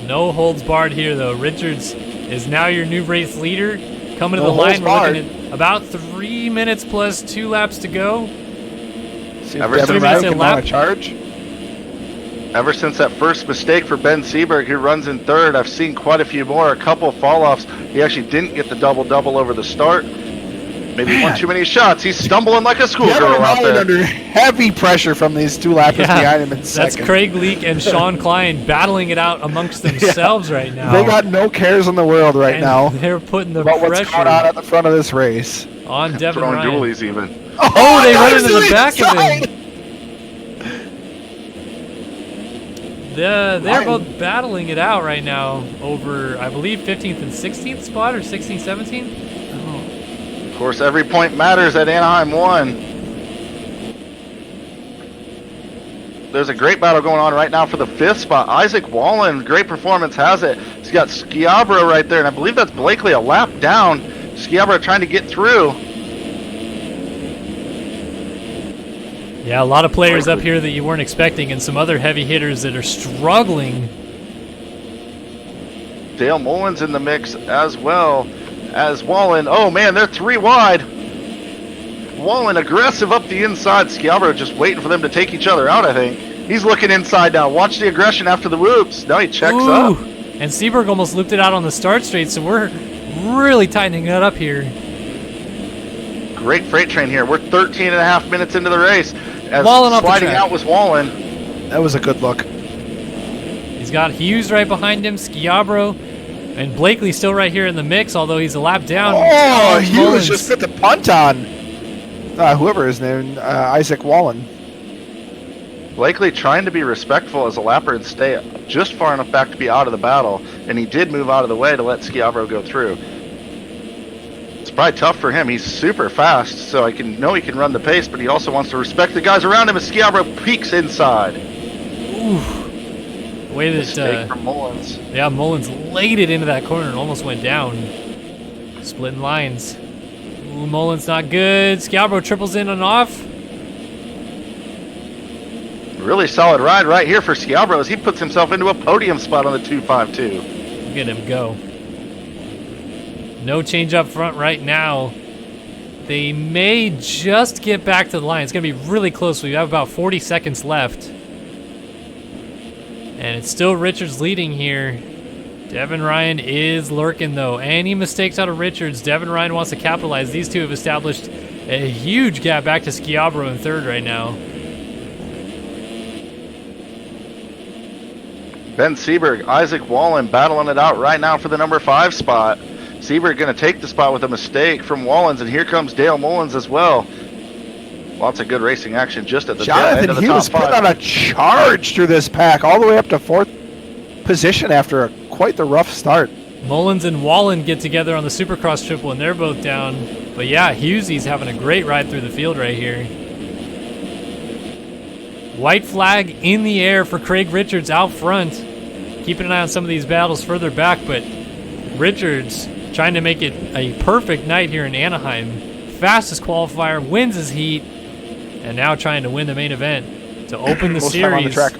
Speaker 1: No holds barred here, though. Richards is now your new race leader. Coming to
Speaker 2: No
Speaker 1: the line,
Speaker 2: holds
Speaker 1: we're
Speaker 2: barred.
Speaker 1: looking at about 3 minutes plus 2 laps to go.
Speaker 2: See if
Speaker 3: Ever
Speaker 2: Devin
Speaker 3: since
Speaker 2: Ryan
Speaker 1: that
Speaker 2: can
Speaker 1: lap-
Speaker 2: mount a charge.
Speaker 3: Ever since that first mistake for Ben Seberg, who runs in third, I've seen quite a few more, a couple of fall-offs. He actually didn't get the double-double over the start. Maybe one too many shots. He's stumbling like a schoolgirl
Speaker 2: Devin
Speaker 3: out
Speaker 2: Ryan
Speaker 3: there.
Speaker 2: under heavy pressure from these two lappers behind him in
Speaker 1: That's
Speaker 2: second.
Speaker 1: Craig Leak and Sean Klein battling it out amongst themselves right now.
Speaker 2: They got no cares in the world right
Speaker 1: And
Speaker 2: now
Speaker 1: they're putting the
Speaker 2: about what's going on
Speaker 1: pressure
Speaker 2: at the front of this race.
Speaker 1: on Devin
Speaker 3: Throwing
Speaker 1: Ryan.
Speaker 3: dualies even.
Speaker 1: Oh, they run
Speaker 2: nice
Speaker 1: into the
Speaker 2: to
Speaker 1: back of
Speaker 2: inside.
Speaker 1: him. They're
Speaker 2: Ryan.
Speaker 1: both battling it out right now over, I believe, 15th and 16th spot, or 16th, 17th.
Speaker 3: Of course, every point matters at Anaheim 1. There's a great battle going on right now for the 5th spot. Isaac Wallen, great performance, has it. He's got Schiabra right there, and I believe that's Blakely a lap down. Schiabra trying to get through.
Speaker 1: Yeah, a lot of players up here that you weren't expecting, and some other heavy hitters that are struggling.
Speaker 3: Dale Mullins in the mix as well as Wallen. Oh man, they're 3 wide. Wallen aggressive up the inside. Schiabra just waiting for them to take each other out, I think. He's looking inside now. Watch the aggression after the whoops. Now he checks up.
Speaker 1: And Seberg almost looped it out on the start straight, so we're really tightening that up here.
Speaker 3: great freight train here. We're 13 and a half minutes into the race. As
Speaker 1: Wallen off the
Speaker 3: sliding
Speaker 1: track.
Speaker 3: out was Wallen.
Speaker 2: That was a good look.
Speaker 1: He's got Hughes right behind him, Schiabro, and Blakely still right here in the mix, although he's a lap down.
Speaker 2: Oh, Hughes
Speaker 1: Mullins.
Speaker 2: just put the punt on. Whoever his name, Isaac Wallen.
Speaker 3: Blakely trying to be respectful as a lapper and stay just far enough back to be out of the battle, and he did move out of the way to let Schiabro go through. It's probably tough for him. He's super fast, so I know he can run the pace, but he also wants to respect the guys around him as Schiabro peeks inside.
Speaker 1: Ooh. The way
Speaker 3: Mistake
Speaker 1: that,
Speaker 3: from Mullins.
Speaker 1: yeah, Mullins laid it into that corner and almost went down. Splitting lines. Ooh, Mullins not good. Schiabro triples in and off.
Speaker 3: Really solid ride right here for Schiabro as he puts himself into a podium spot on the 252.
Speaker 1: Look at him go. No change up front right now. They may just get back to the line. It's going to be really close. We have about 40 seconds left. And it's still Richards leading here. Devin Ryan is lurking, though. Any mistakes out of Richards, Devin Ryan wants to capitalize. These two have established a huge gap back to Schiabro in third right now.
Speaker 3: Ben Seberg, Isaac Wallen battling it out right now for the number 5 spot. Seberg going to take the spot with a mistake from Wallens, and here comes Dale Mullins as well. Lots of good racing action just at the end
Speaker 2: Jonathan
Speaker 3: of the
Speaker 2: Hughes
Speaker 3: top 5.
Speaker 2: put on a charge through this pack, all the way up to 4th position after quite the rough start.
Speaker 1: Mullins and Wallen get together on the Supercross triple, and they're both down. But yeah, Hughesy's having a great ride through the field right here. White flag in the air for Craig Richards out front. Keeping an eye on some of these battles further back, but Richards trying to make it a perfect night here in Anaheim. Fastest qualifier, wins his heat, and now trying to win the main event to open the
Speaker 2: Most
Speaker 1: series.
Speaker 2: time on the track.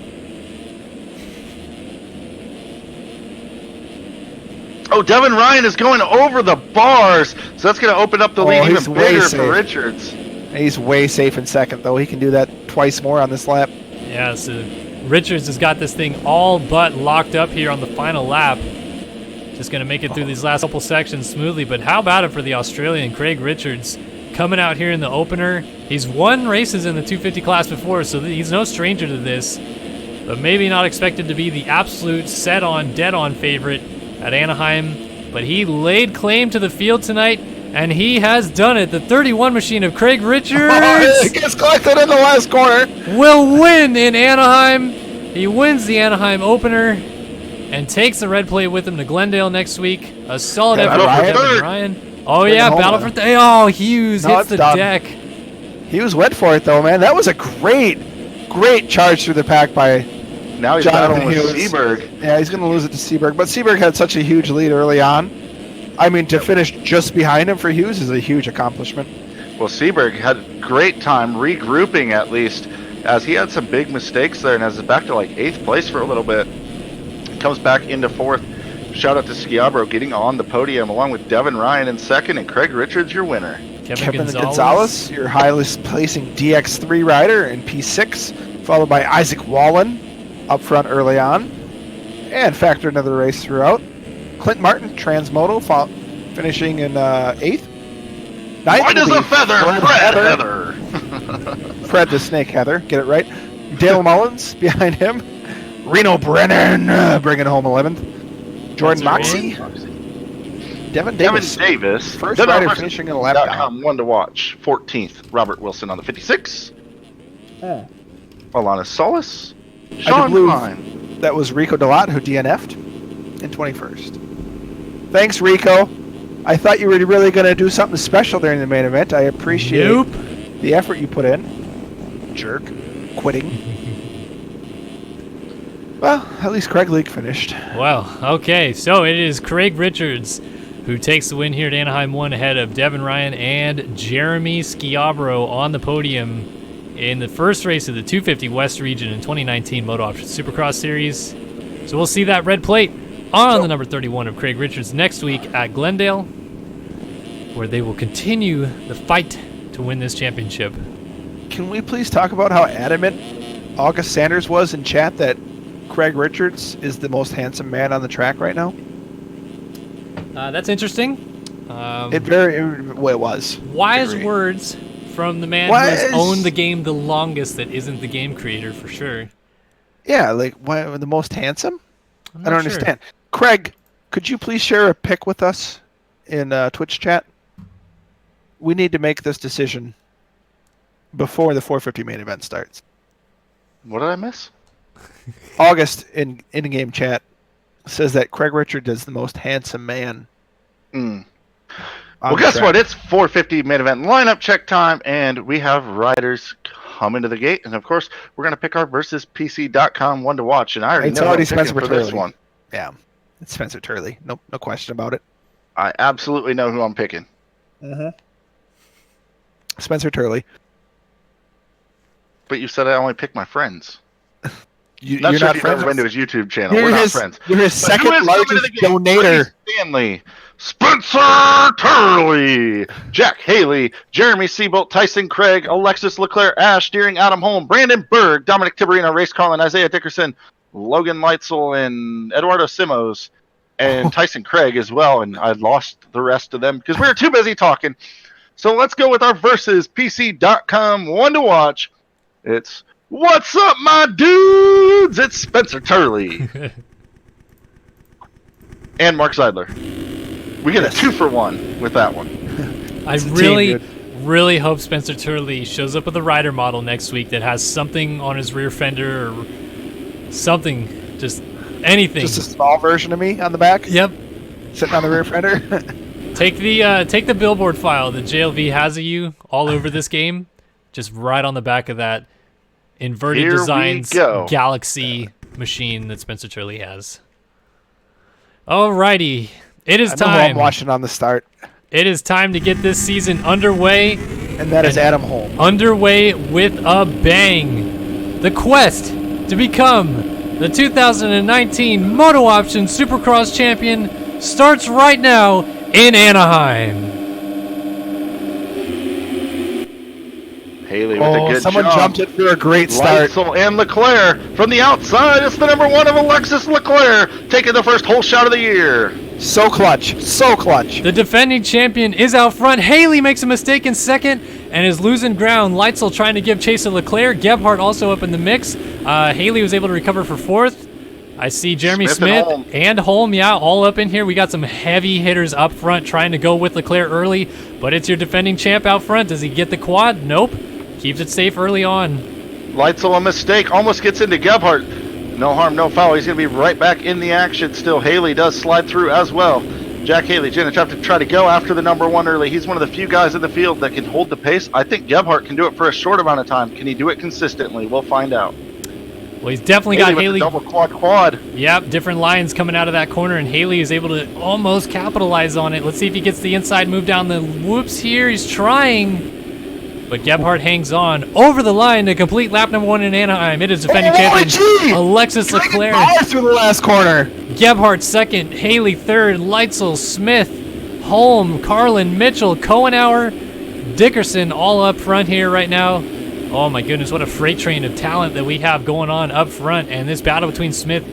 Speaker 3: Oh, Devin Ryan is going over the bars, so that's going to open up the lead
Speaker 2: he's
Speaker 3: even
Speaker 2: way
Speaker 3: bigger
Speaker 2: safe.
Speaker 3: for Richards.
Speaker 2: He's way safe in second, though. He can do that twice more on this lap.
Speaker 1: Yeah, so Richards has got this thing all but locked up here on the final lap. Just going to make it through these last couple sections smoothly, but how about it for the Australian Craig Richards coming out here in the opener? He's won races in the 250 class before, so he's no stranger to this, but maybe not expected to be the absolute set-on, dead-on favorite at Anaheim, but he laid claim to the field tonight, and he has done it. The 31 machine of Craig Richards
Speaker 2: He gets collected in the last corner.
Speaker 1: will win in Anaheim. He wins the Anaheim opener and takes the red plate with him to Glendale next week. A solid
Speaker 2: Devin
Speaker 1: effort for
Speaker 2: Ryan.
Speaker 1: Devin Ryan. Oh
Speaker 2: Bring
Speaker 1: yeah,
Speaker 2: it home,
Speaker 1: battle
Speaker 2: man.
Speaker 1: for oh Hughes
Speaker 2: No,
Speaker 1: hits
Speaker 2: it's
Speaker 1: the
Speaker 2: done.
Speaker 1: deck.
Speaker 2: He was wet for it, though, man. That was a great charge through the pack by
Speaker 3: Now he's
Speaker 2: Jonathan
Speaker 3: battling with
Speaker 2: Hughes.
Speaker 3: Seberg.
Speaker 2: Yeah, he's going to lose it to Seberg. But Seberg had such a huge lead early on. I mean, to finish just behind him for Hughes is a huge accomplishment.
Speaker 3: Well, Seberg had a great time regrouping at least, as he had some big mistakes there and is back to like 8th place for a little bit. Comes back into 4th. Shout out to Schiabro getting on the podium along with Devin Ryan in 2nd and Craig Richards your winner.
Speaker 2: Kevin Gonzalez, your highest placing DX3 rider in P6, followed by Isaac Wallen up front early on, and factored into the race throughout. Clint Martin, Transmoto, finishing in 8th. Ninth
Speaker 3: White
Speaker 2: will
Speaker 3: as
Speaker 2: be
Speaker 3: a feather, Fred Heather.
Speaker 2: Fred the Snake Heather, get it right. Dale Mullins behind him. Reno Brennan bringing home 11th. Jordan
Speaker 1: That's
Speaker 2: Moxie. Devin
Speaker 3: Devin
Speaker 2: Davis.
Speaker 3: Davis.
Speaker 2: First rider finishing in a lap down.
Speaker 3: One to watch. 14th. Robert Wilson on the 56. Alana Solis. Sean
Speaker 2: believe
Speaker 3: Pine.
Speaker 2: that was Rico Delat who DNF'd in 21st. Thanks, Rico. I thought you were really going to do something special during the main event. I appreciate the effort you put in. Jerk. Quitting. Well, at least Craig Leake finished.
Speaker 1: Well, okay, so it is Craig Richards who takes the win here at Anaheim 1 ahead of Devin Ryan and Jeremy Schiabro on the podium in the first race of the 250 West Region in 2019 MotoOption Supercross Series. So we'll see that red plate on the number 31 of Craig Richards next week at Glendale, where they will continue the fight to win this championship.
Speaker 2: Can we please talk about how adamant August Sanders was in chat that Craig Richards is the most handsome man on the track right now?
Speaker 1: That's interesting.
Speaker 2: It was.
Speaker 1: Wise
Speaker 2: Agree.
Speaker 1: words from the man who has owned the game the longest that isn't the game creator for sure.
Speaker 2: Yeah, like the most handsome?
Speaker 1: I'm
Speaker 2: I don't
Speaker 1: not sure.
Speaker 2: understand. Craig, could you please share a pic with us in Twitch chat? We need to make this decision before the 450 main event starts.
Speaker 3: What did I miss?
Speaker 2: August in-game chat says that Craig Richard is the most handsome man.
Speaker 3: Well, guess what? It's 450 main event lineup check time, and we have riders coming to the gate. And of course, we're going to pick our versus PC.com one to watch. And I already know who I'm picking for this one.
Speaker 2: Yeah, it's Spencer Turley. No question about it.
Speaker 3: I absolutely know who I'm picking.
Speaker 2: Spencer Turley.
Speaker 3: But you said I only pick my friends.
Speaker 2: You're
Speaker 3: Not sure
Speaker 2: not
Speaker 3: if you've ever
Speaker 2: friends.
Speaker 3: been to his YouTube channel. We're not friends.
Speaker 2: You're his
Speaker 3: But who
Speaker 2: second
Speaker 3: is coming to
Speaker 2: largest
Speaker 3: the game?
Speaker 2: donator.
Speaker 3: Freddie Stanley, Spencer Turley, Jack Haley, Jeremy Seabolt, Tyson Craig, Alexis Leclerc, Ash Deering, Adam Holm, Brandon Berg, Dominic Tiberino, Race Carlin, Isaiah Dickerson, Logan Leitzel, and Eduardo Simos, and Tyson Craig as well. And I lost the rest of them because we were too busy talking. So let's go with our versus PC.com one to watch. It's what's up, my dudes? It's Spencer Turley and Mark Seidler. We get a 2-for-1 with that one.
Speaker 1: I really hope Spencer Turley shows up with a rider model next week that has something on his rear fender or something, just anything.
Speaker 2: Just a small version of me on the back.
Speaker 1: Yep.
Speaker 2: Sitting on the rear fender.
Speaker 1: Take the billboard file that JLV has of you all over this game, just right on the back of that Inverted
Speaker 3: Here we
Speaker 1: Designs
Speaker 3: go.
Speaker 1: Galaxy machine that Spencer Turley has. Alrighty, it is
Speaker 2: I know who
Speaker 1: time.
Speaker 2: I'm watching on the start,
Speaker 1: It is time to get this season underway.
Speaker 2: and that is Adam Holm.
Speaker 1: Underway with a bang. The quest to become the 2019 MotoOption Supercross champion starts right now in Anaheim.
Speaker 3: Haley with a good
Speaker 2: someone
Speaker 3: jump.
Speaker 2: jumped it for a great start.
Speaker 3: Leitzel and Leclerc from the outside. It's the number 1 of Alexis Leclerc taking the first whole shot of the year.
Speaker 2: So clutch. So clutch.
Speaker 1: The defending champion is out front. Haley makes a mistake in second and is losing ground. Leitzel trying to give chase to Leclerc. Gebhardt also up in the mix. Haley was able to recover for fourth. I see Jeremy Smith and Holm, yeah, all up in here. We got some heavy hitters up front trying to go with Leclerc early, but it's your defending champ out front. Does he get the quad? Nope. Keeps it safe early on.
Speaker 3: Leitzel, a mistake, almost gets into Gebhardt. No harm, no foul. He's going to be right back in the action still. Haley does slide through as well. Jack Haley, Janet have to try to go after the number 1 early. He's one of the few guys in the field that can hold the pace. I think Gebhardt can do it for a short amount of time. Can he do it consistently? We'll find out.
Speaker 1: Well, he's definitely got Haley.
Speaker 3: With the double quad.
Speaker 1: Yep, different lines coming out of that corner, and Haley is able to almost capitalize on it. Let's see if he gets the inside move down the whoops here. He's trying. But Gebhardt hangs on over the line to complete lap number 1 in Anaheim. It is defending champion Alexis Leclerc.
Speaker 2: Through the last corner.
Speaker 1: Gebhardt second, Haley third, Leitzel, Smith, Holm, Carlin, Mitchell, Cohenauer, Dickerson all up front here right now. Oh my goodness, what a freight train of talent that we have going on up front. And this battle between Smith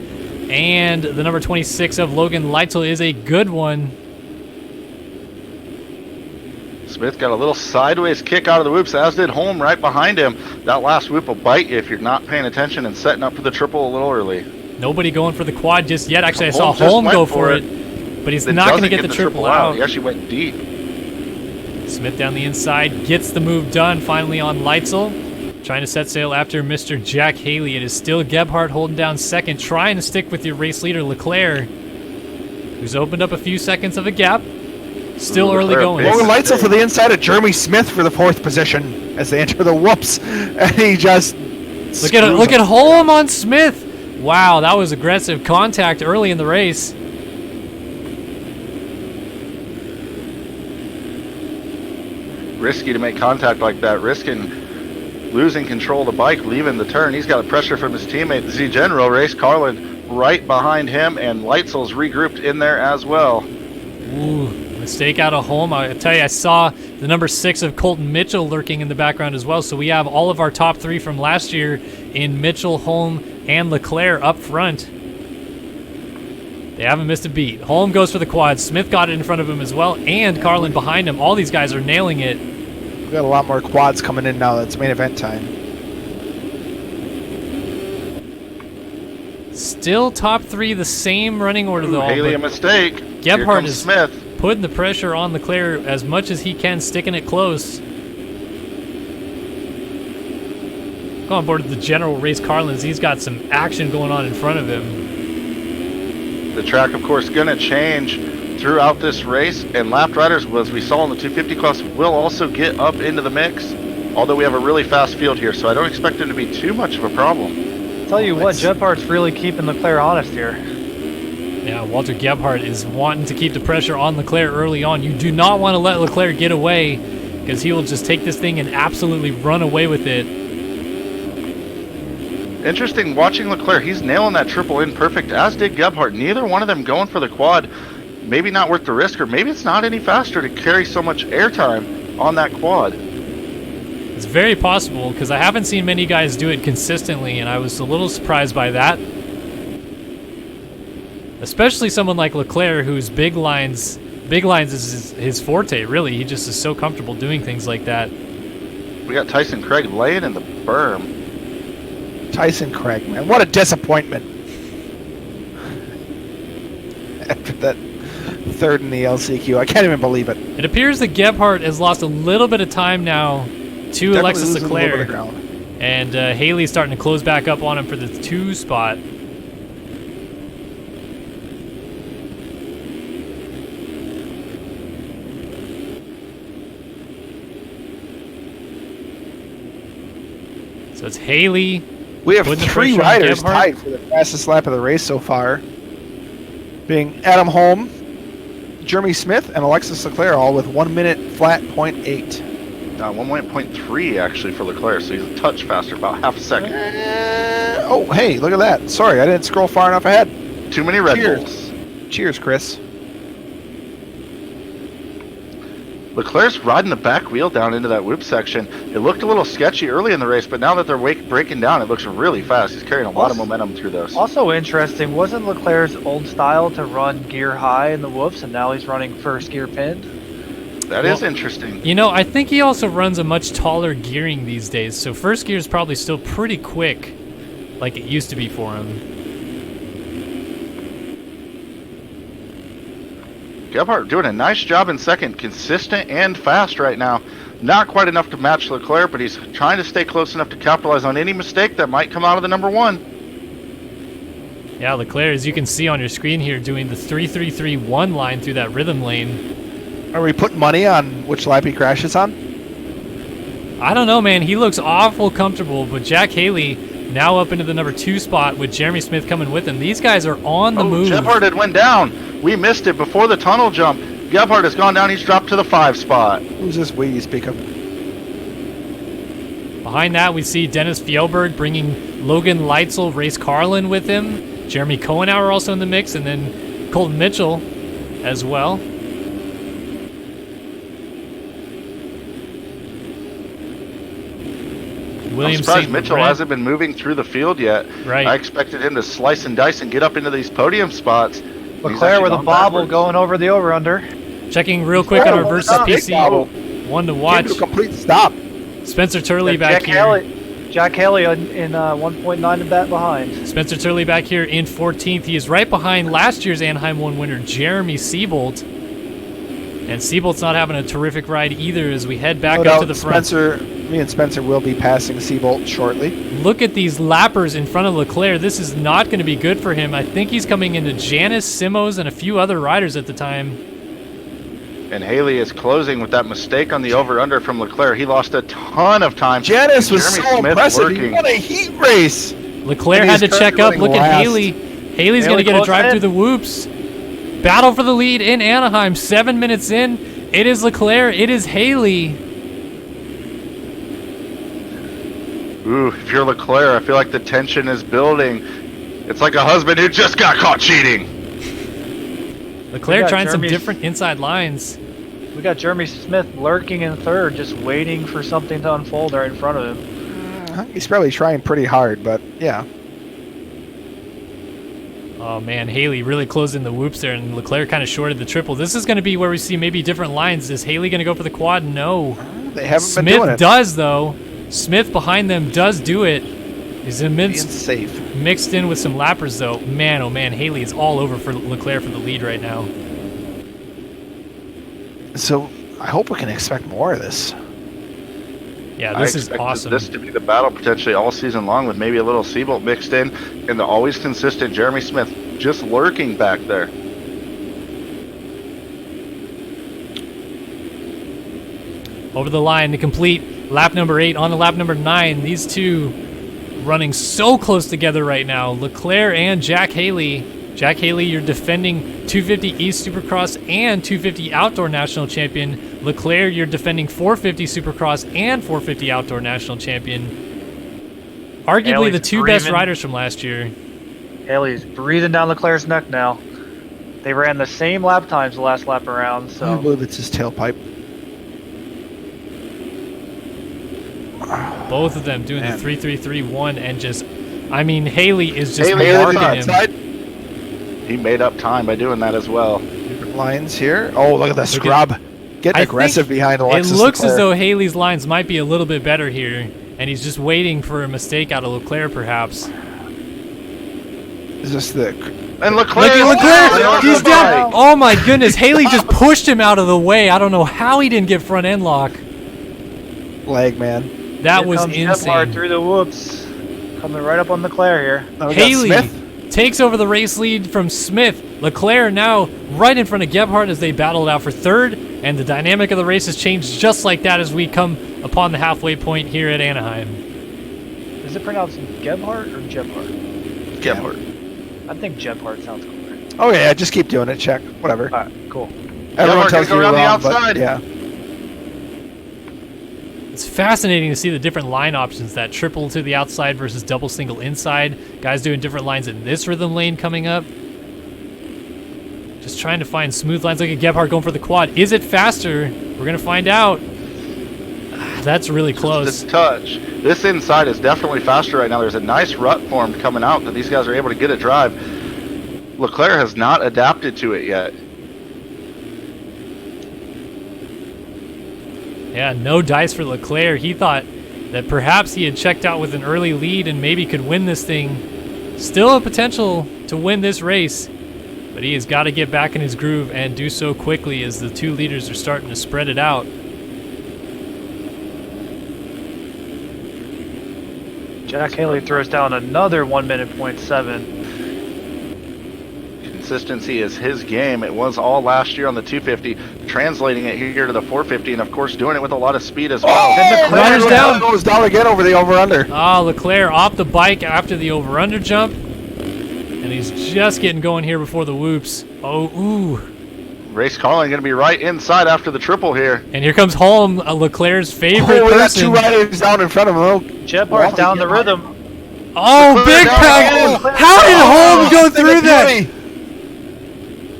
Speaker 1: and the number 26 of Logan Leitzel is a good one.
Speaker 3: Smith got a little sideways kick out of the whoops, as did Holm right behind him. That last whoop will bite you if you're not paying attention and setting up for the triple a little early.
Speaker 1: Nobody going for the quad just yet. Actually, I saw Holm go for it, but he's not going to get the triple out.
Speaker 3: He actually went deep.
Speaker 1: Smith down the inside, gets the move done finally on Leitzel. Trying to set sail after Mr. Jack Haley. It is still Gebhardt holding down second, trying to stick with your race leader, Leclerc, who's opened up a few seconds of a gap. Still early going.
Speaker 2: Logan Leitzel for the inside of Jeremy Smith for the 4th position as they enter the whoops, and he just
Speaker 1: look at Holm on Smith. Wow, that was aggressive contact early in the race.
Speaker 3: Risky to make contact like that, risking losing control of the bike, leaving the turn. He's got a pressure from his teammate, the Z General, Race Carlin, right behind him, and Leitzel's regrouped in there as well.
Speaker 1: Ooh, mistake out of Holm. I tell you, I saw the number 6 of Colton Mitchell lurking in the background as well. So we have all of our top 3 from last year in Mitchell, Holm, and Leclerc up front. They haven't missed a beat. Holm goes for the quad. Smith got it in front of him as well, and Carlin behind him. All these guys are nailing it.
Speaker 2: We got a lot more quads coming in now. That's main event time.
Speaker 1: Still top 3, the same running order though.
Speaker 3: Haley a mistake.
Speaker 1: Gebhardt is
Speaker 3: Smith.
Speaker 1: putting the pressure on Leclerc as much as he can, sticking it close. Go on board the general race Carlins. He's got some action going on in front of him.
Speaker 3: The track, of course, going to change throughout this race, and lapped riders, as we saw in the 250 class, will also get up into the mix, although we have a really fast field here, so I don't expect it to be too much of a problem.
Speaker 4: Tell you what, Gebhardt's really keeping Leclerc honest here.
Speaker 1: Yeah, Walter Gebhardt is wanting to keep the pressure on Leclerc early on. You do not want to let Leclerc get away, because he will just take this thing and absolutely run away with it.
Speaker 3: Interesting watching Leclerc. He's nailing that triple in perfect, as did Gebhardt. Neither one of them going for the quad. Maybe not worth the risk, or maybe it's not any faster to carry so much airtime on that quad.
Speaker 1: It's very possible, because I haven't seen many guys do it consistently, and I was a little surprised by that. Especially someone like Leclerc, whose big lines is his forte, really. He just is so comfortable doing things like that.
Speaker 3: We got Tyson Craig laying in the berm.
Speaker 2: Tyson Craig, man, what a disappointment. After that third in the LCQ, I can't even believe it.
Speaker 1: It appears that Gebhardt has lost a little bit of time now to Alexis Leclerc, and Haley's starting to close back up on him for the 2 spot. So it's Haley.
Speaker 2: We have
Speaker 1: putting the
Speaker 2: 3
Speaker 1: pressure on
Speaker 2: riders
Speaker 1: Gebhardt.
Speaker 2: tied for the fastest lap of the race so far, being Adam Holm, Jeremy Smith, and Alexis Leclerc, all with 1 minute flat .8.
Speaker 3: 1.3 actually for Leclerc, so he's a touch faster, about half a second.
Speaker 2: Oh, hey, look at that. Sorry, I didn't scroll far enough ahead.
Speaker 3: Too many Red
Speaker 2: Cheers.
Speaker 3: Bulls.
Speaker 2: Cheers, Chris.
Speaker 3: Leclerc's riding the back wheel down into that whoop section. It looked a little sketchy early in the race, but now that they're breaking down, it looks really fast. He's carrying a lot of momentum through those.
Speaker 4: Also interesting, wasn't Leclerc's old style to run gear high in the whoops, and now he's running first gear pinned?
Speaker 3: That is interesting.
Speaker 1: You know, I think he also runs a much taller gearing these days, so first gear is probably still pretty quick, like it used to be for him.
Speaker 3: Gebhardt doing a nice job in second, consistent and fast right now. Not quite enough to match Leclerc, but he's trying to stay close enough to capitalize on any mistake that might come out of the number 1.
Speaker 1: Yeah, Leclerc, as you can see on your screen here, doing the 3-3-3-1 line through that rhythm lane.
Speaker 2: Are we putting money on which lap he crashes on?
Speaker 1: I don't know, man. He looks awful comfortable, but Jack Haley now up into the number 2 spot with Jeremy Smith coming with him. These guys are on the move.
Speaker 3: Gebhardt had went down. We missed it before the tunnel jump. Gebhardt has gone down. He's dropped to the 5 spot.
Speaker 2: Who's this we you speak of?
Speaker 1: Behind that, we see Dennis Fjellberg bringing Logan Leitzel, Race Carlin with him. Jeremy Cohenauer also in the mix, and then Colton Mitchell as well.
Speaker 3: I'm surprised Mitchell hasn't been moving through the field yet.
Speaker 1: Right.
Speaker 3: I expected him to slice and dice and get up into these podium spots.
Speaker 4: Leclerc with a bobble going over the over-under.
Speaker 1: Checking real quick on our versus PC. One to watch.
Speaker 2: Came to a complete stop.
Speaker 1: Spencer Turley back here.
Speaker 4: Jack Haley in 1.9 of that behind.
Speaker 1: Spencer Turley back here in 14th. He is right behind last year's Anaheim 1 winner, Jeremy Seabolt. And Seabolt's not having a terrific ride either as we head back up to the front.
Speaker 2: Me and Spencer will be passing Seabolt shortly.
Speaker 1: Look at these lappers in front of Leclerc. This is not going to be good for him. I think he's coming into Janis, Simos, and a few other riders at the time.
Speaker 3: And Haley is closing with that mistake on the over-under from Leclerc. He lost a ton of time.
Speaker 2: Janis was so impressive.
Speaker 3: Working.
Speaker 2: He won a heat race.
Speaker 1: Leclerc had to check up. Look at Haley. Haley's going to get a drive through the whoops. Battle for the lead in Anaheim. 7 minutes in. It is Leclerc. It is Haley.
Speaker 3: Ooh, if you're Leclerc, I feel like the tension is building. It's like a husband who just got caught cheating.
Speaker 1: Leclerc trying some different inside lines.
Speaker 4: We got Jeremy Smith lurking in third, just waiting for something to unfold right in front of him.
Speaker 2: He's probably trying pretty hard, but yeah.
Speaker 1: Oh man, Haley really closed in the whoops there, and Leclerc kind of shorted the triple. This is going to be where we see maybe different lines. Is Haley going to go for the quad? No.
Speaker 2: They haven't been doing
Speaker 1: Smith
Speaker 2: it.
Speaker 1: does, though. Smith behind them does do it. He's
Speaker 2: Being safe.
Speaker 1: mixed in with some lappers, though. Man, oh man, Haley is all over for Leclerc for the lead right now.
Speaker 2: So I hope we can expect more of this.
Speaker 1: Yeah, this is
Speaker 3: expected
Speaker 1: awesome.
Speaker 3: This to be the battle potentially all season long, with maybe a little Seabolt mixed in, and the always consistent Jeremy Smith just lurking back there.
Speaker 1: Over the line to complete lap number 8 on to lap number 9. These two running so close together right now. Leclerc and Jack Haley. Jack Haley, your defending 250 East Supercross and 250 Outdoor National Champion. Leclerc, your defending 450 Supercross and 450 Outdoor National Champion. Arguably
Speaker 4: Haley's
Speaker 1: the two best
Speaker 4: breathing.
Speaker 1: riders from last year.
Speaker 4: Haley's breathing down Leclerc's neck now. They ran the same lap times the last lap around,
Speaker 2: I
Speaker 4: so
Speaker 2: believe it's his tailpipe.
Speaker 1: Both of them doing
Speaker 2: Man.
Speaker 1: the 3-3-3-1 and just, I mean, Haley is just
Speaker 3: Haley
Speaker 1: marking
Speaker 3: on
Speaker 1: him.
Speaker 2: Side.
Speaker 3: He made up time by doing that as well.
Speaker 2: Different lines here. Oh, look at the scrub. Getting
Speaker 1: I
Speaker 2: aggressive
Speaker 1: think
Speaker 2: behind
Speaker 1: It
Speaker 2: Alexis
Speaker 1: looks as
Speaker 2: Leclerc.
Speaker 1: though Haley's lines might be a little bit better here, and he's just waiting for a mistake out of Leclerc, perhaps.
Speaker 2: Is this the...
Speaker 3: And
Speaker 1: Look
Speaker 3: Leclerc,
Speaker 1: at Leclerc!
Speaker 3: on
Speaker 1: He's
Speaker 3: the
Speaker 1: down!
Speaker 3: bike.
Speaker 1: Oh my goodness, Haley just pushed him out of the way. I don't know how he didn't get front end lock.
Speaker 2: leg, man?
Speaker 1: That
Speaker 4: here
Speaker 1: was
Speaker 4: comes Gebhardt
Speaker 1: insane.
Speaker 4: through the whoops. Coming right up on Leclerc here.
Speaker 2: Now we got
Speaker 1: Haley
Speaker 2: Smith.
Speaker 1: takes over the race lead from Smith. Leclerc now right in front of Gebhardt as they battle it out for third, and the dynamic of the race has changed just like that as we come upon the halfway point here at Anaheim.
Speaker 4: Is it pronounced Gebhardt or Gebhardt?
Speaker 3: Gebhardt.
Speaker 4: I think Gebhardt sounds cooler.
Speaker 2: Oh yeah, just keep doing it. Check. Whatever.
Speaker 4: Alright, cool.
Speaker 2: Everyone
Speaker 3: Gebhardt
Speaker 2: tells
Speaker 3: gonna
Speaker 2: you
Speaker 3: go
Speaker 2: you're
Speaker 3: around the
Speaker 2: wrong, but
Speaker 3: outside.
Speaker 2: yeah.
Speaker 1: It's fascinating to see the different line options, that triple to the outside versus double single inside. Guys doing different lines in this rhythm lane coming up. Just trying to find smooth lines. Look at Gebhardt going for the quad. Is it faster? We're going to find out. That's really close.
Speaker 3: Just a touch. This inside is definitely faster right now. There's a nice rut formed coming out that these guys are able to get a drive. Leclerc has not adapted to it yet.
Speaker 1: Yeah, no dice for Leclerc. He thought that perhaps he had checked out with an early lead and maybe could win this thing. Still a potential to win this race, but he has got to get back in his groove and do so quickly as the two leaders are starting to spread it out.
Speaker 4: Jack Haley throws down another 1 minute point 7.
Speaker 3: Consistency is his game. It was all last year on the 250, translating it here to the 450, and of course doing it with a lot of speed as well.
Speaker 1: Riders down.
Speaker 2: Goes down again over the over/under.
Speaker 1: Ah, Leclerc off the bike after the over-under jump. And he's just getting going here before the whoops. Oh, ooh.
Speaker 3: Race calling going to be right inside after the triple here.
Speaker 1: And here comes Holm, Leclerc's favorite
Speaker 2: Oh, we got
Speaker 1: person.
Speaker 2: two riders down in front of him. Oh,
Speaker 4: Gebhardt's down the rhythm.
Speaker 1: Oh,
Speaker 3: Leclerc
Speaker 1: big
Speaker 3: down
Speaker 1: pack!
Speaker 3: again.
Speaker 1: How did Holm go through that?
Speaker 2: Beauty.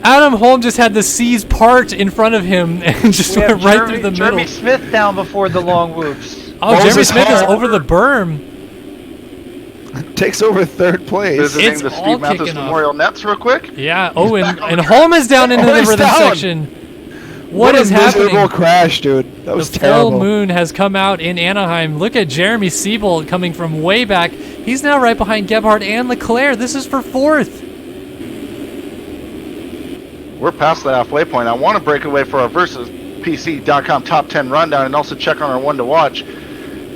Speaker 1: Adam Holm just had the C's parked in front of him and just
Speaker 4: We
Speaker 1: went
Speaker 4: have
Speaker 1: right through the
Speaker 4: Jeremy
Speaker 1: middle.
Speaker 4: Smith down before the long whoops.
Speaker 1: Oh,
Speaker 2: Moses
Speaker 1: Jeremy Smith is
Speaker 2: Hart.
Speaker 1: over the berm.
Speaker 2: Takes over third place.
Speaker 3: Visiting
Speaker 1: It's
Speaker 3: the
Speaker 1: all
Speaker 3: Steve Mathis
Speaker 1: kicking off.
Speaker 3: Memorial Nets real quick.
Speaker 1: Yeah. Oh, and Holm is down into
Speaker 2: Oh,
Speaker 1: the
Speaker 2: he's
Speaker 1: rhythm
Speaker 2: down.
Speaker 1: section. What
Speaker 2: a
Speaker 1: is happening?
Speaker 2: miserable crash, dude. That was
Speaker 1: The
Speaker 2: terrible.
Speaker 1: full moon has come out in Anaheim. Look at Jeremy Seabolt coming from way back. He's now right behind Gebhardt and Leclerc. This is for fourth.
Speaker 3: We're past the halfway point. I want to break away for our versus PC.com top 10 rundown and also check on our one to watch.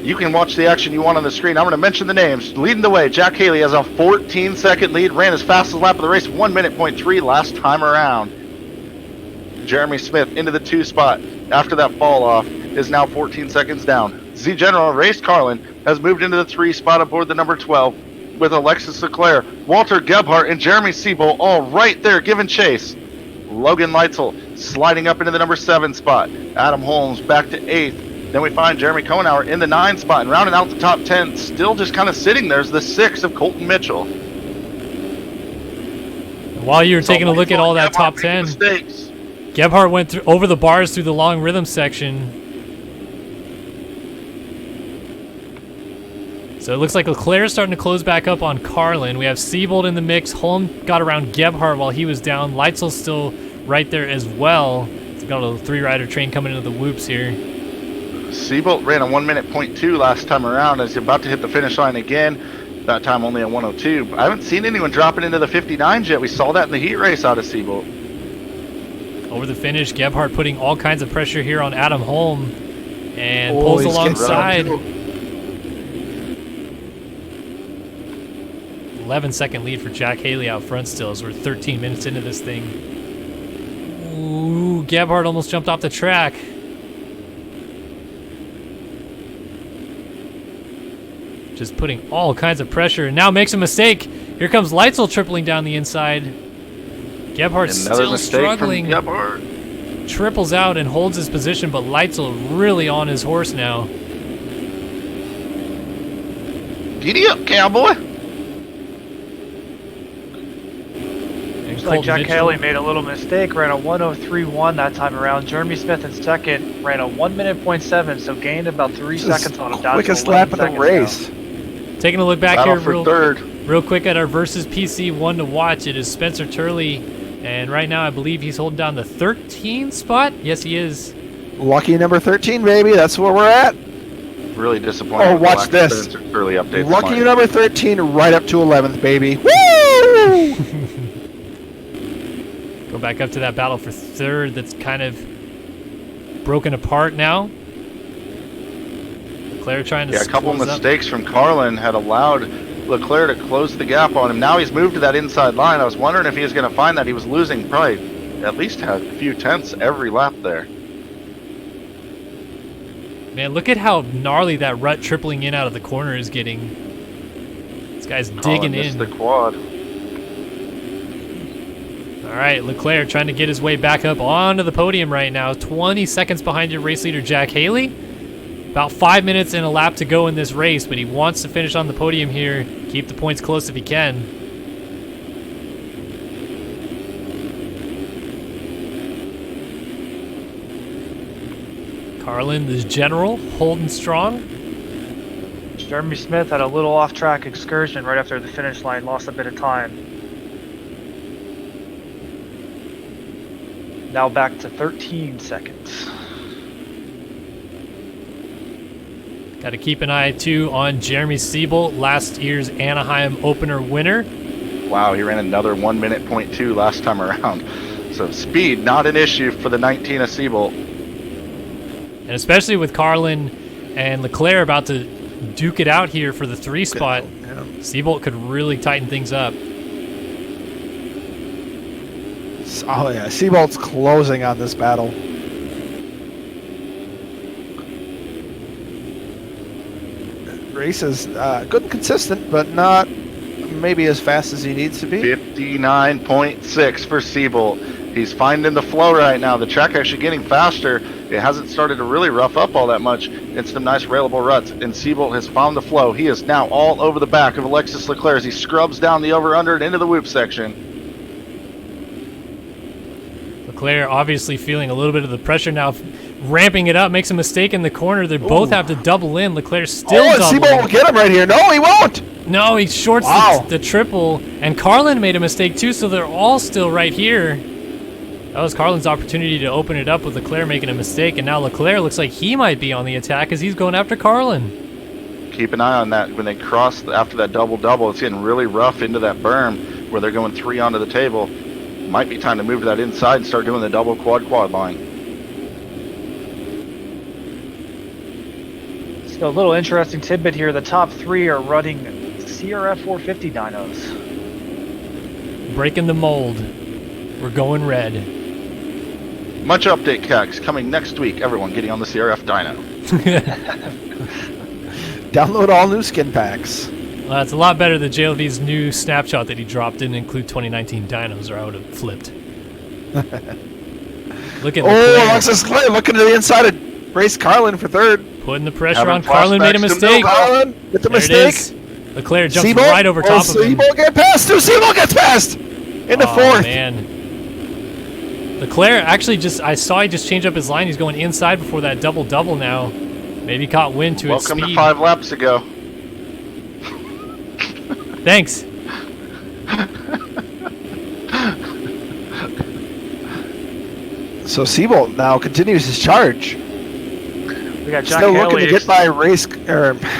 Speaker 3: You can watch the action you want on the screen. I'm going to mention the names. Leading the way, Jack Haley has a 14-second lead. Ran his fastest lap of the race, 1 minute point 3 last time around. Jeremy Smith into the 2 spot after that fall off is now 14 seconds down. Z General Race Carlin has moved into the 3 spot aboard the number 12 with Alexis Leclerc, Walter Gebhardt, and Jeremy Seabolt all right there giving chase. Logan Leitzel sliding up into the number 7 spot. Adam Holmes back to 8th. Then we find Jeremy Kohenauer in the 9 spot, and rounding out the top 10, still just kind of sitting there is the 6 of Colton Mitchell.
Speaker 1: While you were taking a look at all that top 10,
Speaker 3: Mistakes.
Speaker 1: Gebhardt went through over the bars through the long rhythm section. So it looks like Leclerc is starting to close back up on Carlin. We have Siebold in the mix. Holm got around Gebhardt while he was down. Leitzel's still right there as well. It's got a 3-rider train coming into the whoops here.
Speaker 3: Siebold ran a 1:02 last time around. As he's about to hit the finish line again. That time only a 1:02. I haven't seen anyone dropping into the 59s yet. We saw that in the heat race out of Siebold.
Speaker 1: Over the finish, Gebhardt putting all kinds of pressure here on Adam Holm. And pulls alongside. 11-second lead for Jack Haley out front still as we're 13 minutes into this thing. Ooh, Gebhardt almost jumped off the track. Just putting all kinds of pressure and now makes a mistake. Here comes Leitzel tripling down the inside. Gebhardt's still struggling. Triples out and holds his position, but Leitzel really on his horse now.
Speaker 3: Giddy up, cowboy!
Speaker 4: Looks like Jack Haley made a little mistake, ran a 1:03.1 that time around. Jeremy Smith in second ran a 1:07, so gained about 3 seconds on him. Down
Speaker 2: quickest lap of the race.
Speaker 1: Taking a look back here
Speaker 3: third.
Speaker 1: real quick at our versus PC one to watch. It is Spencer Turley, and right now I believe he's holding down the 13 spot. Yes, he is.
Speaker 2: Lucky number 13, baby. That's where we're at.
Speaker 3: Really disappointed.
Speaker 2: Oh, watch this.
Speaker 3: Early updates.
Speaker 2: Lucky number 13 right up to 11th, baby. Woo!
Speaker 1: Go back up to that battle for third that's kind of broken apart now. Leclerc trying to
Speaker 3: a couple
Speaker 1: close
Speaker 3: mistakes from Carlin had allowed Leclerc to close the gap on him. Now he's moved to that inside line. I was wondering if he was going to find that. He was losing probably at least a few tenths every lap there.
Speaker 1: Man, look at how gnarly that rut tripling in out of the corner is getting. This guy's digging in.
Speaker 3: The quad.
Speaker 1: All right, Leclerc trying to get his way back up onto the podium right now. 20 seconds behind your race leader, Jack Haley. About 5 minutes and a lap to go in this race, but he wants to finish on the podium here. Keep the points close if he can. Carlin, the general, holding strong.
Speaker 4: Jeremy Smith had a little off-track excursion right after the finish line, lost a bit of time. Now back to 13 seconds.
Speaker 1: Got to keep an eye, too, on Jeremy Siebold, last year's Anaheim opener winner.
Speaker 3: Wow, he ran another 1:02 last time around. So speed, not an issue for the 19 of Siebold.
Speaker 1: And especially with Carlin and Leclerc about to duke it out here for the 3 spot, Siebold could really tighten things up.
Speaker 2: Oh yeah, Siebold's closing on this battle. Race is good and consistent, but not maybe as fast as he needs to be.
Speaker 3: 59.6 for Siebold. He's finding the flow right now. The track actually getting faster. It hasn't started to really rough up all that much. It's some nice railable ruts, and Siebold has found the flow. He is now all over the back of Alexis Leclerc as he scrubs down the over-under and into the whoop section.
Speaker 1: Leclerc obviously feeling a little bit of the pressure now, ramping it up, makes a mistake in the corner. They both have to double in. Leclerc still doubling.
Speaker 2: Siebold will get him right here. No, he won't.
Speaker 1: No, he shorts the triple, and Carlin made a mistake too, so they're all still right here. That was Carlin's opportunity to open it up with Leclerc making a mistake, and now Leclerc looks like he might be on the attack as he's going after Carlin.
Speaker 3: Keep an eye on that when they cross after that double-double. It's getting really rough into that berm where they're going 3 onto the table. Might be time to move to that inside and start doing the double quad line.
Speaker 4: So a little interesting tidbit here. The top 3 are running CRF 450 dynos.
Speaker 1: Breaking the mold. We're going red.
Speaker 3: Much update CACs coming next week. Everyone getting on the CRF dyno.
Speaker 2: Download all new skin packs.
Speaker 1: Well, that's a lot better than JLV's new snapshot that he dropped didn't include 2019 dynos, or I would have flipped. Look at
Speaker 2: Alexis Leclerc looking to the inside of Race Carlin for third.
Speaker 1: Putting the pressure on. Carlin made a mistake.
Speaker 2: Carlin with the mistake.
Speaker 1: Leclerc jumps right over top of him.
Speaker 2: Siebold gets past. Siebold gets past into fourth.
Speaker 1: Man. Leclerc actually I saw he just changed up his line. He's going inside before that double-double now. Maybe caught wind to its speed.
Speaker 3: Welcome to 5 laps ago.
Speaker 1: Thanks.
Speaker 2: So Seabolt now continues his charge.
Speaker 4: We got Jack
Speaker 2: Still
Speaker 4: Haley
Speaker 2: looking to get by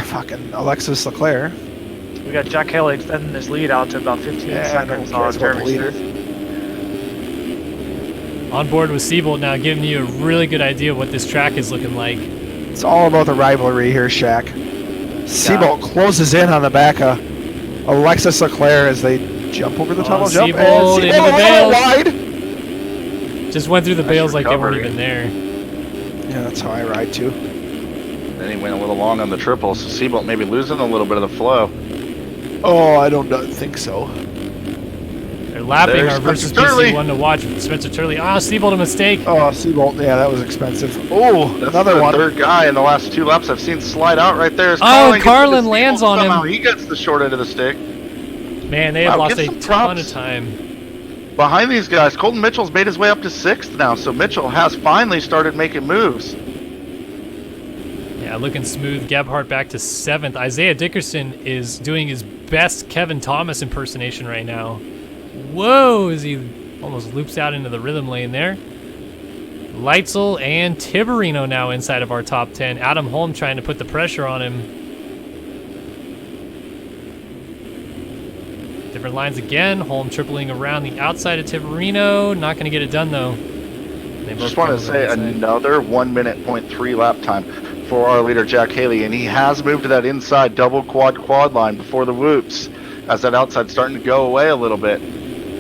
Speaker 2: fucking Alexis Leclerc.
Speaker 4: We got Jack Haley extending his lead out to about 15 seconds on Jeremy Smith.
Speaker 1: On board with Seabolt now, giving you a really good idea of what this track is looking like.
Speaker 2: It's all about the rivalry here, Shaq. Seabolt closes in on the back of Alexis Leclerc as they jump over the tunnel jump.
Speaker 1: Seabolt
Speaker 2: And
Speaker 1: into the
Speaker 2: Seabolt
Speaker 1: bales.
Speaker 2: wide.
Speaker 1: Just went through the bales like they weren't
Speaker 3: recovery.
Speaker 1: even there.
Speaker 2: Yeah, that's how I ride too.
Speaker 3: Then he went a little long on the triple, so Seabolt maybe losing a little bit of the flow.
Speaker 2: Oh, I don't think so.
Speaker 1: They're lapping
Speaker 3: There's
Speaker 1: our versus
Speaker 3: Spencer Turley.
Speaker 1: PC one to watch. Spencer Turley. Ah, Seabolt a mistake.
Speaker 2: Oh, Seabolt, yeah, that was expensive. Oh,
Speaker 3: That's
Speaker 2: another
Speaker 3: the
Speaker 2: one.
Speaker 3: third guy in the last 2 laps I've seen slide out right there. As
Speaker 1: Oh,
Speaker 3: Carlin gets
Speaker 1: Carlin
Speaker 3: into
Speaker 1: lands
Speaker 3: Seabolt.
Speaker 1: on him.
Speaker 3: Somehow he gets the short end of the stick.
Speaker 1: Man, they have
Speaker 3: Wow,
Speaker 1: lost
Speaker 3: get
Speaker 1: a
Speaker 3: some
Speaker 1: ton
Speaker 3: props.
Speaker 1: of time.
Speaker 3: Behind these guys, Colton Mitchell's made his way up to 6th now, so Mitchell has finally started making moves.
Speaker 1: Yeah, looking smooth. Gebhardt back to 7th. Isaiah Dickerson is doing his best Kevin Thomas impersonation right now. Whoa, as he almost loops out into the rhythm lane there. Leitzel and Tiberino now inside of our top 10. Adam Holm trying to put the pressure on him. Different lines again. Holm tripling around the outside of Tiberino. Not going to get it done, though. They both
Speaker 3: Just want to
Speaker 1: come
Speaker 3: say
Speaker 1: over the inside.
Speaker 3: another 1 minute point 3 lap time for our leader Jack Haley, and he has moved to that inside double quad line before the whoops as that outside's starting to go away a little bit.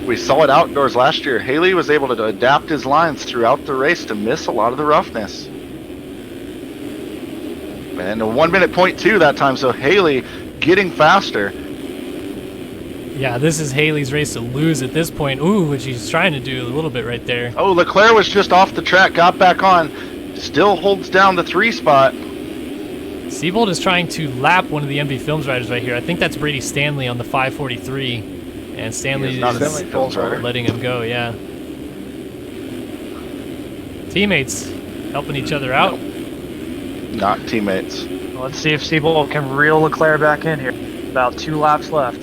Speaker 3: We saw it outdoors last year. Haley was able to adapt his lines throughout the race to miss a lot of the roughness. And a 1 minute point 2 that time, so Haley getting faster.
Speaker 1: Yeah, this is Haley's race to lose at this point. Ooh, which he's trying to do a little bit right there.
Speaker 3: Oh, Leclerc was just off the track, got back on, still holds down the 3 spot.
Speaker 1: Seabolt is trying to lap one of the MV Films riders right here. I think that's Brady Stanley on the 543. And Stanley
Speaker 3: He is not
Speaker 1: is
Speaker 3: an MV Films rider.
Speaker 1: letting him go, yeah. Teammates helping each other out.
Speaker 3: Not teammates.
Speaker 4: Let's see if Seabolt can reel Leclerc back in here. About 2 laps left.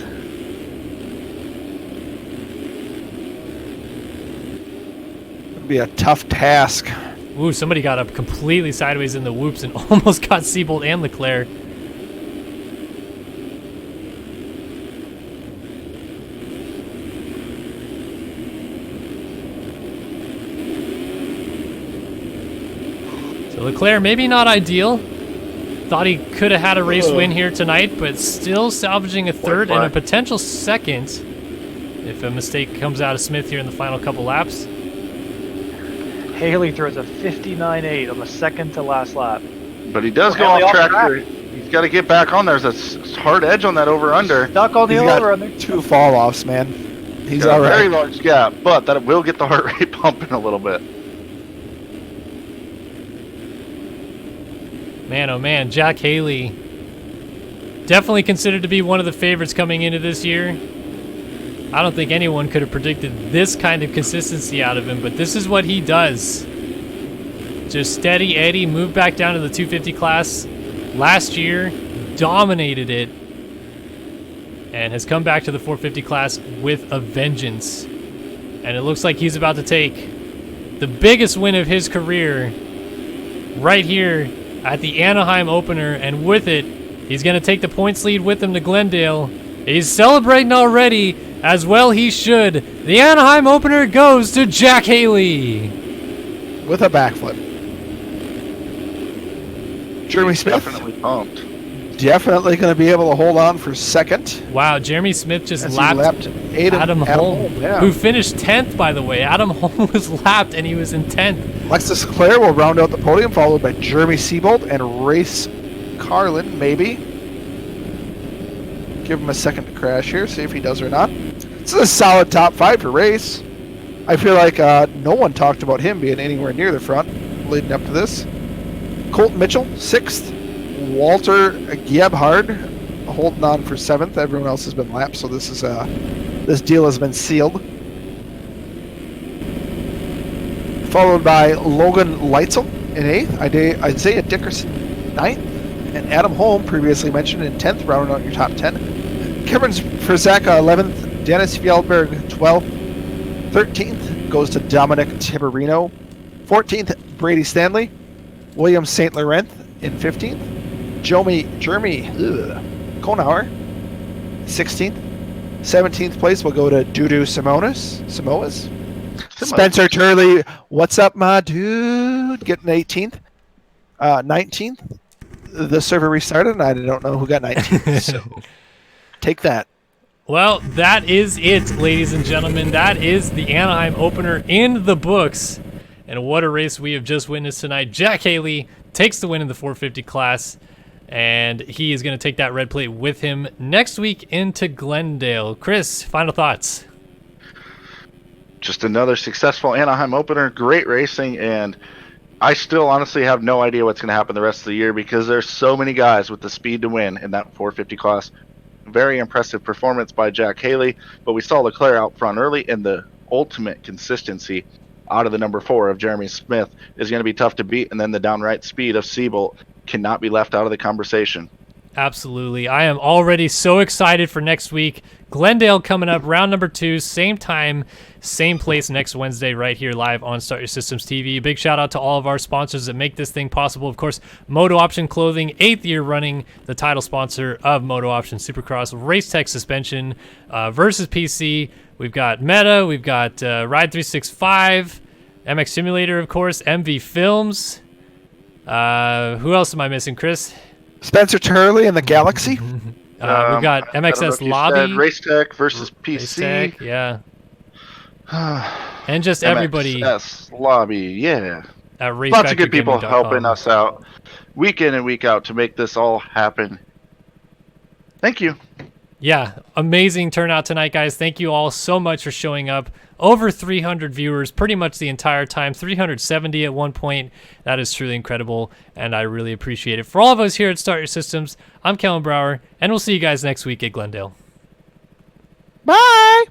Speaker 2: It'd be a tough task.
Speaker 1: Ooh, somebody got up completely sideways in the whoops and almost got Seabolt and Leclerc. So Leclerc, maybe not ideal. Thought he could have had a race win here tonight, but still salvaging a third and a potential second if a mistake comes out of Smith here in the final couple laps.
Speaker 4: Haley throws a 59.8 on the second to last lap.
Speaker 3: But he does go
Speaker 4: Haley
Speaker 3: off
Speaker 4: off
Speaker 3: track
Speaker 4: track.
Speaker 3: here. He's got to get back on. There's a hard edge on that over-under.
Speaker 4: Stuck on the
Speaker 2: He's got
Speaker 4: over under.
Speaker 2: 2 fall-offs, man. He's
Speaker 3: Got
Speaker 2: all
Speaker 3: a very
Speaker 2: right.
Speaker 3: large gap, but that will get the heart rate pumping a little bit.
Speaker 1: Man, oh man, Jack Haley. Definitely considered to be one of the favorites coming into this year. I don't think anyone could have predicted this kind of consistency out of him, but this is what he does. Just steady Eddie, moved back down to the 250 class last year, dominated it, and has come back to the 450 class with a vengeance. And it looks like he's about to take the biggest win of his career right here at the Anaheim opener, and with it, he's going to take the points lead with him to Glendale. He's celebrating already, as well he should. The Anaheim opener goes to Jack Haley.
Speaker 2: With a backflip. Jeremy Smith
Speaker 3: Definitely pumped.
Speaker 2: definitely going to be able to hold on for second.
Speaker 1: Wow, Jeremy Smith just
Speaker 2: As he
Speaker 1: lapped
Speaker 2: lapped
Speaker 1: Adam Holm,
Speaker 2: yeah.
Speaker 1: who finished 10th, by the way. Adam Holm was lapped, and he was in 10th.
Speaker 2: Alexis Leclerc will round out the podium, followed by Jeremy Seabolt and Race Carlin, maybe. Give him a second to crash here, see if he does or not. This is a solid top 5 for Race. I feel like no one talked about him being anywhere near the front leading up to this. Colton Mitchell, 6th. Walter Gebhard holding on for 7th. Everyone else has been lapped, so this is this deal has been sealed. Followed by Logan Leitzel in 8th, Isaiah Dickerson 9th, and Adam Holm, previously mentioned, in 10th, rounding out your top 10. Cameron Frizaka 11th, Dennis Fjellberg 12th, 13th goes to Dominic Tiberino, 14th Brady Stanley, William St. Laurent in 15th, Jeremy Konauer 16th, 17th place will go to Dudu Samoas. Spencer Turley, what's up, my dude? Getting 18th. 19th, the server restarted, and I don't know who got 19th. So take that.
Speaker 1: Well, that is it, ladies and gentlemen. That is the Anaheim opener in the books. And what a race we have just witnessed tonight. Jack Haley takes the win in the 450 class, and he is going to take that red plate with him next week into Glendale. Chris, final thoughts?
Speaker 3: Just another successful Anaheim opener. Great racing, and I still honestly have no idea what's going to happen the rest of the year because there's so many guys with the speed to win in that 450 class. Very impressive performance by Jack Haley, but we saw Leclerc out front early, and the ultimate consistency out of the number 4 of Jeremy Smith is going to be tough to beat, and then the downright speed of Siebel cannot be left out of the conversation.
Speaker 1: Absolutely. I am already so excited for next week. Glendale coming up, round number 2, same time, same place next Wednesday right here live on Start Your Systems TV. Big shout out to all of our sponsors that make this thing possible. Of course, MotoOption Clothing, 8th year running, the title sponsor of MotoOption Supercross, Racetech Suspension, versus PC. We've got Meta, we've got Ride 365, MX Simulator, of course, MV Films. Who else am I missing, Chris?
Speaker 2: Spencer Turley and the Galaxy.
Speaker 1: We've got MXS Lobby.
Speaker 3: Racetech versus PC.
Speaker 1: Racetech, yeah. And just everybody.
Speaker 3: MXS Lobby, yeah.
Speaker 1: At
Speaker 3: Lots of good people helping us out week in and week out to make this all happen. Thank you.
Speaker 1: Yeah, amazing turnout tonight, guys. Thank you all so much for showing up. Over 300 viewers pretty much the entire time, 370 at one point. That is truly incredible, and I really appreciate it. For all of us here at Start Your Systems, I'm Kellen Brower, and we'll see you guys next week at Glendale.
Speaker 2: Bye!